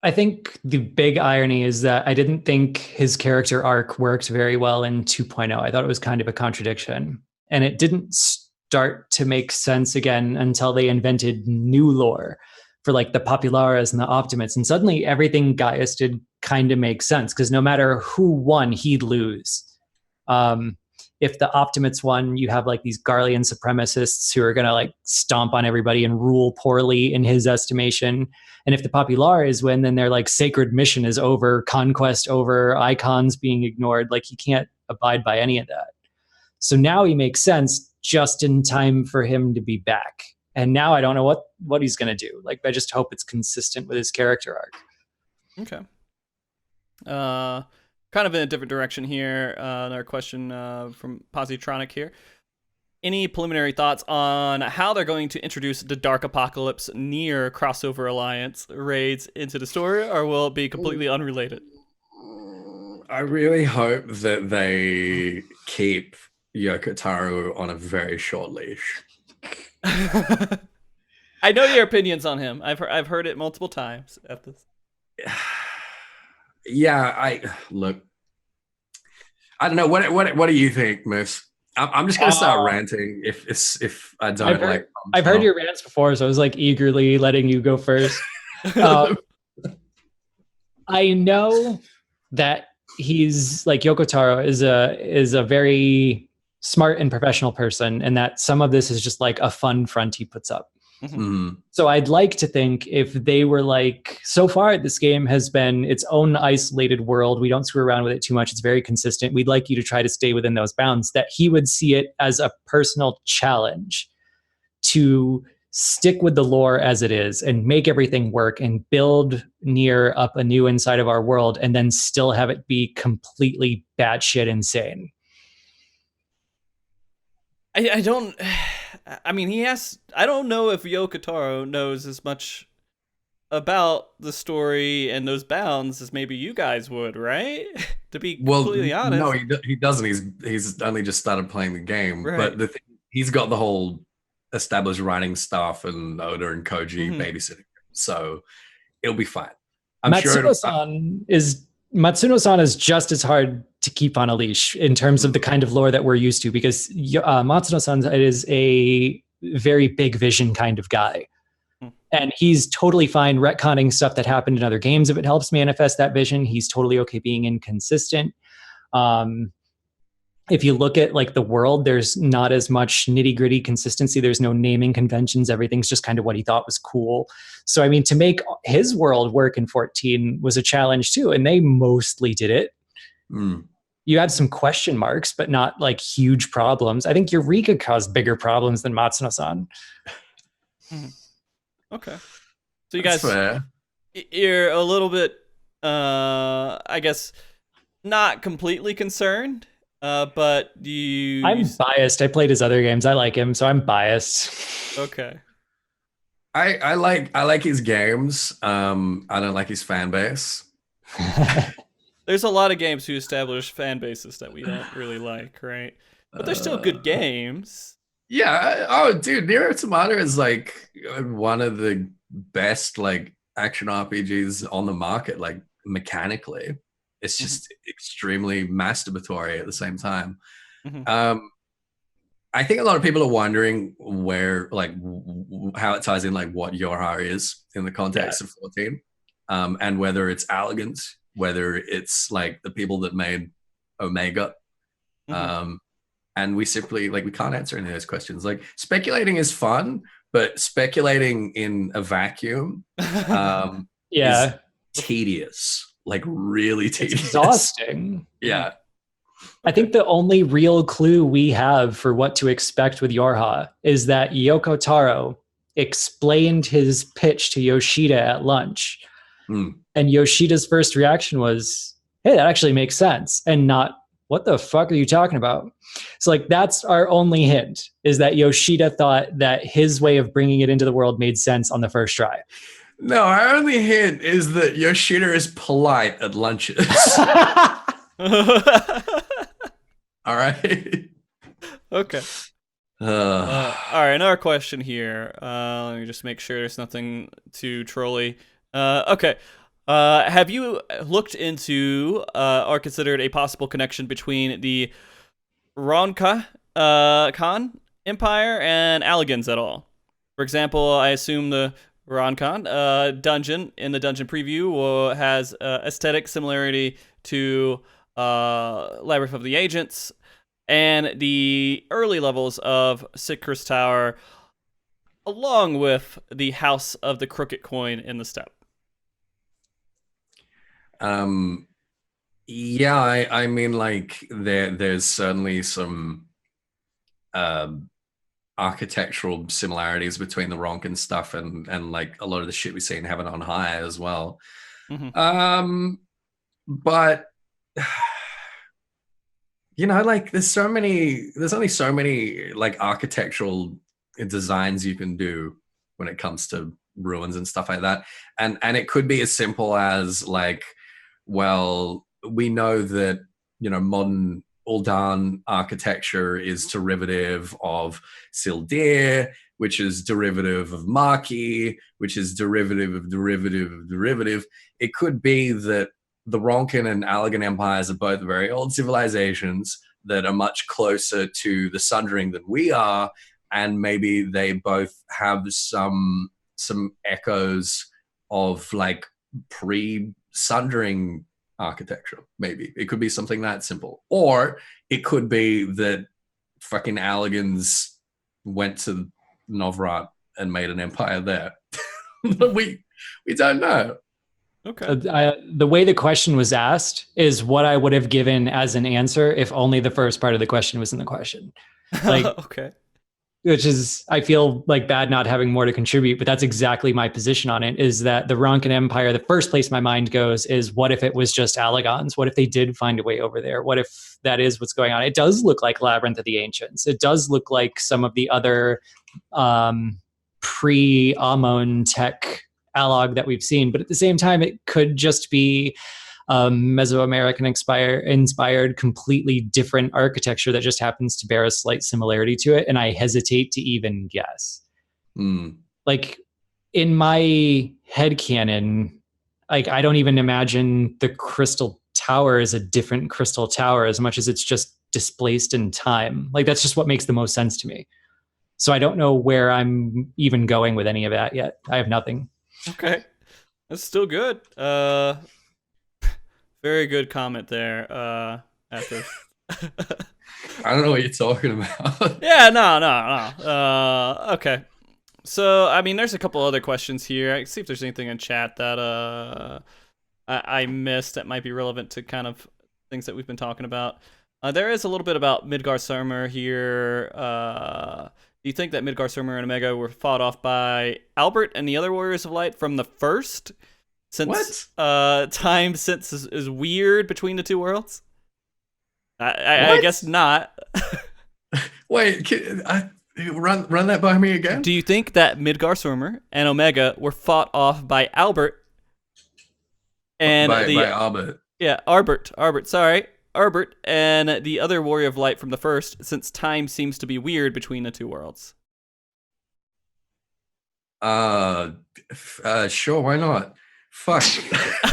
I think the big irony is that I didn't think his character arc worked very well in 2.0. I thought it was kind of a contradiction. And it didn't start to make sense again until they invented new lore for like the Populares and the Optimates. And suddenly everything Gaius did kind of make sense, because no matter who won, he'd lose. If the Optimates won, you have like these Garlean supremacists who are going to like stomp on everybody and rule poorly in his estimation. And if the Populares win, then their like sacred mission is over, conquest over, icons being ignored. Like he can't abide by any of that. So now he makes sense just in time for him to be back. And now I don't know what he's going to do. Like, I just hope it's consistent with his character arc. Okay. Kind of in a different direction here. Another question from Positronic here. Any preliminary thoughts on how they're going to introduce the Dark Apocalypse near Crossover Alliance raids into the story, or will it be completely unrelated? I really hope that they keep Yoko Taro on a very short leash. I know your opinions on him. I've heard it multiple times at this. Yeah, I don't know. What do you think, Moose? I'm just gonna start ranting if I don't like. I've heard your rants before, so I was like eagerly letting you go first. I know that he's like Yoko Taro is a very smart and professional person, and that some of this is just like a fun front he puts up. Mm-hmm. So I'd like to think if they were like, so far this game has been its own isolated world. We don't screw around with it too much. It's very consistent. We'd like you to try to stay within those bounds, that he would see it as a personal challenge to stick with the lore as it is and make everything work and build near up anew inside of our world, and then still have it be completely batshit insane. I don't know if Yoko Taro knows as much about the story and those bounds as maybe you guys would, right? To be completely honest. No, he doesn't. He's only just started playing the game. Right. But he's got the whole established writing staff and Oda and Koji babysitting, so it'll be fine. Matsuno-san is just as hard to keep on a leash in terms of the kind of lore that we're used to, because Matsuno-san is a very big vision kind of guy. And he's totally fine retconning stuff that happened in other games if it helps manifest that vision. He's totally okay being inconsistent. If you look at like the world, there's not as much nitty-gritty consistency. There's no naming conventions. Everything's just kind of what he thought was cool. So, I mean, to make his world work in 14 was a challenge too, and they mostly did it. You had some question marks, but not like huge problems. I think Eureka caused bigger problems than Matsuno-san. Okay. So you guys, you're a little bit, I guess, not completely concerned, but I'm biased. I played his other games. I like him, so I'm biased. Okay. I like his games. I don't like his fan base. There's a lot of games who establish fan bases that we don't really like, right? But they're still good games. Yeah. Oh, dude, Nier Automata is like one of the best like action RPGs on the market. Like mechanically, it's just extremely masturbatory at the same time. I think a lot of people are wondering where, like, how it ties in, like, what Yorha is in the context of 14, and whether it's Elegant, whether it's like the people that made Omega. And we simply, like, we can't answer any of those questions. Like, speculating is fun, but speculating in a vacuum is tedious, like really tedious. It's exhausting. Yeah. I think the only real clue we have for what to expect with Yorha is that Yoko Taro explained his pitch to Yoshida at lunch. And Yoshida's first reaction was, hey, that actually makes sense, and not, what the fuck are you talking about? So like that's our only hint, is that Yoshida thought that his way of bringing it into the world made sense on the first try. No, our only hint is that Yoshida is polite at lunches. All right. Okay. All right, another question here. Let me just make sure there's nothing too trolly. Okay. Have you looked into or considered a possible connection between the Ronka Khan Empire and Alligans at all? For example, I assume the Ronkan dungeon in the dungeon preview has aesthetic similarity to Labyrinth of the Agents and the early levels of Sikr's Tower, along with the House of the Crooked Coin in the Steppe. Yeah, I mean, like there's certainly some architectural similarities between the Ronkan stuff and like a lot of the shit we see in Heaven on High as well. Mm-hmm. But you know, like there's only so many like architectural designs you can do when it comes to ruins and stuff like that. And it could be as simple as like, well, we know that, you know, modern Uldan architecture is derivative of Sildir, which is derivative of Maki, which is derivative of derivative of derivative. It could be that the Ronkan and Allagan empires are both very old civilizations that are much closer to the Sundering than we are, and maybe they both have some echoes of like pre-Sundering architecture. Maybe it could be something that simple, or it could be that fucking Allagans went to Novrat and made an empire there. we don't know. Okay. The way the question was asked is what I would have given as an answer if only the first part of the question was in the question. Like, okay. Which is, I feel like bad not having more to contribute, but that's exactly my position on it, is that the Ronkan Empire, the first place my mind goes is, what if it was just Allagans? What if they did find a way over there? What if that is what's going on? It does look like Labyrinth of the Ancients. It does look like some of the other pre-Amon tech Alog that we've seen, but at the same time, it could just be Mesoamerican inspired, completely different architecture that just happens to bear a slight similarity to it. And I hesitate to even guess. Like in my headcanon, like I don't even imagine the Crystal Tower as a different Crystal Tower as much as it's just displaced in time. Like that's just what makes the most sense to me. So I don't know where I'm even going with any of that yet. I have nothing. Okay. That's still good. Very good comment there, Ethys. I don't know what you're talking about. Yeah, no. Okay. So, I mean, there's a couple other questions here. I can see if there's anything in chat that I missed that might be relevant to kind of things that we've been talking about. There is a little bit about Midgardsormr here. Do you think that Midgardsormr and Omega were fought off by Albert and the other Warriors of Light from the first? Since time sense is weird between the two worlds? I guess not. Wait, run that by me again? Do you think that Midgardsormr and Omega were fought off by Albert and by Albert? Yeah, Arbert, sorry. Arbert and the other Warrior of Light from the first, since time seems to be weird between the two worlds? Sure, why not? Fuck.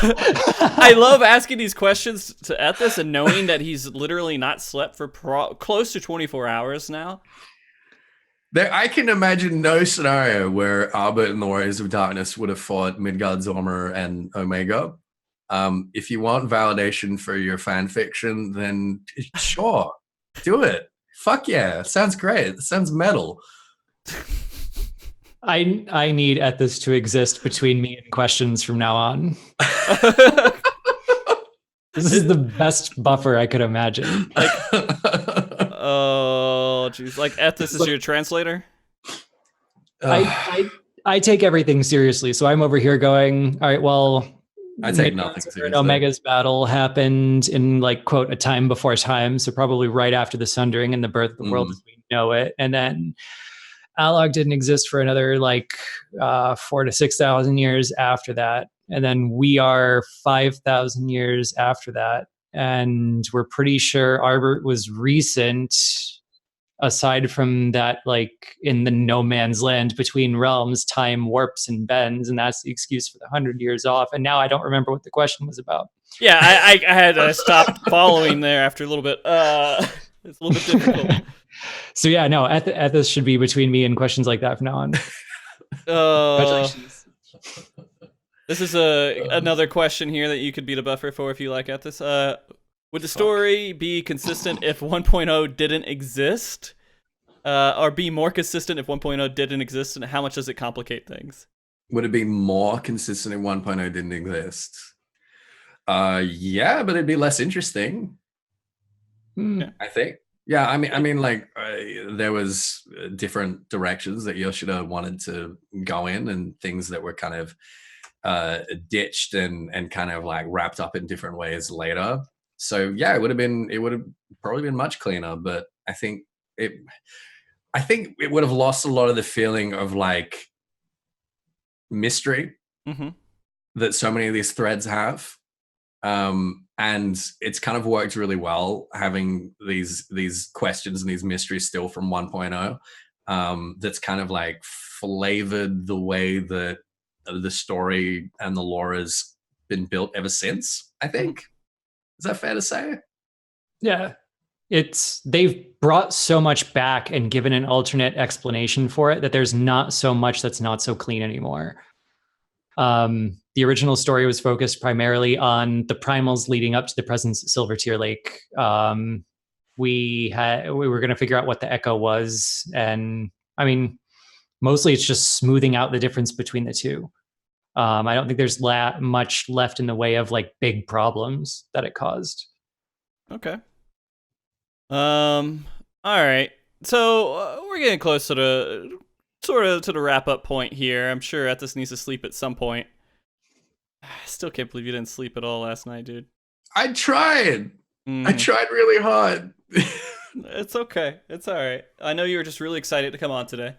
I love asking these questions to Ethys and knowing that he's literally not slept for close to 24 hours now. I can imagine no scenario where Albert and the Warriors of Darkness would have fought Midgardsormr and Omega. If you want validation for your fan fiction, then sure, do it. Fuck yeah, sounds great. It sounds metal. I need Ethys to exist between me and questions from now on. This is the best buffer I could imagine. Like, oh, jeez. Like Ethys is your translator? I take everything seriously. So I'm over here going, all right, well, I take nothing seriously. Omega's battle happened in like, quote, a time before time. So probably right after the Sundering and the birth of the world as we know it. And then Alog didn't exist for another like 4,000 to 6,000 years after that. And then we are 5,000 years after that. And we're pretty sure Arbor was recent, aside from that, like in the no man's land between realms, time warps and bends, and that's the excuse for the 100 years off. And now I don't remember what the question was about. Yeah, I had to stop following there after a little bit. It's a little bit difficult. So yeah, no, Ethys should be between me and questions like that from now on. Congratulations. This is another question here that you could be the buffer for if you like Ethys. Would the story be consistent if 1.0 didn't exist? Or be more consistent if 1.0 didn't exist? And how much does it complicate things? Would it be more consistent if 1.0 didn't exist? Yeah, but it'd be less interesting. I think. Yeah, I mean, like there was different directions that Yoshida wanted to go in, and things that were kind of ditched and kind of like wrapped up in different ways later. So yeah, it would have probably been much cleaner. But I think it would have lost a lot of the feeling of like mystery that so many of these threads have. And it's kind of worked really well having these questions and these mysteries still from 1.0. That's kind of like flavored the way that the story and the lore has been built ever since, I think. Is that fair to say? Yeah. They've brought so much back and given an alternate explanation for it that there's not so much that's not so clean anymore. The original story was focused primarily on the primals leading up to the presence at Silver Tear Lake. We were going to figure out what the echo was, and I mean, mostly it's just smoothing out the difference between the two. I don't think there's much left in the way of like big problems that it caused. Okay. All right. So we're getting close to the wrap up point here. I'm sure Ethys needs to sleep at some point. I still can't believe you didn't sleep at all last night, dude. I tried. I tried really hard. It's okay. It's all right. I know you were just really excited to come on today.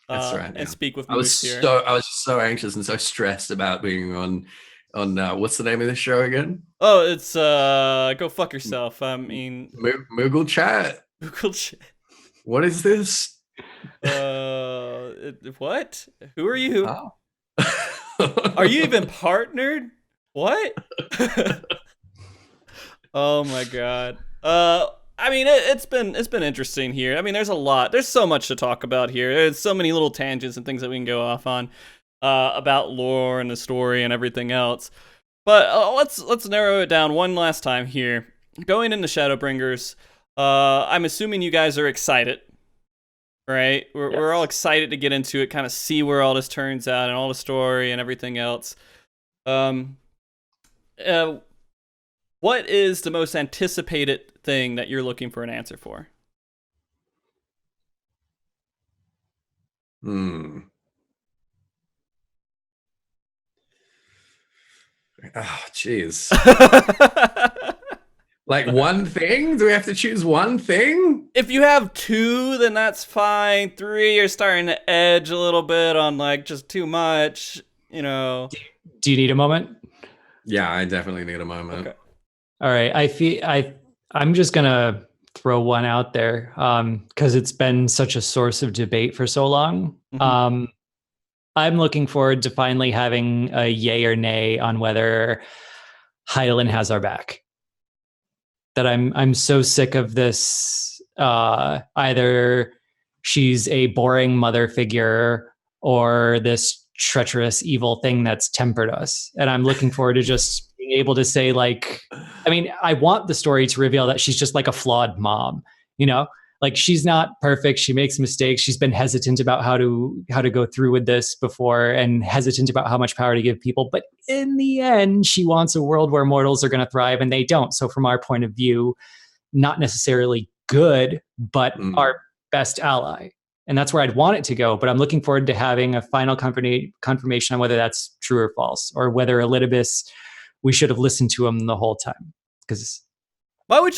That's right. And speak with Moose here. I was so anxious and so stressed about being on what's the name of this show again? Oh, it's Go Fuck Yourself. I mean, Moogle Chat. Moogle Chat. What is this? What? Who are you? Oh. Are you even partnered? What? Oh my god. I mean, it's been interesting here. I mean, there's so much to talk about here. There's so many little tangents and things that we can go off on about lore and the story and everything else. But let's narrow it down one last time here. Going into Shadowbringers, I'm assuming you guys are excited, right? We're all excited to get into it, kind of see where all this turns out and all the story and everything else. What is the most anticipated thing that you're looking for an answer for? Oh, jeez. Like one thing? Do we have to choose one thing? If you have two, then that's fine. Three, you're starting to edge a little bit on like just too much, you know. Do you need a moment? Yeah, I definitely need a moment. Okay. All right. I'm just gonna throw one out there because it's been such a source of debate for so long. I'm looking forward to finally having a yay or nay on whether Hydaelyn has our back. That I'm so sick of this. Either she's a boring mother figure or this treacherous evil thing that's tempered us. And I'm looking forward to just being able to say, like, I mean, I want the story to reveal that she's just like a flawed mom, you know? Like, she's not perfect. She makes mistakes. She's been hesitant about how to go through with this before, and hesitant about how much power to give people. But in the end, she wants a world where mortals are going to thrive, and they don't. So from our point of view, not necessarily good, but our best ally. And that's where I'd want it to go. But I'm looking forward to having a final confirmation on whether that's true or false, or whether Elidibus we should have listened to him the whole time. Because why would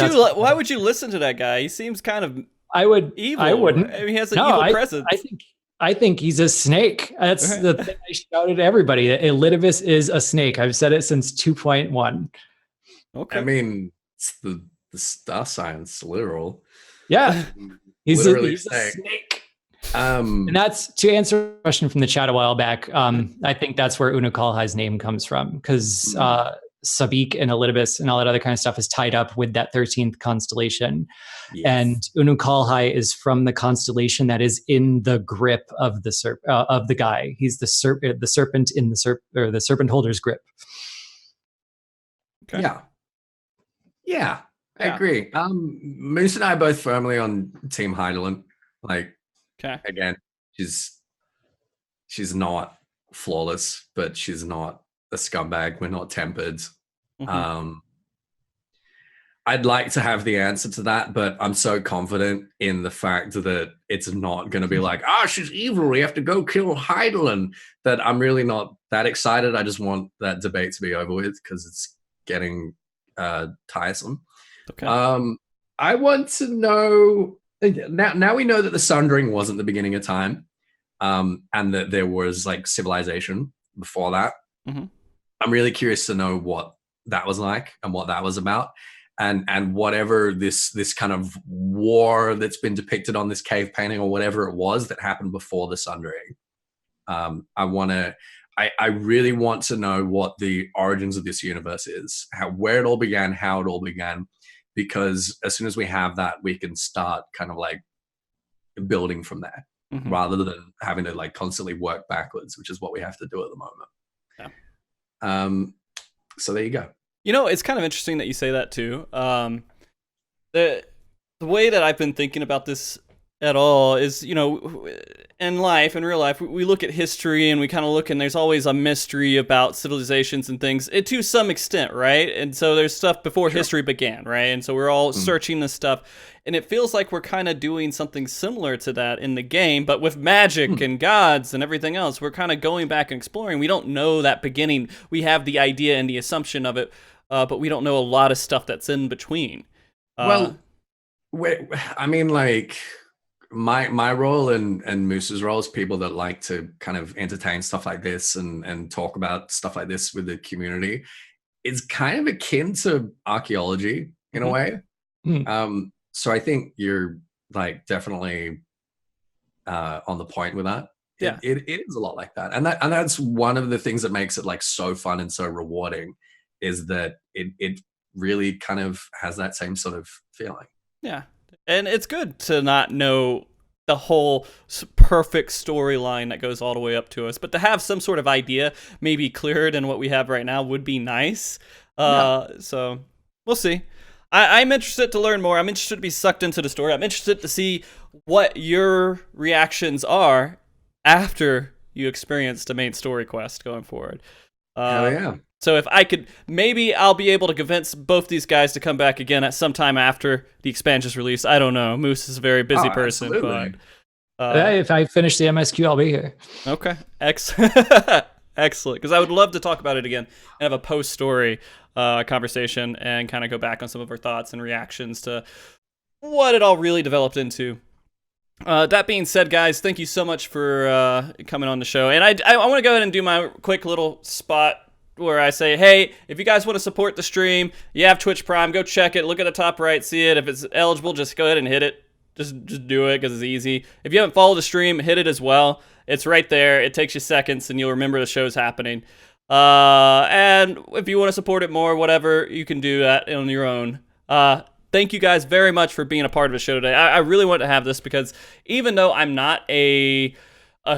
you listen to that guy? He seems kind of evil. I wouldn't. I mean, he has an evil presence. I think he's a snake. That's the thing I shouted at everybody. Elidivus is a snake. I've said it since 2.1. Okay. I mean, it's the star science, literal. Yeah. He's a snake. snake. And that's, to answer a question from the chat a while back, I think that's where Unukalhai's name comes from, because Sabik and Elidibus and all that other kind of stuff is tied up with that 13th constellation. Yes. And Unukalhai is from the constellation that is in the grip of the guy. He's the serpent in the serpent holder's grip. Okay. Yeah, I agree. Moose and I are both firmly on Team Heidelin. Like, again, she's not flawless, but she's not a scumbag. We're not tempered. I'd like to have the answer to that, but I'm so confident in the fact that it's not going to be like, she's evil, we have to go kill Heidelin, that I'm really not that excited. I just want that debate to be over with because it's getting tiresome. Okay. I want to know, now we know that the Sundering wasn't the beginning of time, and that there was like civilization before that. I'm really curious to know what that was like and what that was about, and whatever this kind of war that's been depicted on this cave painting or whatever it was that happened before the Sundering. I really want to know what the origins of this universe is, where it all began, how it all began, because as soon as we have that, we can start kind of like building from there, rather than having to like constantly work backwards, which is what we have to do at the moment. So there you go. You know, it's kind of interesting that you say that too. The way that I've been thinking about this at all is, you know, in real life, we look at history and we kind of look, and there's always a mystery about civilizations and things, to some extent, right? And so there's stuff before history began, right? And so we're all searching this stuff, and it feels like we're kind of doing something similar to that in the game, but with magic and gods and everything else. We're kind of going back and exploring. We don't know that beginning. We have the idea and the assumption of it, but we don't know a lot of stuff that's in between. I mean, like, my role and Moose's role is people that like to kind of entertain stuff like this and talk about stuff like this with the community. It's kind of akin to archaeology in a way. So I think you're like definitely on the point with that. Yeah, it is a lot like that, and that's one of the things that makes it like so fun and so rewarding, is that it really kind of has that same sort of feeling. Yeah. And it's good to not know the whole perfect storyline that goes all the way up to us, but to have some sort of idea, maybe clearer than what we have right now, would be nice. So we'll see. I'm interested to learn more. I'm interested to be sucked into the story. I'm interested to see what your reactions are after you experience the main story quest going forward. Hell yeah. So if I could, maybe I'll be able to convince both these guys to come back again at some time after the expansion's release. I don't know. Moose is a very busy person. Absolutely. But if I finish the MSQ, I'll be here. Okay. Excellent. Because I would love to talk about it again and have a post-story conversation and kind of go back on some of our thoughts and reactions to what it all really developed into. That being said, guys, thank you so much for coming on the show. And I want to go ahead and do my quick little spot where I say, hey, if you guys want to support the stream, you have Twitch Prime, go check it. Look at the top right, see it. If it's eligible, just go ahead and hit it. Just do it because it's easy. If you haven't followed the stream, hit it as well. It's right there. It takes you seconds, and you'll remember the show's happening. And if you want to support it more, whatever, you can do that on your own. Thank you guys very much for being a part of the show today. I really want to have this because even though I'm not a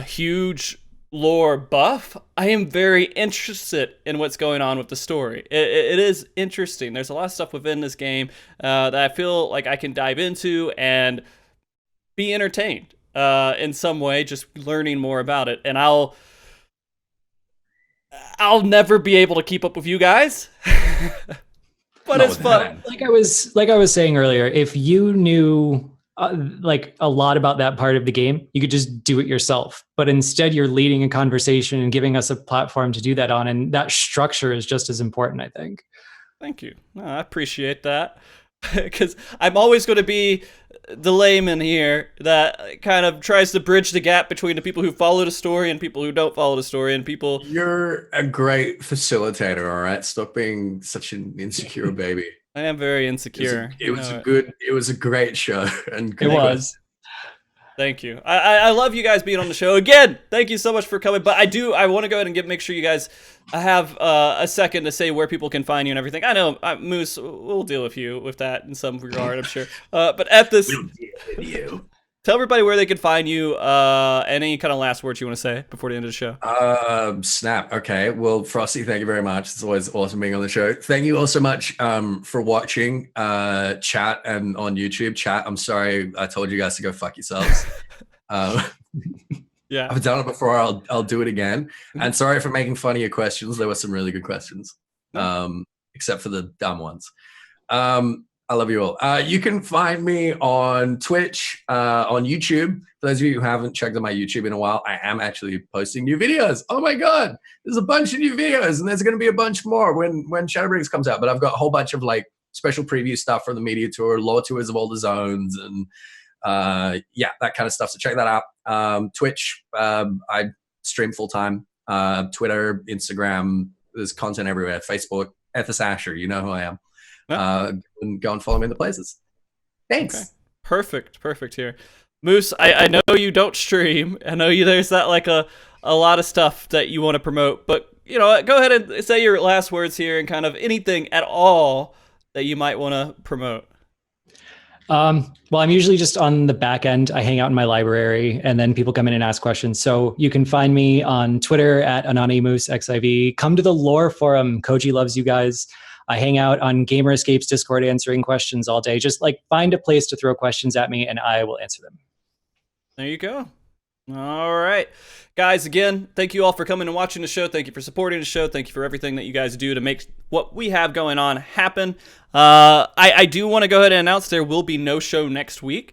huge lore buff, I am very interested in what's going on with the story. It is interesting. There's a lot of stuff within this game that I feel like I can dive into and be entertained in some way, just learning more about it. And I'll never be able to keep up with you guys. But it's fun. Like I was saying earlier, if you knew like a lot about that part of the game. You could just do it yourself, but instead you're leading a conversation and giving us a platform to do that on. And that structure is just as important, I think. Thank you. No, I appreciate that, because I'm always going to be the layman here that kind of tries to bridge the gap between the people who follow the story and people who don't follow the story, and people. You're a great facilitator, all right? Stop being such an insecure baby. I am very insecure. It was a great show, and It was. Thank you. I love you guys being on the show again. Thank you so much for coming. But I want to go ahead and make sure you guys have a second to say where people can find you and everything. I know Moose, we'll deal with you with that in some regard, I'm sure. But Ethys, tell everybody where they can find you. Any kind of last words you want to say before the end of the show? Snap. Okay. Well, Frosty, thank you very much. It's always awesome being on the show. Thank you all so much for watching chat and on YouTube. Chat, I'm sorry I told you guys to go fuck yourselves. Yeah, I've done it before. I'll do it again. And sorry for making fun of your questions. There were some really good questions, except for the dumb ones. I love you all. You can find me on Twitch, on YouTube. For those of you who haven't checked out my YouTube in a while, I am actually posting new videos. Oh my God, there's a bunch of new videos, and there's going to be a bunch more when Shadowbringers comes out. But I've got a whole bunch of like special preview stuff from the media tour, lore tours of all the zones, and yeah, that kind of stuff. So check that out. Twitch, I stream full time. Twitter, Instagram, there's content everywhere. Facebook, Ethys Asher, you know who I am. And go and follow me in the places. Thanks. Okay. Perfect here. Moose, I know you don't stream. I know there's that like a lot of stuff that you want to promote, but you know, go ahead and say your last words here and kind of anything at all that you might want to promote. Well, I'm usually just on the back end. I hang out in my library and then people come in and ask questions. So you can find me on Twitter at Anonymoose XIV. Come to the lore forum. Koji loves you guys. I hang out on Gamer Escape's Discord answering questions all day. Just like find a place to throw questions at me and I will answer them. There you go. All right. Guys, again, thank you all for coming and watching the show. Thank you for supporting the show. Thank you for everything that you guys do to make what we have going on happen. I do want to go ahead and announce there will be no show next week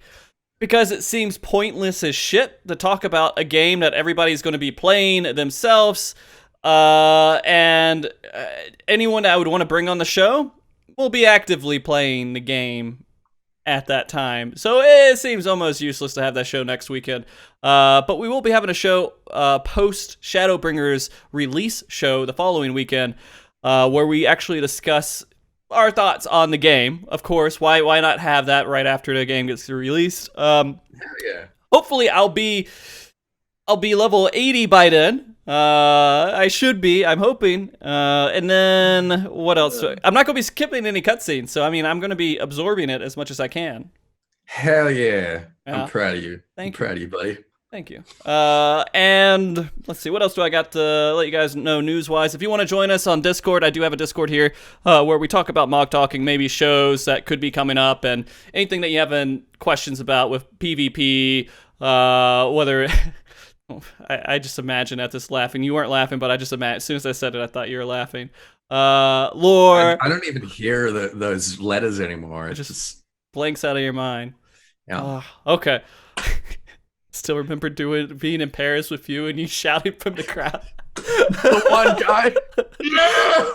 because it seems pointless as shit to talk about a game that everybody's going to be playing themselves. And anyone that I would want to bring on the show will be actively playing the game at that time. So it seems almost useless to have that show next weekend. But we will be having a show post Shadowbringers release show the following weekend where we actually discuss our thoughts on the game. Of course, why not have that right after the game gets released? Hell yeah. Hopefully I'll be level 80 by then. I should be, I'm hoping. And then what else? I'm not going to be skipping any cutscenes. So, I mean, I'm going to be absorbing it as much as I can. Hell yeah. I'm proud of you. Thank you. Proud of you, buddy. Thank you. And let's see, what else do I got to let you guys know news-wise? If you want to join us on Discord, I do have a Discord here where we talk about MogTalking, maybe shows that could be coming up, and anything that you have questions about with PvP, whether... I just imagine at this laughing. You weren't laughing, but I just imagine. As soon as I said it, I thought you were laughing. Lore. I don't even hear those letters anymore. It just blanks out of your mind. Yeah. Okay. Still remember being in Paris with you and you shouting from the crowd. The one guy. Yeah.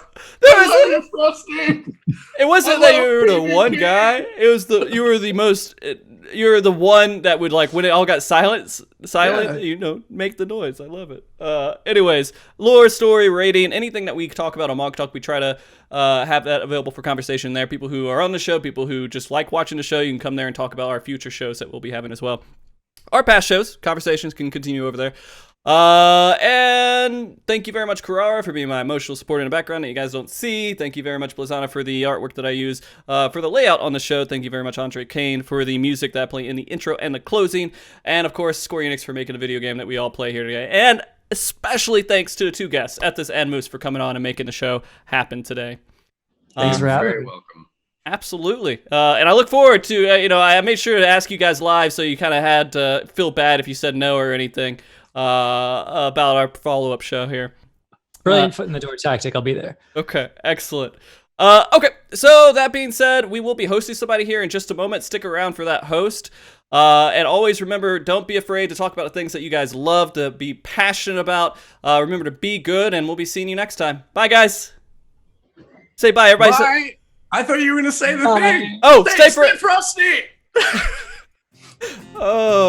It wasn't that you were the one guy. It was you were the most. You're the one that would like when it all got silent, yeah. You know, make the noise. I love it. Anyways, lore, story, rating, anything that we talk about on MogTalk, we try to have that available for conversation there. People who are on the show, people who just like watching the show, you can come there and talk about our future shows that we'll be having as well. Our past shows, conversations can continue over there. And thank you very much, Carrara, for being my emotional support in the background that you guys don't see. Thank you very much, Blazana, for the artwork that I use for the layout on the show. Thank you very much, Andre Kane, for the music that I play in the intro and the closing. And, of course, Square Enix for making a video game that we all play here today. And especially thanks to the two guests, Ethys and Moose, for coming on and making the show happen today. Thanks for having me. Very welcome. Absolutely. And I look forward to, I made sure to ask you guys live, so you kind of had to feel bad if you said no or anything. About our follow-up show here. Brilliant foot in the door tactic. I'll be there. Okay, excellent. Okay, so that being said, we will be hosting somebody here in just a moment. Stick around for that host. And always remember, don't be afraid to talk about the things that you guys love to be passionate about. Remember to be good, and we'll be seeing you next time. Bye, guys. Say bye, everybody. Bye. I thought you were going to say the thing. Oh, Stay stay frosty. Oh.